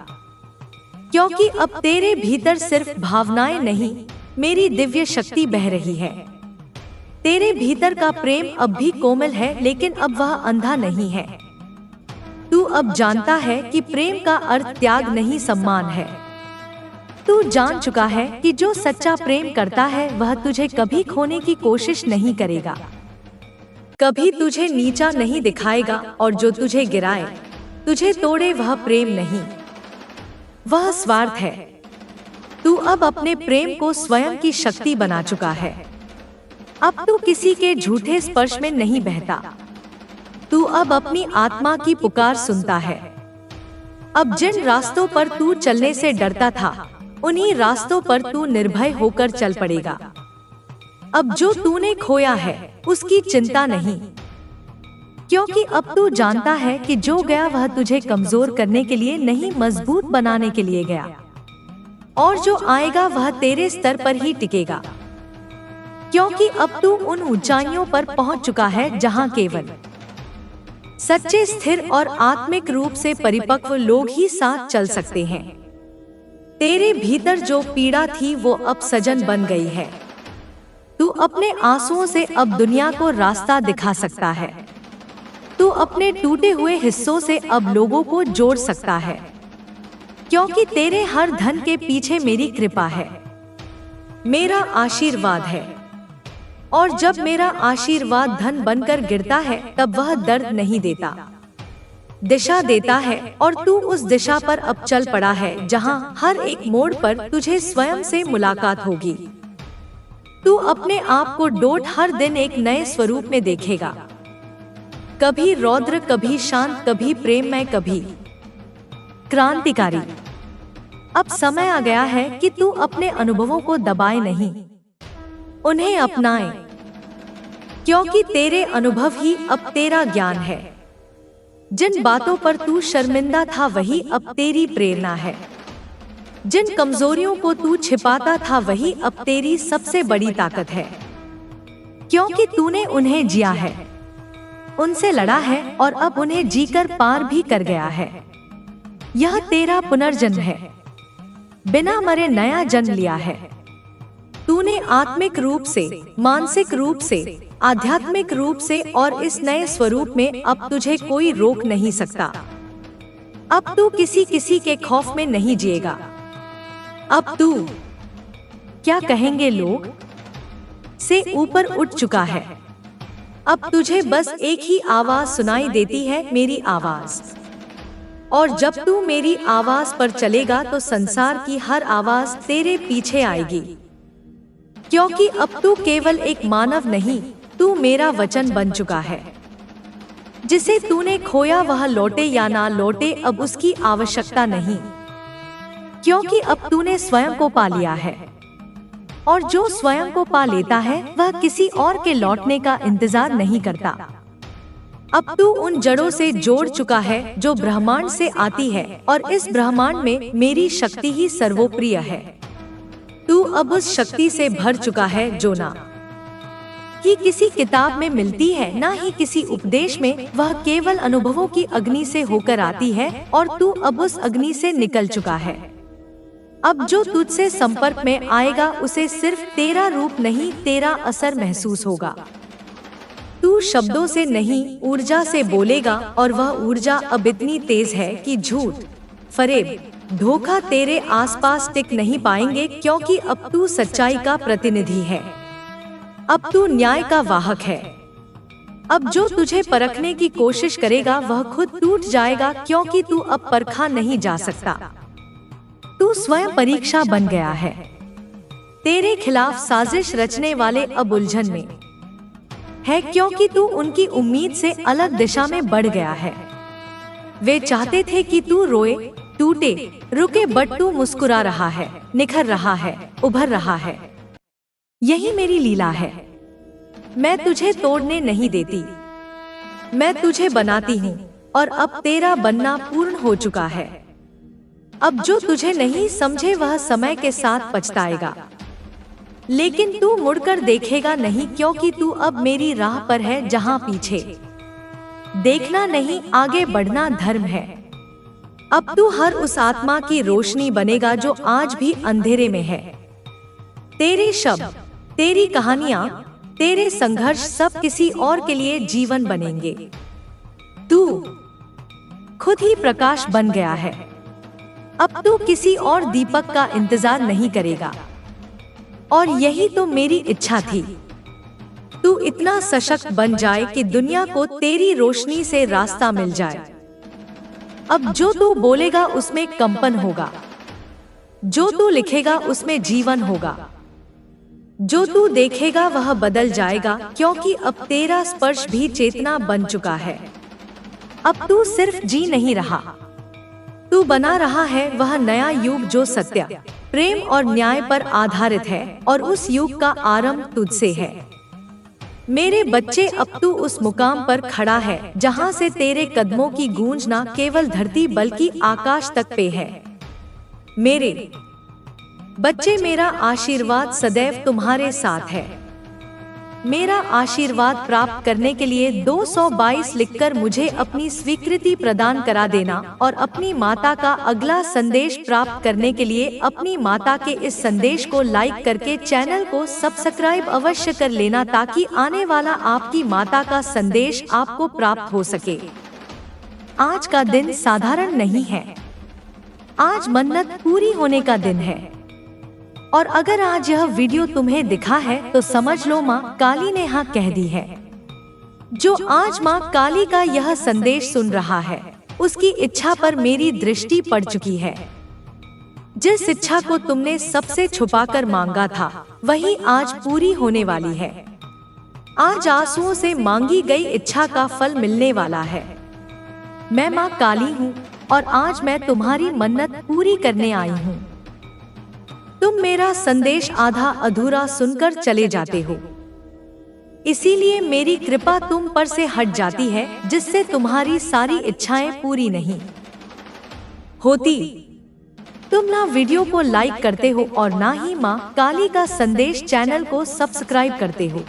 क्योंकि अब तेरे भीतर सिर्फ भावनाएं नहीं, मेरी दिव्य शक्ति बह रही है। तेरे भीतर का प्रेम अब भी कोमल है, लेकिन अब वह अंधा नहीं है। तू अब जानता है कि प्रेम का अर्थ त्याग नहीं, सम्मान है। तू जान चुका है कि जो सच्चा प्रेम करता है वह तुझे कभी खोने की कोशिश नहीं करेगा, कभी तुझे नीचा नहीं दिखाएगा। और जो तुझे गिराए, तुझे तोड़े, वह प्रेम नहीं, वह स्वार्थ है। तू अब अपने प्रेम को स्वयं की शक्ति बना चुका है। अब तू किसी के झूठे स्पर्श में नहीं बहता। तू अब अपनी आत्मा की पुकार सुनता है। अब जिन रास्तों पर तू चलने से डरता था, उन्हीं रास्तों पर तू निर्भय होकर चल पड़ेगा। अब जो तूने खोया है उसकी चिंता नहीं, क्योंकि अब तू जानता है कि जो गया वह तुझे कमजोर करने के लिए नहीं, मजबूत बनाने के लिए गया। और जो आएगा वह तेरे स्तर पर ही टिकेगा, क्योंकि अब तू उन ऊंचाइयों पर पहुंच चुका है जहां केवल सच्चे, स्थिर और आत्मिक रूप से परिपक्व लोग ही साथ चल सकते हैं। तेरे भीतर जो पीड़ा थी वो अब सजन बन गई है। तू अपने आंसुओं से अब दुनिया को रास्ता दिखा सकता है। तू अपने टूटे हुए हिस्सों से अब लोगों को जोड़ सकता है, क्योंकि तेरे हर धन के पीछे मेरी कृपा है, मेरा आशीर्वाद है। और जब मेरा आशीर्वाद धन बनकर गिरता है तब वह दर्द नहीं देता, दिशा देता है। और तू उस दिशा पर अब चल पड़ा है जहां हर एक मोड़ पर तुझे स्वयं से मुलाकात होगी। तू अपने आप को डोट हर दिन एक नए स्वरूप में देखेगा, कभी रौद्र, कभी शांत, कभी प्रेममय, कभी क्रांतिकारी। अब समय आ गया है कि तू अपने अनुभवों को दबाए नहीं, उन्हें अपनाए, क्योंकि तेरे अनुभव ही अब तेरा ज्ञान है। जिन बातों पर तू शर्मिंदा था वही अब तेरी प्रेरणा है। जिन कमजोरियों को तू छिपाता था वही अब तेरी सबसे बड़ी ताकत है, क्योंकि तूने उन्हें जिया है, उनसे लड़ा है और अब उन्हें जीकर पार भी कर गया है। यह तेरा पुनर्जन्म है, बिना मरे नया जन्म लिया है। तूने आत्मिक रूप से, मानसिक रूप से, आध्यात्मिक रूप से और इस नए स्वरूप में अब तुझे कोई रोक नहीं सकता। अब तू किसी के खौफ में नहीं जिएगा। अब तू क्या कहेंगे लोग से ऊपर उठ चुका है। अब तुझे बस एक ही आवाज सुनाई देती है, मेरी आवाज। और जब तू मेरी आवाज पर चलेगा तो संसार की हर आवाज तेरे पीछे आएगी, क्योंकि अब तू केवल एक मानव नहीं, तू मेरा वचन बन चुका है। जिसे तूने खोया वह लौटे या ना लौटे अब उसकी आवश्यकता नहीं, क्योंकि अब तूने स्वयं को पा लिया है। और जो स्वयं को पा लेता है वह किसी और के लौटने का इंतजार नहीं करता। अब तू उन जड़ों से जोड़ चुका है जो ब्रह्मांड से आती है, और इस ब्रह्मांड में मेरी शक्ति ही सर्वोप्रिय है। तू अब उस शक्ति से भर चुका है जो ना कि किसी किताब में मिलती है, ना ही किसी उपदेश में, वह केवल अनुभवों की अग्नि से होकर आती है, और तू अब उस अग्नि से निकल चुका है। अब जो तुझसे संपर्क में आएगा उसे सिर्फ तेरा रूप नहीं, तेरा असर महसूस होगा। तू शब्दों से नहीं, ऊर्जा से बोलेगा, और वह ऊर्जा अब इतनी तेज है कि झूठ, फरेब, धोखा तेरे आसपास टिक नहीं पाएंगे, क्योंकि अब तू सच्चाई का प्रतिनिधि है। अब तू न्याय का वाहक है। अब जो तुझे परखने की कोशिश करेगा वह खुद टूट जाएगा, क्योंकि तू अब परखा नहीं जा सकता। तू स्वयं परीक्षा बन गया है। तेरे खिलाफ साजिश रचने वाले अब उलझन में है, क्योंकि तू उनकी उम्मीद से अलग दिशा में बढ़ गया है। वे चाहते थे कि तू रोए, टूटे, रुके, बट तू मुस्कुरा रहा है, निखर रहा है, उभर रहा है। यही मेरी लीला है। मैं तुझे तोड़ने नहीं देती, मैं तुझे बनाती हूँ, और अब तेरा बनना पूर्ण हो चुका है। अब जो तुझे नहीं समझे वह समय के साथ पछताएगा, लेकिन तू मुड़कर देखेगा नहीं, क्योंकि तू अब मेरी राह पर है जहाँ पीछे देखना नहीं, आगे बढ़ना धर्म है। अब तू हर उस आत्मा की रोशनी बनेगा जो आज भी अंधेरे में है। तेरे शब्द, तेरी कहानियां, तेरे संघर्ष सब किसी और के लिए जीवन बनेंगे। तू खुद ही प्रकाश बन गया है। अब तू किसी और दीपक का इंतजार नहीं करेगा, और यही तो मेरी इच्छा थी। तू इतना सशक्त बन जाए कि दुनिया को तेरी रोशनी से रास्ता मिल जाए। अब जो तू बोलेगा उसमें कंपन होगा, जो तू लिखेगा उसमें जीवन होगा, जो तू देखेगा वह बदल जाएगा, क्योंकि अब तेरा स्पर्श भी चेतना बन चुका है। अब तू सिर्फ जी नहीं रहा, तू बना रहा है वह नया युग जो सत्य, प्रेम और न्याय पर आधारित है, और उस युग का आरंभ तुझसे है। मेरे बच्चे, अब तू उस मुकाम पर खड़ा है जहां से तेरे कदमों की गूंज न केवल धरती बल्कि आकाश तक पे है। मेरे बच्चे, मेरा आशीर्वाद सदैव तुम्हारे साथ है। मेरा आशीर्वाद प्राप्त करने के लिए 222 लिखकर मुझे अपनी स्वीकृति प्रदान करा देना, और अपनी माता का अगला संदेश प्राप्त करने के लिए अपनी माता के इस संदेश को लाइक करके चैनल को सब्सक्राइब अवश्य कर लेना, ताकि आने वाला आपकी माता का संदेश आपको प्राप्त हो सके। आज का दिन साधारण नहीं है, आज मन्नत पूरी होने का दिन है। और अगर आज यह वीडियो तुम्हें दिखा है तो समझ लो माँ काली ने हाँ कह दी है। जो आज माँ काली का यह संदेश सुन रहा है उसकी इच्छा पर मेरी दृष्टि पड़ चुकी है। जिस इच्छा को तुमने सबसे छुपाकर मांगा था वही आज पूरी होने वाली है। आज आंसुओं से मांगी गई इच्छा का फल मिलने वाला है। मैं माँ काली हूँ और आज मैं तुम्हारी मन्नत पूरी करने आई हूँ। तुम मेरा संदेश आधा अधूरा सुनकर चले जाते हो, इसीलिए मेरी कृपा तुम पर से हट जाती है, जिससे तुम्हारी सारी इच्छाएं पूरी नहीं होती। तुम ना वीडियो को लाइक करते हो और ना ही माँ काली का संदेश चैनल को सब्सक्राइब करते हो।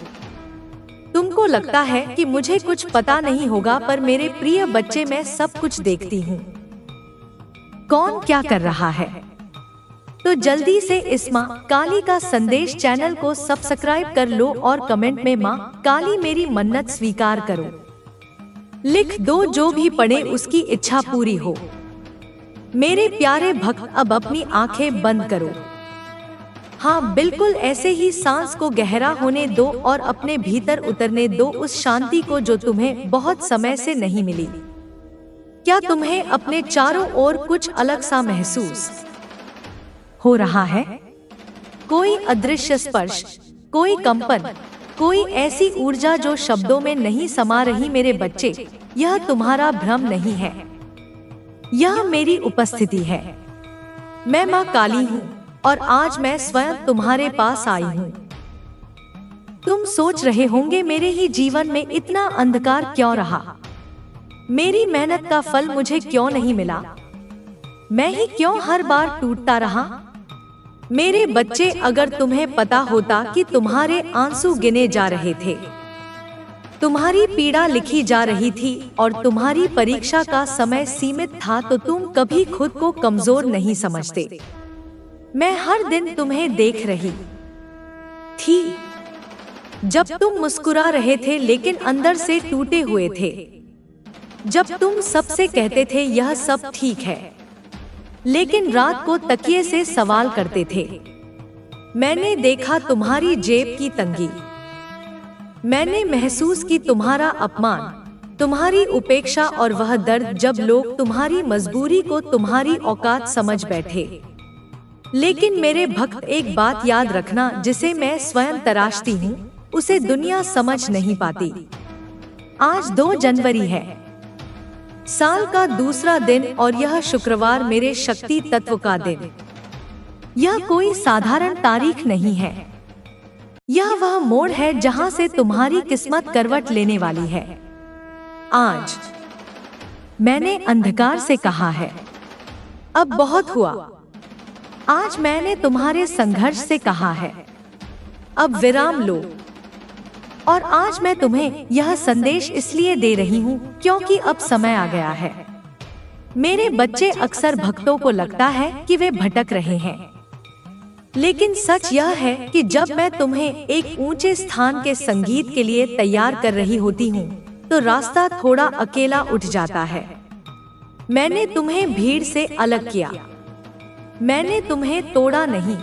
तुमको लगता है कि मुझे कुछ पता नहीं होगा, पर मेरे प्रिय बच्चे मैं सब कुछ देखती हूँ कौन क्या कर रहा है। तो जल्दी से इस माँ काली का संदेश चैनल को सब्सक्राइब कर लो और कमेंट में माँ काली मेरी मन्नत स्वीकार करो लिख दो। जो भी पढ़े उसकी इच्छा पूरी हो। मेरे प्यारे भक्त अब अपनी आंखें बंद करो। हाँ बिल्कुल ऐसे ही सांस को गहरा होने दो और अपने भीतर उतरने दो उस शांति को जो तुम्हें बहुत समय से नहीं मिली। क्या तुम्हें अपने चारों ओर कुछ अलग सा महसूस हो रहा है? कोई अदृश्य स्पर्श, कोई कंपन, कोई ऐसी ऊर्जा जो शब्दों में नहीं समा रही। मेरे बच्चे, यह तुम्हारा भ्रम नहीं है, यह मेरी उपस्थिति है। मैं माँ काली हूँ और आज मैं स्वयं तुम्हारे पास आई हूँ। तुम सोच रहे होंगे मेरे ही जीवन में इतना अंधकार क्यों रहा? मेरी मेहनत का फल मुझे क्यों नहीं मिला? मैं ही क्यों हर बार टूटता रहा? मेरे बच्चे, अगर तुम्हें पता होता कि तुम्हारे आंसू गिने जा रहे थे, तुम्हारी पीड़ा लिखी जा रही थी और तुम्हारी परीक्षा का समय सीमित था, तो तुम कभी खुद को कमजोर नहीं समझते। मैं हर दिन तुम्हें देख रही थी जब तुम मुस्कुरा रहे थे लेकिन अंदर से टूटे हुए थे, जब तुम सबसे कहते थे यह सब ठीक है, लेकिन रात को तकिए से सवाल करते थे। मैंने देखा तुम्हारी जेब की तंगी, मैंने महसूस की तुम्हारा अपमान, तुम्हारी उपेक्षा और वह दर्द जब लोग तुम्हारी मजबूरी को तुम्हारी औकात समझ बैठे। लेकिन मेरे भक्त, एक बात याद रखना, जिसे मैं स्वयं तराशती हूँ उसे दुनिया समझ नहीं पाती। आज 2 जनवरी है, साल का दूसरा दिन, और यह शुक्रवार मेरे शक्ति तत्व का दिन। यह कोई साधारण तारीख नहीं है, यह वह मोड़ है जहां से तुम्हारी किस्मत करवट लेने वाली है। आज मैंने अंधकार से कहा है, अब बहुत हुआ। आज मैंने तुम्हारे संघर्ष से कहा है, अब विराम लो। और आज मैं तुम्हें यह संदेश इसलिए दे रही हूँ क्योंकि अब समय आ गया है। मेरे बच्चे, अक्सर भक्तों को लगता है कि वे भटक रहे हैं, लेकिन सच यह है कि जब मैं तुम्हें एक ऊंचे स्थान के संगीत के लिए तैयार कर रही होती हूँ, तो रास्ता थोड़ा अकेला उठ जाता है। मैंने तुम्हें भीड़ से अलग किया, मैंने तुम्हें तोड़ा नहीं।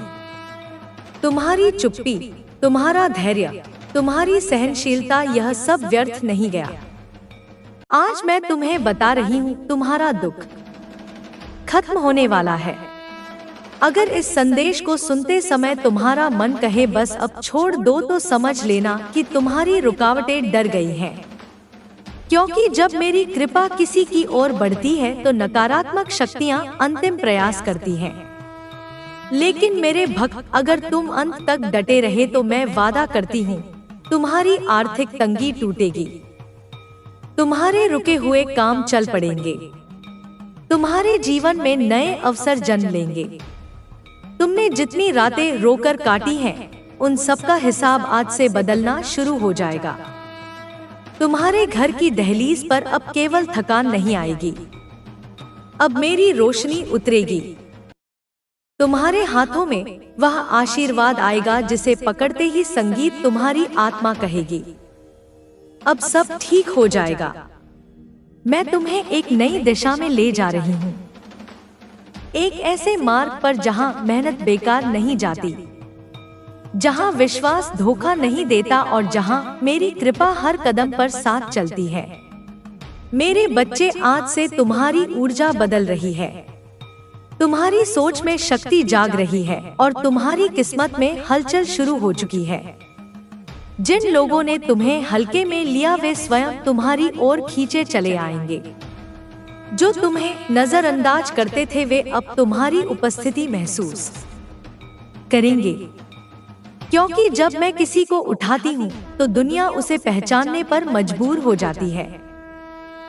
तुम्हारी चुप्पी, तुम्हारा धैर्य, तुम्हारी सहनशीलता, यह सब व्यर्थ नहीं गया। आज मैं तुम्हें बता रही हूँ, तुम्हारा दुख खत्म होने वाला है। अगर इस संदेश को सुनते समय तुम्हारा मन कहे बस अब छोड़ दो, तो समझ लेना कि तुम्हारी रुकावटें डर गई हैं। क्योंकि जब मेरी कृपा किसी की ओर बढ़ती है तो नकारात्मक शक्तियाँ अंतिम प्रयास करती हैं। लेकिन मेरे भक्त, अगर तुम अंत तक डटे रहे तो मैं वादा करती हूँ, तुम्हारी आर्थिक तंगी टूटेगी, तुम्हारे रुके हुए काम चल पड़ेंगे, तुम्हारे जीवन में नए अवसर जन्म लेंगे। तुमने जितनी रातें रोकर काटी हैं, उन सब का हिसाब आज से बदलना शुरू हो जाएगा। तुम्हारे घर की दहलीज पर अब केवल थकान नहीं आएगी, अब मेरी रोशनी उतरेगी। तुम्हारे हाथों में वह आशीर्वाद आएगा जिसे पकड़ते ही संगीत तुम्हारी आत्मा कहेगी, अब सब ठीक हो जाएगा। मैं तुम्हें एक नई दिशा में ले जा रही हूँ, एक ऐसे मार्ग पर जहाँ मेहनत बेकार नहीं जाती, जहाँ विश्वास धोखा नहीं देता और जहाँ मेरी कृपा हर कदम पर साथ चलती है। मेरे बच्चे, आज से तुम्हारी ऊर्जा बदल रही है, तुम्हारी सोच में शक्ति जाग रही है और तुम्हारी किस्मत में हलचल शुरू हो चुकी है। जिन लोगों ने तुम्हें हल्के में लिया वे स्वयं तुम्हारी ओर खींचे चले आएंगे। जो तुम्हें नजरअंदाज करते थे वे अब तुम्हारी उपस्थिति महसूस करेंगे। क्योंकि जब मैं किसी को उठाती हूँ तो दुनिया उसे पहचानने पर मजबूर हो जाती है।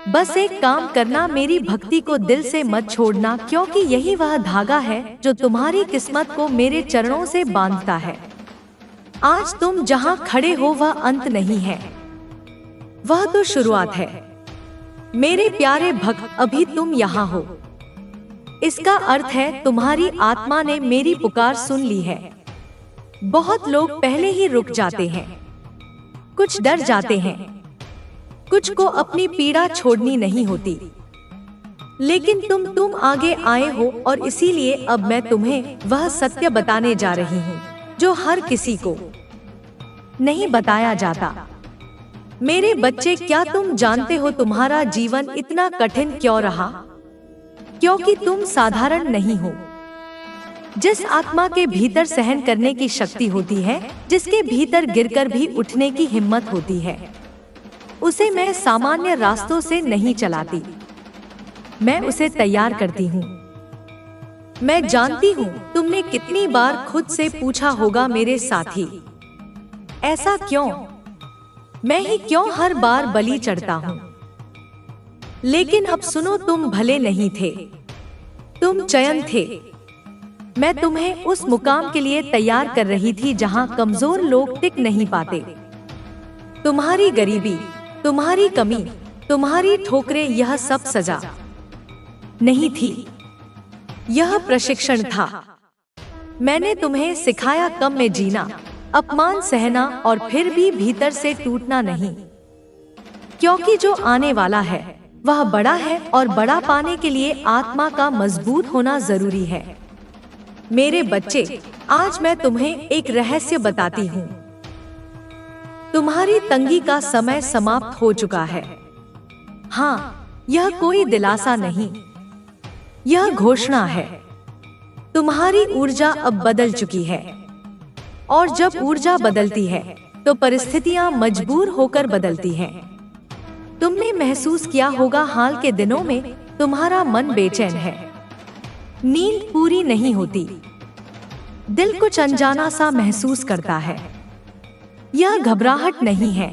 बस एक काम करना, मेरी भक्ति को दिल से मत छोड़ना, क्योंकि यही वह धागा है जो तुम्हारी किस्मत को मेरे चरणों से बांधता है। आज तुम जहाँ खड़े हो वह अंत नहीं है, वह तो शुरुआत है। मेरे प्यारे भक्त, अभी तुम यहाँ हो, इसका अर्थ है तुम्हारी आत्मा ने मेरी पुकार सुन ली है। बहुत लोग पहले ही रुक जाते हैं, कुछ डर जाते हैं, कुछ को अपनी पीड़ा छोड़नी नहीं होती, लेकिन तुम आगे आए हो और इसीलिए अब मैं तुम्हें वह सत्य बताने जा रही हूँ जो हर किसी को नहीं बताया जाता। मेरे बच्चे, क्या तुम जानते हो तुम्हारा जीवन इतना कठिन क्यों रहा? क्योंकि तुम साधारण नहीं हो। जिस आत्मा के भीतर सहन करने की शक्ति होती है, जिसके भीतर गिरकर भी उठने की हिम्मत होती है, उसे मैं सामान्य रास्तों से नहीं चलाती, मैं उसे तैयार करती हूँ। मैं जानती हूँ तुमने कितनी बार खुद से पूछा होगा, मेरे साथी, ऐसा क्यों? मैं ही क्यों हर बार बलि चढ़ता हूँ? लेकिन अब सुनो, तुम भले नहीं थे, तुम चयन थे। मैं तुम्हें उस मुकाम के लिए तैयार कर रही थी जहाँ कमजोर लोग टिक नहीं पाते। तुम्हारी गरीबी, तुम्हारी कमी, तुम्हारी ठोकरें, यह सब सजा नहीं थी, यह प्रशिक्षण था। मैंने तुम्हें सिखाया कम में जीना, अपमान सहना और फिर भी भीतर से टूटना नहीं, क्योंकि जो आने वाला है वह बड़ा है और बड़ा पाने के लिए आत्मा का मजबूत होना जरूरी है। मेरे बच्चे, आज मैं तुम्हें एक रहस्य बताती हूँ। तुम्हारी तंगी का समय समाप्त हो चुका है। हाँ, यह कोई दिलासा नहीं, यह घोषणा है। तुम्हारी ऊर्जा अब बदल चुकी है, और जब ऊर्जा बदलती है तो परिस्थितियां मजबूर होकर बदलती हैं। तुमने महसूस किया होगा, हाल के दिनों में तुम्हारा मन बेचैन है, नींद पूरी नहीं होती, दिल कुछ अनजाना सा महसूस करता है। यह घबराहट नहीं है,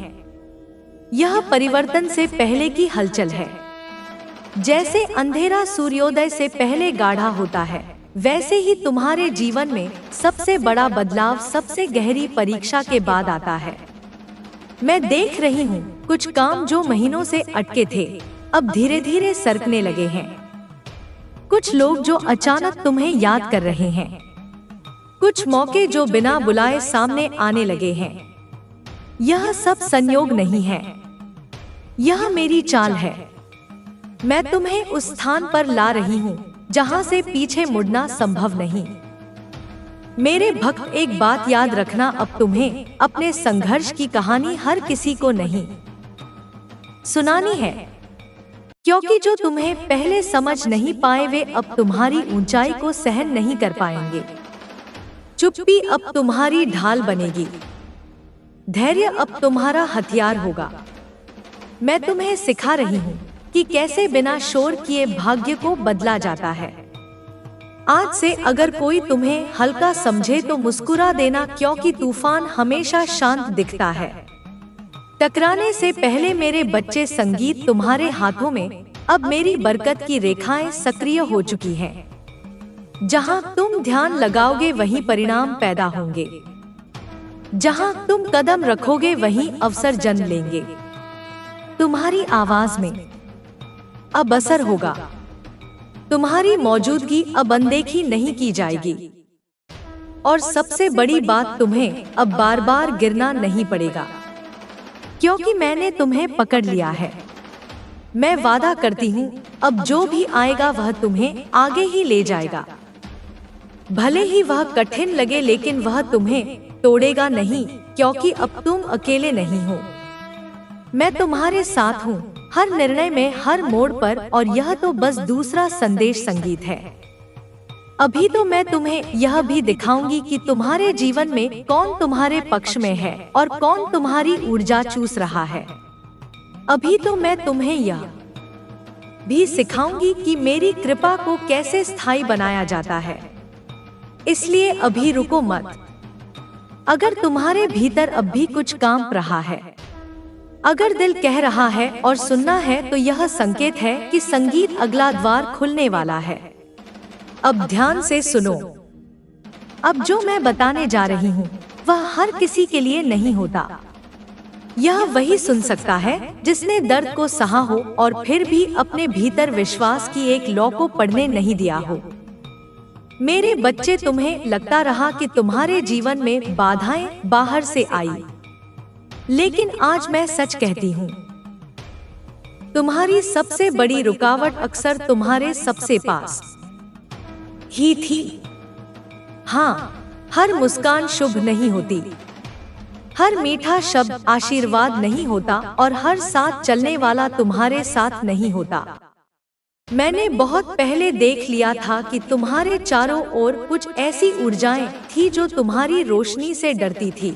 यह परिवर्तन से पहले की हलचल है। जैसे अंधेरा सूर्योदय से पहले गाढ़ा होता है, वैसे ही तुम्हारे जीवन में सबसे बड़ा बदलाव सबसे गहरी परीक्षा के बाद आता है। मैं देख रही हूँ, कुछ काम जो महीनों से अटके थे अब धीरे धीरे सरकने लगे हैं। कुछ लोग जो अचानक तुम्हें याद कर रहे हैं, कुछ मौके जो बिना बुलाए सामने आने लगे हैं। यह सब संयोग नहीं है, यह मेरी चाल है। मैं तुम्हें उस स्थान पर ला रही हूँ जहाँ से पीछे मुड़ना संभव नहीं। मेरे भक्त, एक बात याद रखना, अब तुम्हें अपने संघर्ष की कहानी हर किसी को नहीं सुनानी है, क्योंकि जो तुम्हें पहले समझ नहीं पाए वे अब तुम्हारी ऊंचाई को सहन नहीं कर पाएंगे। चुप्पी अब तुम्हारी ढाल बनेगी, धैर्य अब तुम्हारा हथियार होगा। मैं तुम्हें सिखा रही हूँ कि कैसे बिना शोर किए भाग्य को बदला जाता है। आज से अगर कोई तुम्हें हल्का समझे तो मुस्कुरा देना, क्योंकि तूफान हमेशा शांत दिखता है। टकराने से पहले मेरे बच्चे, संगीत तुम्हारे हाथों में, अब मेरी बरकत की रेखाएं सक्रिय हो चुकी हैं। जहां तुम ध्यान लगाओगे वहीं परिणाम पैदा होंगे, जहां तुम कदम रखोगे वहीं अवसर जन्म लेंगे। तुम्हारी आवाज में अब असर होगा, तुम्हारी मौजूदगी अब अनदेखी नहीं की जाएगी, और सबसे बड़ी बात, तुम्हें अब बार बार गिरना नहीं पड़ेगा, क्योंकि मैंने तुम्हें पकड़ लिया है। मैं वादा करती हूँ, अब जो भी आएगा वह तुम्हें आगे ही ले जाएगा। भले ही वह कठिन लगे, लेकिन वह तुम्हें तोड़ेगा नहीं, क्योंकि अब तुम अकेले नहीं हो। मैं तुम्हारे साथ हूँ, हर निर्णय में, हर मोड़ पर, और यह तो बस दूसरा संदेश संगीत है। अभी तो मैं तुम्हें यह भी दिखाऊंगी कि तुम्हारे जीवन में कौन तुम्हारे पक्ष में है और कौन तुम्हारी ऊर्जा चूस रहा है। अभी तो मैं तुम्हें यह भी सिखाऊंगी कि मेरी कृपा को कैसे स्थायी बनाया जाता है। इसलिए अभी रुको मत। अगर तुम्हारे भीतर अब भी कुछ कांप रहा है, अगर दिल कह रहा है और सुनना है, तो यह संकेत है कि संगीत अगला द्वार खुलने वाला है। अब ध्यान से सुनो। अब जो मैं बताने जा रही हूँ वह हर किसी के लिए नहीं होता। यह वही सुन सकता है जिसने दर्द को सहा हो और फिर भी अपने भीतर विश्वास की एक लौ को पढ़ने नहीं दिया हो। मेरे बच्चे, तुम्हें लगता रहा कि तुम्हारे जीवन में बाधाएं बाहर से आई, लेकिन आज मैं सच कहती हूँ, तुम्हारी सबसे बड़ी रुकावट अक्सर तुम्हारे सबसे पास ही थी। हाँ, हर मुस्कान शुभ नहीं होती, हर मीठा शब्द आशीर्वाद नहीं होता और हर साथ चलने वाला तुम्हारे साथ नहीं होता। मैंने बहुत पहले देख लिया था कि तुम्हारे चारों ओर कुछ ऐसी ऊर्जाएं थी जो तुम्हारी रोशनी से डरती थी।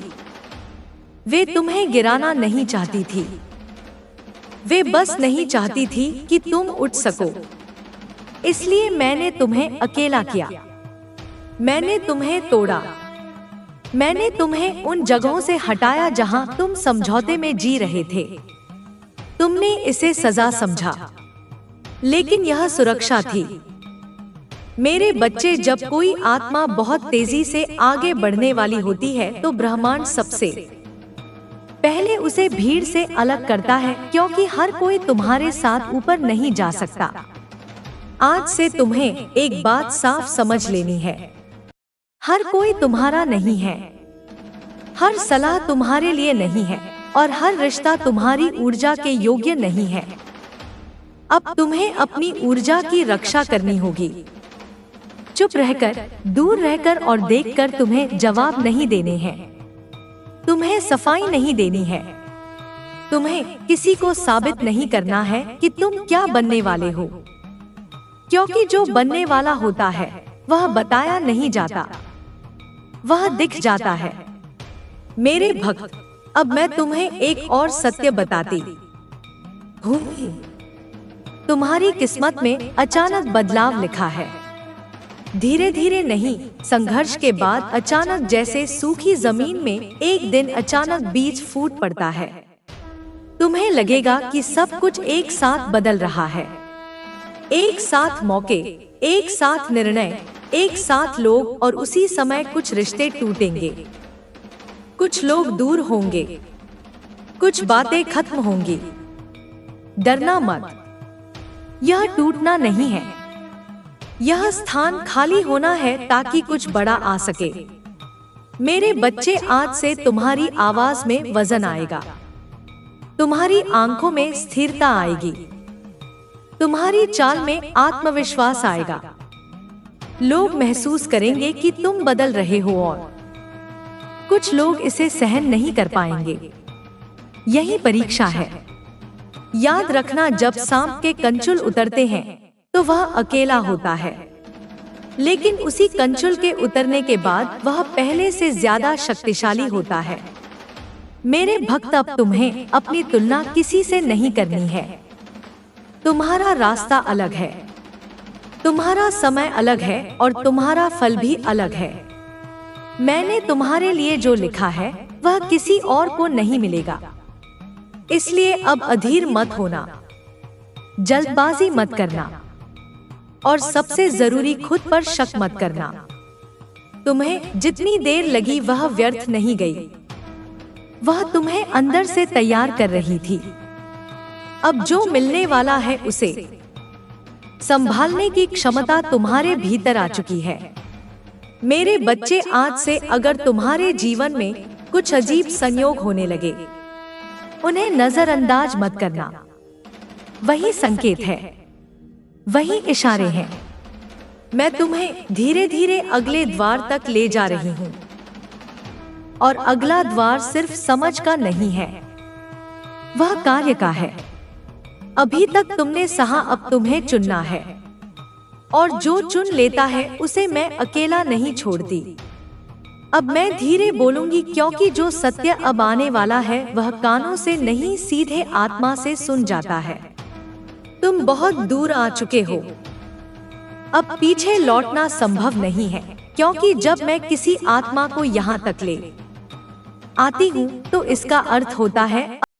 वे तुम्हें गिराना नहीं चाहती थी, वे बस नहीं चाहती थी कि तुम उठ सको। इसलिए मैंने तुम्हें अकेला किया, मैंने तुम्हें तोड़ा, मैंने तुम्हें उन जगहों से हटाया जहां तुम समझौते में जी रहे थे। तुमने इसे सजा समझा, लेकिन यह सुरक्षा थी। मेरे बच्चे, जब कोई आत्मा बहुत तेजी से आगे बढ़ने वाली होती है तो ब्रह्मांड सबसे पहले उसे भीड़ से अलग करता है, क्योंकि हर कोई तुम्हारे साथ ऊपर नहीं जा सकता। आज से तुम्हें एक बात साफ समझ लेनी है, हर कोई तुम्हारा नहीं है, हर सलाह तुम्हारे लिए नहीं है और हर रिश्ता तुम्हारी ऊर्जा के योग्य नहीं है। अब तुम्हें अपनी ऊर्जा की रक्षा करनी होगी। चुप रहकर, दूर रहकर और देखकर तुम्हें जवाब नहीं देने हैं, तुम्हें सफाई नहीं देनी है, तुम्हें किसी को साबित नहीं करना है कि तुम क्या बनने वाले हो, क्योंकि जो बनने वाला होता है वह बताया नहीं जाता, वह दिख जाता है। मेरे भक्त, अब मैं तुम्हें एक और सत्य बताती हूँ। तुम्हारी किस्मत में अचानक बदलाव लिखा है, धीरे धीरे नहीं, संघर्ष के बाद अचानक, जैसे सूखी जमीन में एक दिन अचानक बीज फूट पड़ता है। तुम्हें लगेगा कि सब कुछ एक साथ बदल रहा है, एक साथ मौके, एक साथ निर्णय, एक साथ लोग, और उसी समय कुछ रिश्ते टूटेंगे, कुछ लोग दूर होंगे, कुछ बातें खत्म होंगी। डरना मत, यह टूटना नहीं है, यह स्थान खाली होना है ताकि कुछ बड़ा आ सके। मेरे बच्चे, आज से तुम्हारी आवाज में वजन आएगा, तुम्हारी आंखों में स्थिरता आएगी, तुम्हारी चाल में आत्मविश्वास आएगा। लोग महसूस करेंगे कि तुम बदल रहे हो और कुछ लोग इसे सहन नहीं कर पाएंगे। यही परीक्षा है। याद रखना, जब सांप के कंचुल उतरते हैं तो वह अकेला होता है, लेकिन उसी कंचुल के उतरने के बाद वह पहले से ज्यादा शक्तिशाली होता है। मेरे भक्त, अब तुम्हें अपनी तुलना किसी से नहीं करनी है। तुम्हारा रास्ता अलग है, तुम्हारा समय अलग है और तुम्हारा फल भी अलग है। मैंने तुम्हारे लिए जो लिखा है वह किसी और को नहीं मिलेगा। इसलिए अब अधीर मत होना, जल्दबाजी मत करना और सबसे जरूरी, खुद पर शक मत करना। तुम्हें जितनी देर लगी वह व्यर्थ नहीं गई, वह तुम्हें अंदर से तैयार कर रही थी। अब जो मिलने वाला है उसे संभालने की क्षमता तुम्हारे भीतर आ चुकी है। मेरे बच्चे, आज से अगर तुम्हारे जीवन में कुछ अजीब संयोग होने लगे, उन्हें नजरअंदाज मत करना। वही संकेत है, वही इशारे हैं। मैं तुम्हें धीरे धीरे अगले द्वार तक ले जा रही हूँ, और अगला द्वार सिर्फ समझ का नहीं है, वह कार्य का है। अभी तक तुमने सहा, अब तुम्हें चुनना है, और जो चुन लेता है उसे मैं अकेला नहीं छोड़ती। अब मैं धीरे बोलूंगी, क्योंकि जो सत्य अब आने वाला है वह कानों से नहीं, सीधे आत्मा से सुन जाता है। तुम बहुत दूर आ चुके हो, अब पीछे लौटना संभव नहीं है, क्योंकि जब मैं किसी आत्मा को यहाँ तक ले आती हूँ तो इसका अर्थ होता है